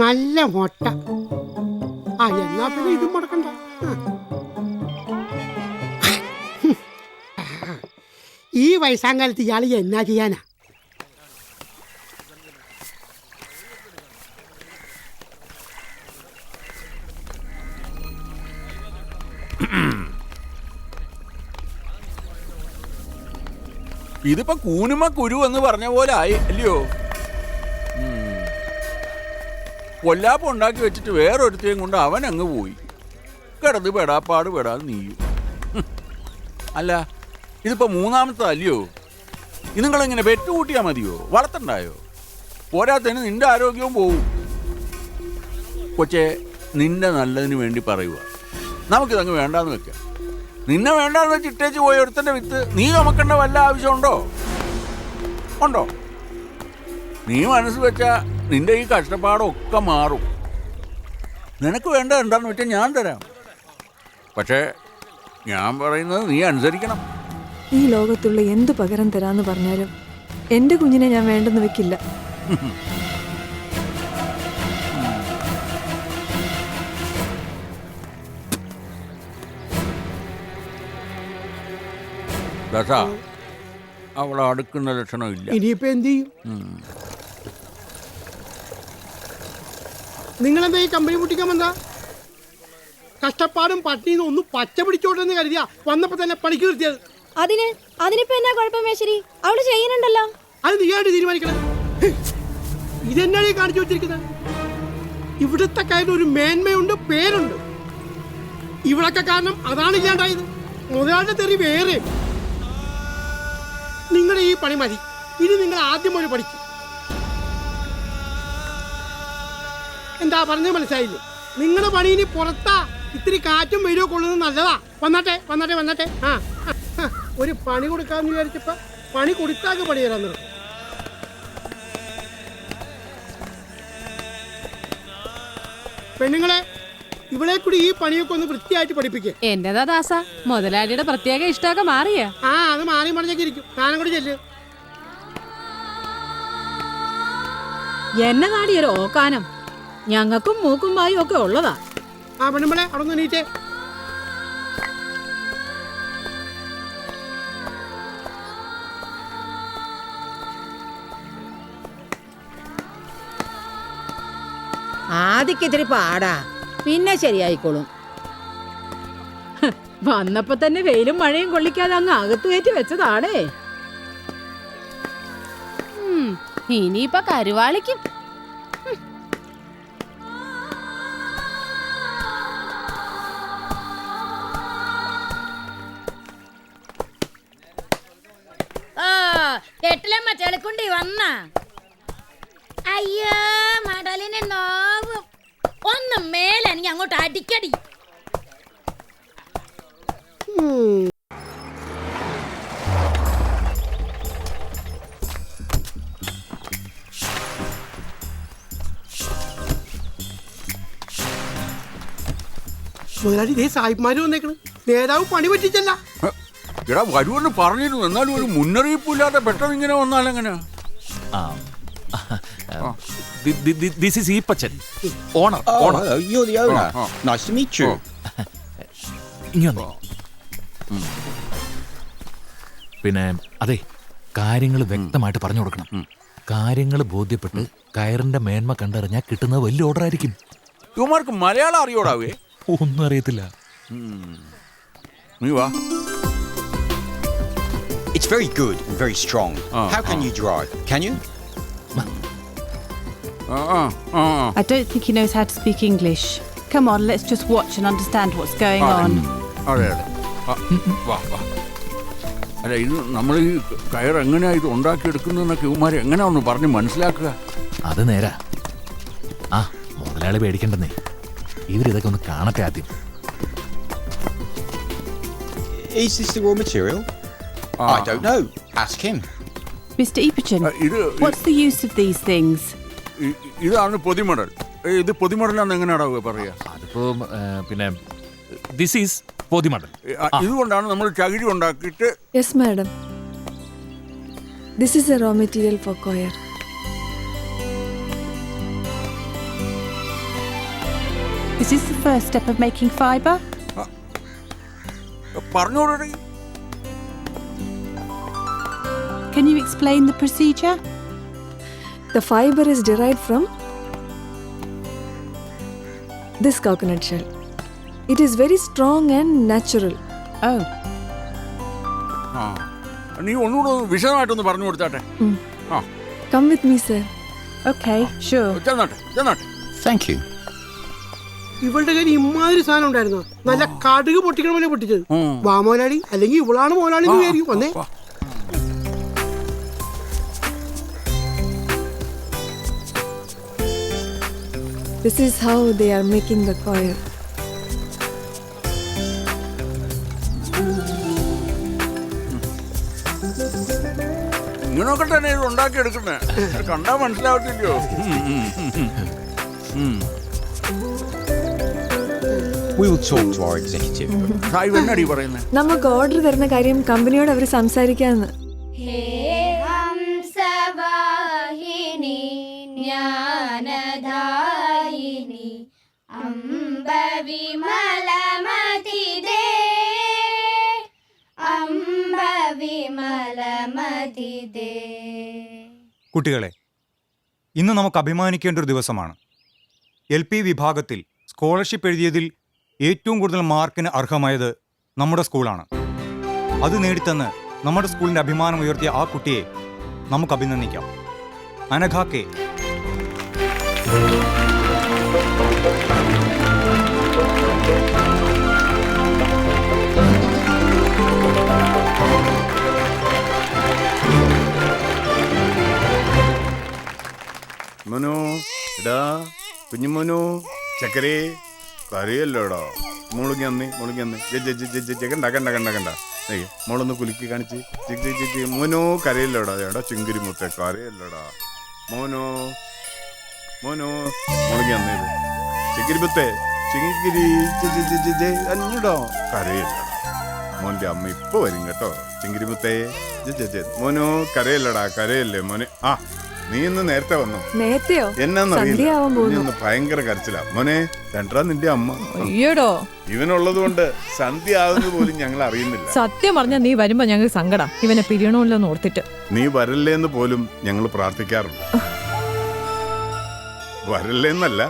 നല്ല മുട്ട. ആ, എന്നാ പിന്നെ ഇതും മുടക്കണ്ട. ഈ വയസ്സാങ്കാലത്ത് ഇയാൾ എന്നാ ചെയ്യാനാ? ഇതിപ്പോ കൂനുമ കുരു എന്ന് പറഞ്ഞ പോലെ ആയി അല്ലയോ? കൊല്ലാപ്പം ഉണ്ടാക്കി വെച്ചിട്ട് വേറൊരുത്തേയും കൊണ്ട് അവൻ അങ്ങ് പോയി. കിടന്ന് പെടാപ്പാട് പെടാതെ നീയും. അല്ല, ഇതിപ്പോ മൂന്നാമത്തെ അല്ലയോ? നിങ്ങളിങ്ങനെ പെറ്റുകൂട്ടിയാ മതിയോ? വളർത്തണ്ടായോ? പോരാത്തതിന് നിന്റെ ആരോഗ്യവും പോവും. കൊച്ചെ, നിന്റെ നല്ലതിന് വേണ്ടി പറയുക, നമുക്കിതങ്ങ് വേണ്ടാന്ന് വെക്കാം. നിന്നെ വേണ്ടാന്ന് വെച്ച് ഇട്ടേച്ച് പോയ ഒരുത്തന്റെ വിത്ത് നീ ചുമക്കേണ്ട വല്ല ആവശ്യമുണ്ടോ? ഉണ്ടോ? നീ മനസ്സ് വെച്ചാ നിന്റെ ഈ കഷ്ടപ്പാടൊക്കെ മാറും. നിനക്ക് വേണ്ട എന്താന്ന് വെച്ചാൽ ഞാൻ തരാം. പക്ഷേ ഞാൻ പറയുന്നത് നീ അനുസരിക്കണം. ഈ ലോകത്തുള്ള എന്ത് പകരം തരാന്ന് പറഞ്ഞാലും എൻ്റെ കുഞ്ഞിനെ ഞാൻ വേണ്ടെന്ന് വെക്കില്ല. ദശ, അവളെ അടുക്കുന്ന ലക്ഷണമില്ല. ഇനിയിപ്പോ എന്ത് ചെയ്യും? നിങ്ങളെന്താ ഈ കമ്പനി പൊട്ടിക്കാൻ വന്നാ? കഷ്ടപ്പാടും പട്ടിണിന്ന് ഒന്ന് പച്ച പിടിച്ചോട്ടെന്ന് കരുതിയാ വന്നപ്പോ തന്നെ പണിക്ക് നിർത്തിയത്. അതിനിപ്പോ എന്നാ കുഴപ്പം മേശ്ശേരി? അവള് ചെയ്യുന്നുണ്ടല്ലോ. അത് നീയായിട്ട് തീരുമാനിക്കണം. ഇതെന്നാണ് ഈ കാണിച്ചു വെച്ചിരിക്കുന്നത്? ഇവിടുത്തെ കാര്യം ഒരു മേന്മയുണ്ട്, പേരുണ്ട്. ഇവിടൊക്കെ കാരണം അതാണ് ഇല്ലാണ്ടായത്. മുതലാളിയുടെ തെറി വേറെ. നിങ്ങളുടെ ഈ പണി മതി. ഇനി നിങ്ങൾ ആദ്യം ഒരു പഠിക്കും. എന്താ പറഞ്ഞത് മനസ്സിലായില്ലേ? നിങ്ങളുടെ പണി ഇനി പുറത്താ. ഇത്തിരി കാറ്റും വെയിലോ കൊള്ളുന്നത് നല്ലതാ. വന്നാട്ടെ വന്നാട്ടെ വന്നാട്ടെ. ആ, ഒരു പണി കൊടുക്കാന്ന് വിചാരിച്ചപ്പോ പണി കൊടുത്താക്ക് പണി തരാൻ നിർത്തും. പെണ്ണുങ്ങളെ, ഇവളെ കൂടി ഈ പണിയൊക്കെ ഒന്ന് വൃത്തിയായിട്ട് പഠിപ്പിക്കുക. എന്റേതാ ദാസ, മുതലാളിയുടെ പ്രത്യേക ഇഷ്ടമൊക്കെ മാറിയ. ആ, അത് മാറി മറിഞ്ഞൊക്കെ ഇരിക്കും. താനും കൂടി ചെല്ല്. എന്നതാടി ഒരു ഓക്കാനം, ഞങ്ങൾക്കും മൂക്കും വായും ഒക്കെ ഉള്ളതാ. ആ പെണ്ണുമ്പളെ, അവിടെ നിന്ന് എണീറ്റേ. ആദ്യക്ക് ഇത്തിരി പാടാ, പിന്നെ ശരിയായിക്കോളും. വന്നപ്പോ തന്നെ വെയിലും മഴയും കൊള്ളിക്കാതെ അങ്ങ് അകത്ത് കയറ്റി വെച്ചതാണേ. ഇനിയിപ്പൊ കരുവാളിക്കും. കെട്ടിലമ്മ ചെളിക്കുണ്ടി വന്ന. അയ്യോ മടലിന് നോവും. ഒന്ന് മേലെനിക്ക് അങ്ങോട്ട് അടിക്കടി. മുതലാളി, ഇതേ സാഹിബ്മാര് വന്നേക്കണ്. നേതാവ് പണി പറ്റിച്ചല്ല. എടാ വരുമെന്ന് പറഞ്ഞിരുന്നു, എന്നാലും ഒരു മുന്നറിയിപ്പില്ലാതെ പെട്ടെന്ന് ഇങ്ങനെ വന്നാലെങ്ങനെ? This is Eappachan, owner. You're the owner. Nice to meet you. പിന്നെ അതെ, കാര്യങ്ങൾ വ്യക്തമായിട്ട് പറഞ്ഞു കൊടുക്കണം. കാര്യങ്ങൾ ബോധ്യപ്പെട്ട് കയറിന്റെ മേന്മ കണ്ടറിഞ്ഞാൽ കിട്ടുന്നത് വലിയ ഓർഡർ ആയിരിക്കും. ഇവന്മാർക്ക് മലയാളം അറിയോടാവേ? ഒന്നും അറിയത്തില്ല. നീ വാ. It's very good and very strong. How can you drive? Can you? I don't think he knows how to speak English. Come on, let's just watch and understand what's going on. അതെ അതെ, വാ വാ. അല്ല, ഇത് നമ്മൾ ഈ കയർ എങ്ങനെയാ ഇത് ഉണ്ടാക്കിയെടുക്കുന്നതെന്നൊക്കെ ഇവന്മാരെ എങ്ങനെയാ ഒന്ന് പറഞ്ഞ് മനസ്സിലാക്കുക? അത് നേരാ. ആ മുതലാളി പേടിക്കണ്ടെന്നേ, ഇവരിതൊക്കെ ഒന്ന് കാണട്ടെ ആദ്യം. Is this the raw material? I don't know. Ask him. Mr. Ipachin, what's the use of these things? ഇതാണ് പൊതിമടൽ. ഇത് പൊതിമടലാന്ന് എങ്ങനെയാടാ പറയാ? അതിപ്പോ പിന്നെ ദിസ് ഈസ് പൊതിമടൽ. ഇതുകൊണ്ടാണ് നമ്മൾ ചകിരി ഉണ്ടാക്കിയിട്ട്. Yes madam, this is a raw material for coir. This is the first step of making fiber. പറഞ്ഞോടേ. Can you explain the procedure? The fiber is derived from this coconut shell. It is very strong and natural. Oh. നീ ഒന്നുകൂടെ വിശദമായിട്ടൊന്ന് പറഞ്ഞു കൊടുത്താട്ടെ. Come with me, sir. Okay, sure. ചെന്നാട്ടെ. Thank you. ഇവളുടെ കയ്യിൽ ഇമ്മാതിരി സാധനം ഉണ്ടായിരുന്നു. നല്ല കടുക് പൊട്ടിക്കണ പോലെ പൊട്ടിച്ചത്. വാ മോലാളി, അല്ലെങ്കിൽ ഇവളാണ് മോലാളി എന്ന് വിചാരിക്കും. വന്നേ. This is how they are making the coir. ഇങ്ങനൊക്കെ തന്നെ ഇത് ഉണ്ടാക്കിയെടുക്കണേ. കണ്ടാ മനസ്സിലാവത്തില്ലയോ? We will talk to our executive. Sahib എന്നടി പറയുന്നേ? നമുക്ക് ഓർഡർ തരുന്ന കാര്യം കമ്പനിയോട് അവർ സംസാരിക്കാന്ന്. കുട്ടികളെ, ഇന്ന് നമുക്ക് അഭിമാനിക്കേണ്ട ഒരു ദിവസമാണ്. LP വിഭാഗത്തിൽ സ്കോളർഷിപ്പ് എഴുതിയതിൽ ഏറ്റവും കൂടുതൽ മാർക്കിന് അർഹമായത് നമ്മുടെ സ്കൂളാണ്. അത് നേടിത്തന്ന് നമ്മുടെ സ്കൂളിൻ്റെ അഭിമാനം ഉയർത്തിയ ആ കുട്ടിയെ നമുക്ക് അഭിനന്ദിക്കാം. അനഘ കെ. മനു, ഇടാ കുഞ്ഞുമോനു, ചക്കരേ കറിയല്ലോടോ. മുളുങ്ങി അന്നേ കണ്ട മോളൊന്ന് കുലുക്കി കാണിച്ച് മോനോ കരയില്ലടാ എടാ ചിങ്കിരി മുത്തേ കരയില്ലടാ മോനോ മോനോ മോളിക്ക് അന്നേത് ചിങ്കിരി മുത്തേ ചിങ്കിരി അഞ്ഞടോ കരയില്ലടാ മോന്റെ അമ്മ ഇപ്പൊ വരും കേട്ടോ ചിങ്കിരി മുത്തേ മോനോ കരയില്ലടാ കരയല്ലേ മോനെ. ആ നീ ഇന്ന് നേരത്തെ വന്നോ? നേരത്തെയോ? എന്നാന്നറിയില്ല ഭയങ്കര കരച്ചിലാ മോനെ. രണ്ടാ നിന്റെ അമ്മ അയ്യോടോ ഇവനുള്ളത് കൊണ്ട് സന്ധ്യ ആകുന്നത് പോലും ഞങ്ങൾ അറിയുന്നില്ല. സത്യം പറഞ്ഞ നീ വരുമ്പോ ഞങ്ങൾക്ക് സങ്കടം, ഇവനെ പിരിയണമല്ലോന്ന് ഓർത്തിട്ട്. നീ വരല്ലേന്ന് പോലും ഞങ്ങൾ പ്രാർത്ഥിക്കാറുണ്ട്. വരല്ലേന്നല്ല,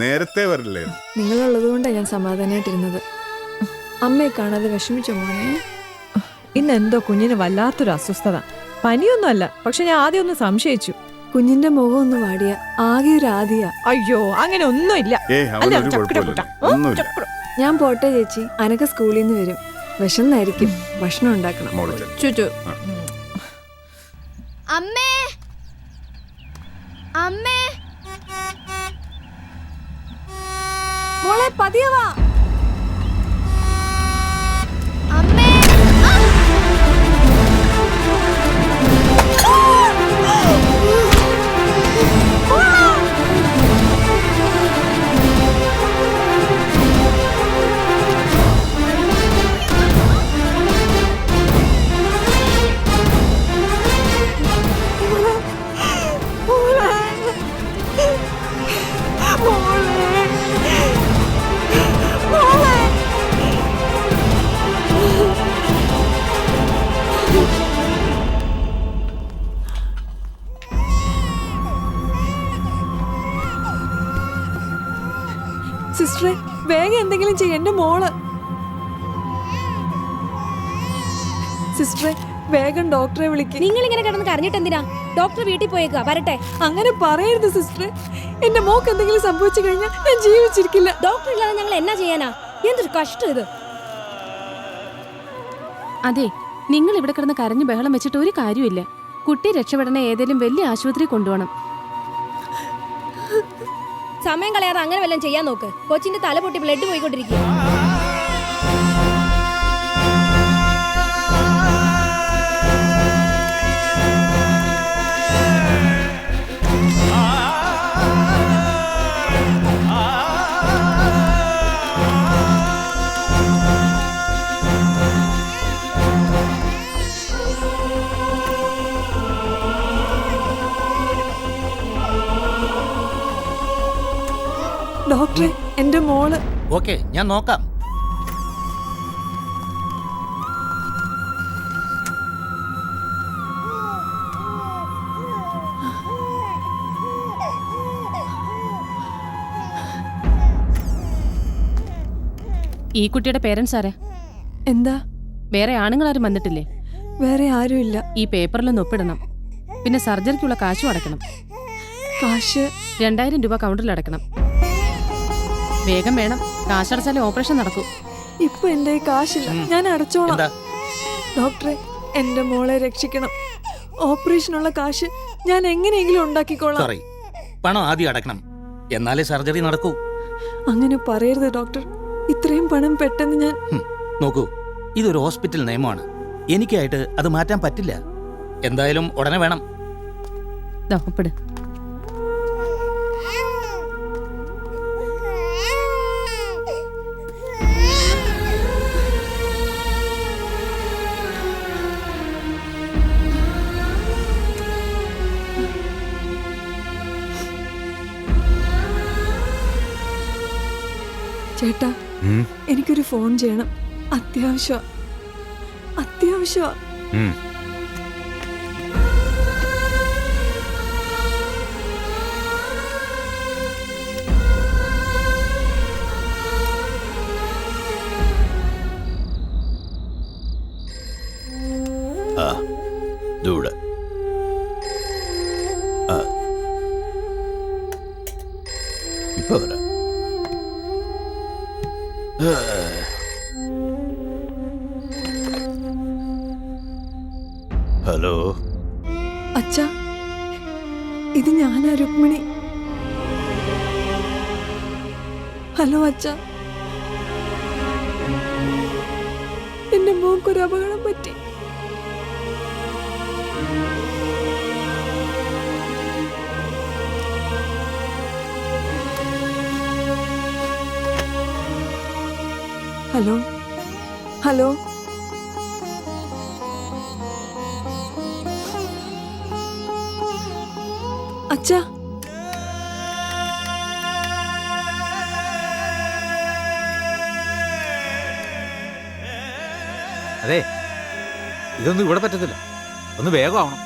നേരത്തെ വരല്ലേന്ന്. നിങ്ങളുള്ളത് കൊണ്ടാണ് ഞാൻ സമാധാനമായിട്ടിരുന്നത്. അമ്മയെ കാണാതെ വിഷമിച്ചോ മോനെ? ഇന്ന് എന്തോ കുഞ്ഞിന് വല്ലാത്തൊരു അസ്വസ്ഥത. പനിയൊന്നുമല്ല, പക്ഷെ ഞാൻ ആദ്യം ഒന്ന് സംശയിച്ചു. കുഞ്ഞിന്റെ മുഖം ഒന്ന് വാടിയ ആകെ ഒരു ആദിയ. അയ്യോ അങ്ങനെ ഒന്നുമില്ല. ഞാൻ പോട്ടെ ചേച്ചി, അനക്ക സ്കൂളിൽ നിന്ന് വരും. വിശന്നായിരിക്കും, ഭക്ഷണം ഉണ്ടാക്കണം. ചുറ്റു അമ്മേ അമ്മേ മോളെ പതിയവാ. അമ്മേ സിസ്റ്ററെ വേഗം എന്തെങ്കിലും ചെയ്യ, എന്റെ മോള്. സിസ്റ്ററെ വേഗം ഡോക്ടറെ വിളിക്ക്. നിങ്ങൾ ഇങ്ങനെ കിടന്ന് കരഞ്ഞിട്ട് എന്തിനാ? ഡോക്ടർ വീട്ടിൽ പോയേക്കാ, വരട്ടെ. അങ്ങനെ പറയരുത് സിസ്റ്ററെ. എന്റെ മോക്ക് എന്തെങ്കിലും സംഭവിച്ചു കഴിഞ്ഞാൽ ഞാൻ ജീവിച്ചിരിക്കില്ല. ഡോക്ടർ ഇല്ലാതെ ഞങ്ങൾ എന്നാ ചെയ്യാനാ? എന്തൊരു കഷ്ടം ഇത്. അതെ, നിങ്ങൾ ഇവിടെ കിടന്ന് കരഞ്ഞു ബഹളം വെച്ചിട്ട് ഒരു കാര്യമില്ല. കുട്ടി രക്ഷപ്പെടണ ഏതെങ്കിലും വലിയ ആശുപത്രി കൊണ്ടുപോകണം. സമയം കളയാതെ അങ്ങനെ വല്ലതും ചെയ്യാൻ നോക്ക്. കൊച്ചിന്റെ തല പൊട്ടി ബ്ലഡ് പോയിക്കൊണ്ടിരിക്കുക. ഡോക്ടറെ എന്റെ മോള്. ഓക്കെ, ഞാൻ നോക്കാം. ഈ കുട്ടിയുടെ പേരൻസ് ആരാ? എന്താ? വേറെ ആണുങ്ങളാരും വന്നിട്ടില്ലേ? വേറെ ആരുമില്ല. ഈ പേപ്പറിലൊന്ന് ഒപ്പിടണം. പിന്നെ സർജറിക്കുള്ള കാശും അടക്കണം. കാശ് 2000 രൂപ കൗണ്ടറിൽ അടക്കണം. വേഗം വേണം, കാശടച്ചാലേ ഓപ്പറേഷൻ നടക്കൂ. ഇപ്പൊ എന്റെ കാശില്ല, ഞാൻ അടച്ചോളാം. ഡോക്ടറെ എന്റെ മോളെ രക്ഷിക്കണം. ഓപ്പറേഷനുള്ള കാശ് ഞാൻ എങ്ങനെയെങ്കിലും ഉണ്ടാക്കിക്കോളാം. സോറി, പണം ആദ്യം അടക്കണം, എന്നാലേ സർജറി നടക്കൂ. അങ്ങനെ പറയരുത് ഡോക്ടർ. ഇത്രയും പണം പെട്ടെന്ന് ഞാൻ... നോക്കൂ, ഇതൊരു ഹോസ്പിറ്റൽ നിയമമാണ്. എനിക്കായിട്ട് അത് മാറ്റാൻ പറ്റില്ല. എന്തായാലും ഉടനെ വേണം. ഒപ്പിട്. ചേട്ടാ, എനിക്കൊരു ഫോൺ ചെയ്യണം. അത്യാവശ്യം. ദൂടെ ഇപ്പൊ വരാം. ഹലോ അച്ഛാ, ഇത് ഞാനാ, രുക്മിണി. ഹലോ അച്ഛാ, എന്റെ മോക്കൊരു അപകടം പറ്റി. ഹലോ ഹലോ അച്ഛാ, അതെ, ഇതൊന്നും ഇവിടെ പറ്റത്തില്ല. ഒന്ന് വേഗമാവണം.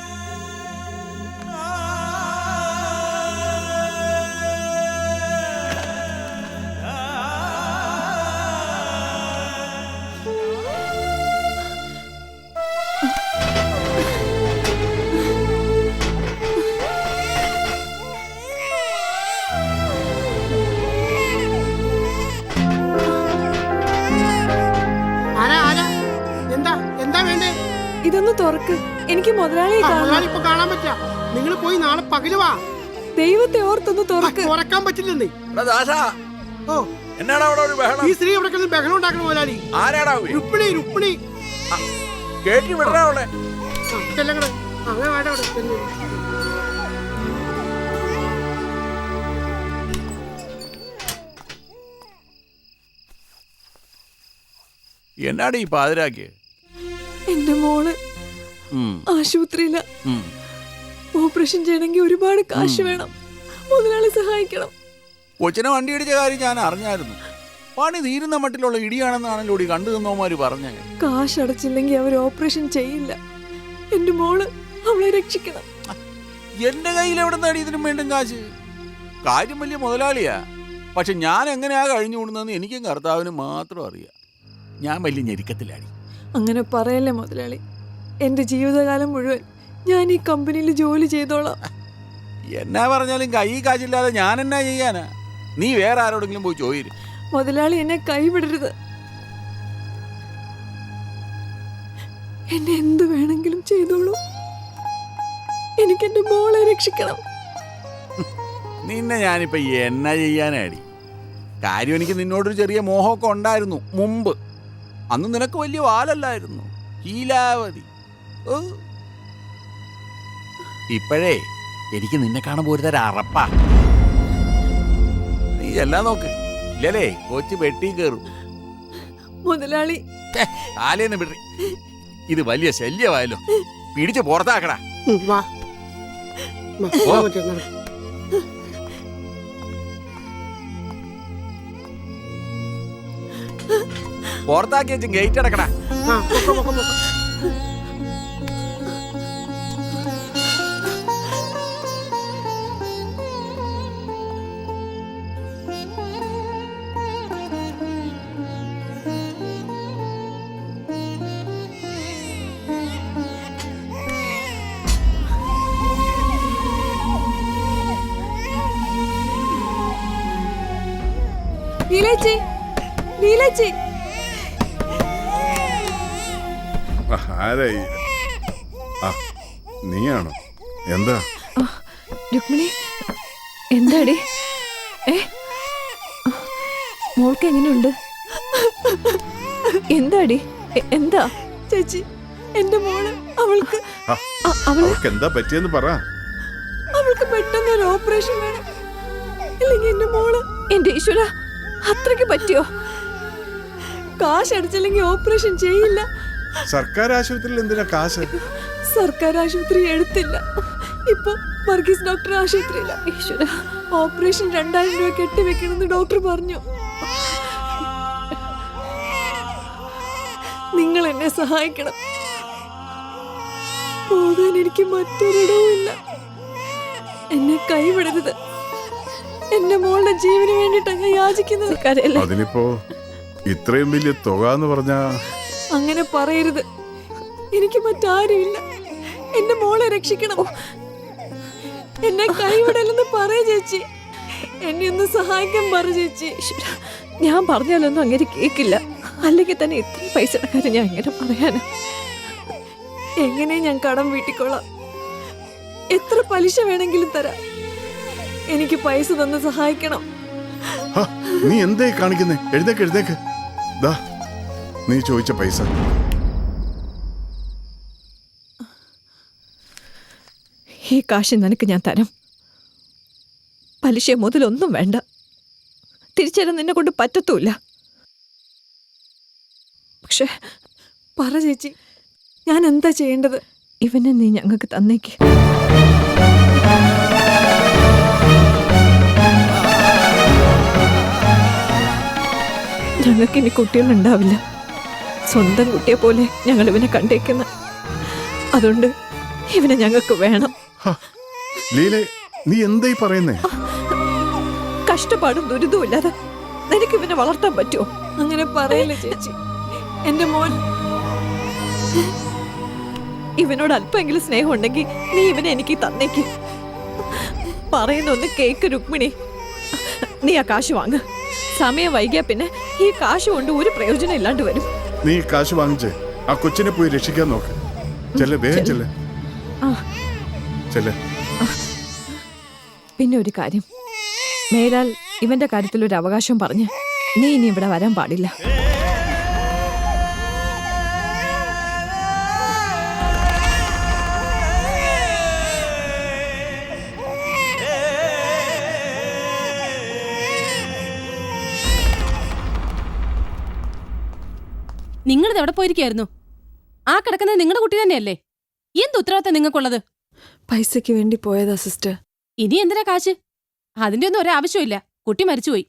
ഇതൊന്ന് തുറക്ക്. എനിക്ക് മുതലാളിയെ കാണാൻ. ഇപ്പൊ കാണാൻ പറ്റില്ല. നിങ്ങൾ പോയി നാളെ പകല് വാ. ദൈവത്തെ ഓർത്തൊന്ന് തുറക്ക്. തുറക്കാൻ പറ്റില്ലെന്നേ. ഓ, എന്നാടാ അവിടെ ഒരു ബഹളം? ഈ സ്ത്രീ ഇവിടെ ബഹളം ഉണ്ടാക്കണം മുതലാളി. ആരാടാ? രുക്മിണി. രുക്മിണി കേട്ടി വിടറാ അവിടെ. ചെല്ലങ്ങള് അങ്ങനെ വേണ്ട. എന്നാടി ഈ പാതിരാക്കി? എന്റെ മോള് ആശുപത്രിയില. ഓപ്പറേഷൻ ചെയ്യണമെങ്കിൽ ഒരുപാട് കാശ് വേണം. മുതലാളി സഹായിക്കണം. കൊച്ചിനെ വണ്ടി ഇടിച്ച കാര്യം ഞാൻ അറിഞ്ഞായിരുന്നു. പണി തീരുന്ന മട്ടിലുള്ള ഇടിയാണെന്നാണല്ലോ ഈ കണ്ടു നിന്നോമാര് പറഞ്ഞ. കാശ് അടച്ചില്ലെങ്കിൽ അവർ ഓപ്പറേഷൻ ചെയ്യില്ല. എന്റെ മോള് അവളെ രക്ഷിക്കണം. എന്റെ കയ്യിൽ എവിടെ നിന്നാണ് ഇതിനും വേണ്ടും കാശ്? കാര്യം വലിയ മുതലാളിയാ. പക്ഷെ ഞാൻ എങ്ങനെയാ കഴിഞ്ഞു കൂടുന്നതെന്ന് എനിക്കും കർത്താവിനും മാത്രം അറിയാം. ഞാൻ വലിയ ഞെരുക്കത്തിലാടി. അങ്ങനെ പറയല്ലേ മുതലാളി. എന്റെ ജീവിതകാലം മുഴുവൻ ഞാൻ ഈ കമ്പനിയിൽ ജോലി ചെയ്തോളാം. എന്നാ പറഞ്ഞാലും കൈ കാശില്ലാതെ ഞാൻ എന്നാ ചെയ്യാനാ? നീ വേറെ ആരോടെങ്കിലും പോയി ചോദിര്. മുതലാളി എന്നെ കൈവിടരുത്. എന്നെ എന്ത് വേണമെങ്കിലും ചെയ്തോളൂ. എനിക്ക് എന്റെ മോളെ രക്ഷിക്കണം. നിന്നെ ഞാനിപ്പോ എന്നാ ചെയ്യാനാടി? കാര്യം എനിക്ക് നിന്നോടൊരു ചെറിയ മോഹമൊക്കെ ഉണ്ടായിരുന്നു മുമ്പ്. അന്ന് നിനക്ക് വലിയ വാലല്ലായിരുന്നു, ഹീലാവതി. ഇപ്പോഴേ എനിക്ക് നിന്നെ കാണുമ്പോൾ ഒരു തരം അറപ്പാ. നീ എല്ലാം നോക്ക്. ഇല്ലല്ലേ കൊച്ചു വെട്ടി കയറും. മുതലാളി കാലേന്ന് വിടറി. ഇത് വലിയ ശല്യമായല്ലോ. പിടിച്ച് പുറത്താക്കടാ. പുറത്താക്കി വെച്ച് ഗേറ്റ് അടക്കടാ. നീലേച്ചി, നീലേച്ചി. ആരായി? നീയാണോ? എന്താ രുക്മിണി? എന്താടി? മോൾക്ക് എങ്ങനെയുണ്ട്? എന്താടി? എന്താ ചേച്ചി? എന്റെ മോള് അവൾക്ക് എന്താ പറ്റിയെന്ന് പറ. അവൾക്ക് പെട്ടെന്ന് ഒരു ഓപ്പറേഷൻ വേണം. ഇല്ലെങ്കിൽ എന്റെ മോള്. എന്റെ ഈശ്വര, അത്രയ്ക്ക് പറ്റിയോ? കാശ് അടിച്ചില്ലെങ്കിൽ ഓപ്പറേഷൻ ചെയ്യില്ല. സർക്കാർ ആശുപത്രിയിൽ എന്തിനാ കാശ്? സർക്കാർ ആശുപത്രി എടുത്തില്ല. ഇപ്പൊ വർഗീസ് ഡോക്ടർ ആശുപത്രിയില്ല. ഈശ്വര, ഓപ്പറേഷൻ 2000 രൂപ കെട്ടിവെക്കണമെന്ന് ഡോക്ടർ പറഞ്ഞു. നിങ്ങൾ എന്നെ സഹായിക്കണം. പോകാൻ എനിക്ക് മറ്റൊരിടവുമില്ല. എന്നെ കൈവിടരുത്. എന്റെ മോളുടെ ജീവന് വേണ്ടിട്ടാണ് ഞാൻ യാചിക്കുന്നത്. അതിനിപ്പോ ഇത്രയും വലിയ തുക എന്ന് പറഞ്ഞാ അങ്ങനെ പറയരുത്. എനിക്ക് മറ്റാരുമില്ല. എന്റെ മോളെ രക്ഷിക്കണം. എന്നെ കൈവിടലെന്ന് പറയ ചേച്ചി. എന്നെ ഒന്ന് സഹായിക്കാൻ പറ ചേച്ചി. ഞാൻ പറഞ്ഞാലൊന്നും അങ്ങനെ കേക്കില്ല. അല്ലെങ്കിൽ തന്നെ ഇത്രയും പൈസ കാര്യം ഞാൻ എങ്ങനെ പറയാനാ? എങ്ങനെ ഞാൻ കടം വീട്ടിക്കൊള്ളാം. എത്ര പലിശ വേണമെങ്കിലും തരാം. എനിക്ക് പൈസ തന്ന് സഹായിക്കണം. നീ എന്തായി കാണിക്കുന്നേ? എഴുതേക്ക് എഴുതേക്ക്. നീ ചോദിച്ച പൈസ ഈ കാശ് നിനക്ക് ഞാൻ തരാം. പലിശ മുതലൊന്നും വേണ്ട. തിരിച്ചുതരാൻ നിന്നെ കൊണ്ട് പറ്റത്തുമില്ല. പക്ഷെ പറ ചേച്ചി, ഞാൻ എന്താ ചെയ്യേണ്ടത്? ഇവനെ നീ ഞങ്ങൾക്ക് തന്നേക്ക്. ഞങ്ങൾക്ക് ഇനി കുട്ടികളുണ്ടാവില്ല. സ്വന്തം കുട്ടിയെ പോലെ ഞങ്ങൾ ഇവനെ കണ്ടേക്കുന്ന. അതുകൊണ്ട് ഇവനെ ഞങ്ങൾക്ക് വേണം. ലീലെ, നീ എന്തായി പറയുന്നേ? കഷ്ടപ്പാടും ദുരിതവും ഇല്ലാതെ നിനക്ക് ഇവനെ വളർത്താൻ പറ്റുമോ? അങ്ങനെ പറയില്ല ചേച്ചി. എന്റെ മോൻ, ഇവനോട് അല്പമെങ്കിലും സ്നേഹം ഉണ്ടെങ്കിൽ നീ ഇവനെ എനിക്ക് തന്നേക്ക്. പറയുന്നൊന്ന് കേക്ക് രുക്മിണി. നീ ആ കാശ് വാങ്ങ്. സമയം വൈകിയാ പിന്നെ ഈ കാശ് കൊണ്ട് ഒരു പ്രയോജനം ഇല്ലാണ്ട് വരും. നീ കാശ് വാങ്ങിച്ച് ആ കൊച്ചിനെ പോയി രക്ഷിക്കാൻ നോക്ക്. ചെല്ല്, വേഗം ചെല്ല്. ചെല്ല്. പിന്നെ ഒരു കാര്യം, മേലാൽ ഇവന്റെ കാര്യത്തിൽ ഒരു അവകാശം പറഞ്ഞ് നീ ഇനി ഇവിടെ വരാൻ പാടില്ല. നിങ്ങളിത് എവിടെ പോയിരിക്കായിരുന്നു? ആ കിടക്കുന്നത് നിങ്ങളുടെ കുട്ടി തന്നെയല്ലേ? എന്ത് ഉത്തരവാദിത്തം നിങ്ങൾക്കുള്ളത്? പൈസയ്ക്ക് വേണ്ടി പോയതാ സിസ്റ്റർ. ഇനി എന്തിനാ കാശ്? അതിന്റെ ഒന്നും ഒരാവശ്യമില്ല. കുട്ടി മരിച്ചുപോയി.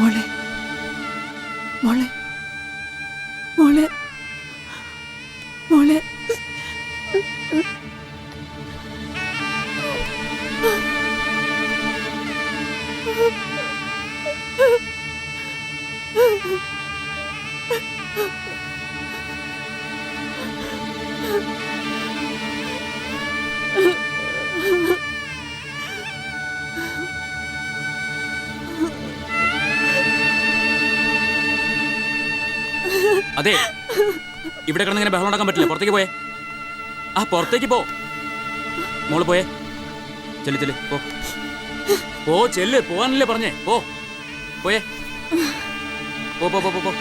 മോളെ, മോളെ, മോളെ, മോളെ. അതെ, ഇവിടെ കിടന്ന് ഇങ്ങനെ ബഹളം ഉണ്ടാക്കാൻ പറ്റില്ല. പുറത്തേക്ക് പോയേ. ആ പുറത്തേക്ക് പോ. മോള് പോയേ. ചെല്ല് ചെല്ല്, പോ പോ, ചെല്ല്. പോവാനല്ലേ പറഞ്ഞേ? പോ, പോയേ. പോ പോ പോ പോ.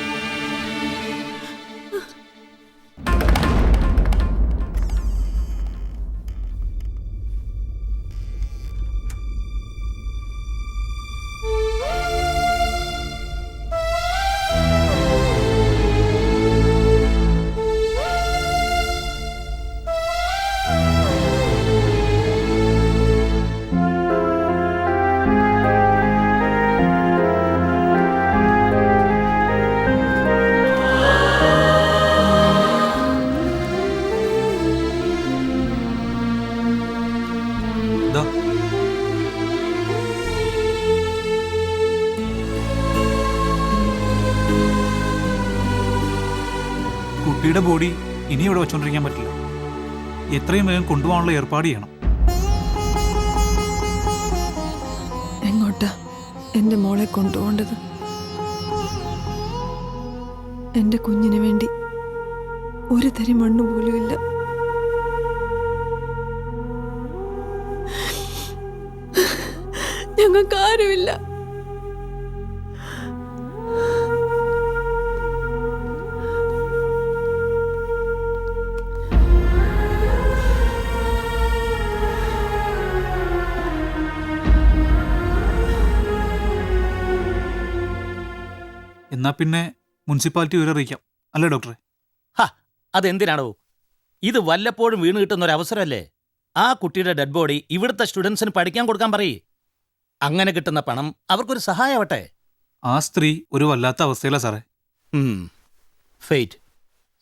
കുട്ടിയുടെ ബോഡി ഇനി ഇവിടെ വെച്ചോണ്ടിരിക്കാൻ പറ്റില്ല. എത്രയും വേഗം കൊണ്ടുപോകാനുള്ള ഏർപ്പാട് ചെയ്യണം. എങ്ങോട്ടാ എന്റെ മോളെ കൊണ്ടുപോകേണ്ടത്? എന്റെ കുഞ്ഞിന് വേണ്ടി ഒരു തരി മണ്ണ് പോലും ഇല്ല. ഞങ്ങൾക്ക് ആരുമില്ല. എന്നാ പിന്നെ മുനിസിപ്പാലിറ്റി വരെ അറിയിക്കാം, അല്ലേ ഡോക്ടറെ? അതെന്തിനാണോ? ഇത് വല്ലപ്പോഴും വീണ് കിട്ടുന്ന ഒരു അവസരമല്ലേ? ആ കുട്ടിയുടെ ഡെഡ് ബോഡി ഇവിടുത്തെ സ്റ്റുഡൻസിന് പഠിക്കാൻ കൊടുക്കാൻ പറയേ. അങ്ങനെ കിട്ടുന്ന പണം അവർക്കൊരു സഹായമാവട്ടെ. ആ സ്ത്രീ ഒരു വല്ലാത്ത അവസ്ഥയിലാ സാറേ. ഫെയ്റ്റ്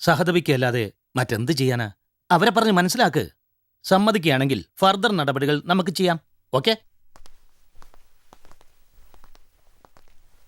സഹതപിക്കല്ലാതെ മറ്റെന്ത് ചെയ്യാനാ? അവരെ പറഞ്ഞ് മനസ്സിലാക്ക്. സമ്മതിക്കുകയാണെങ്കിൽ ഫർദർ നടപടികൾ നമുക്ക് ചെയ്യാം. ഓക്കെ?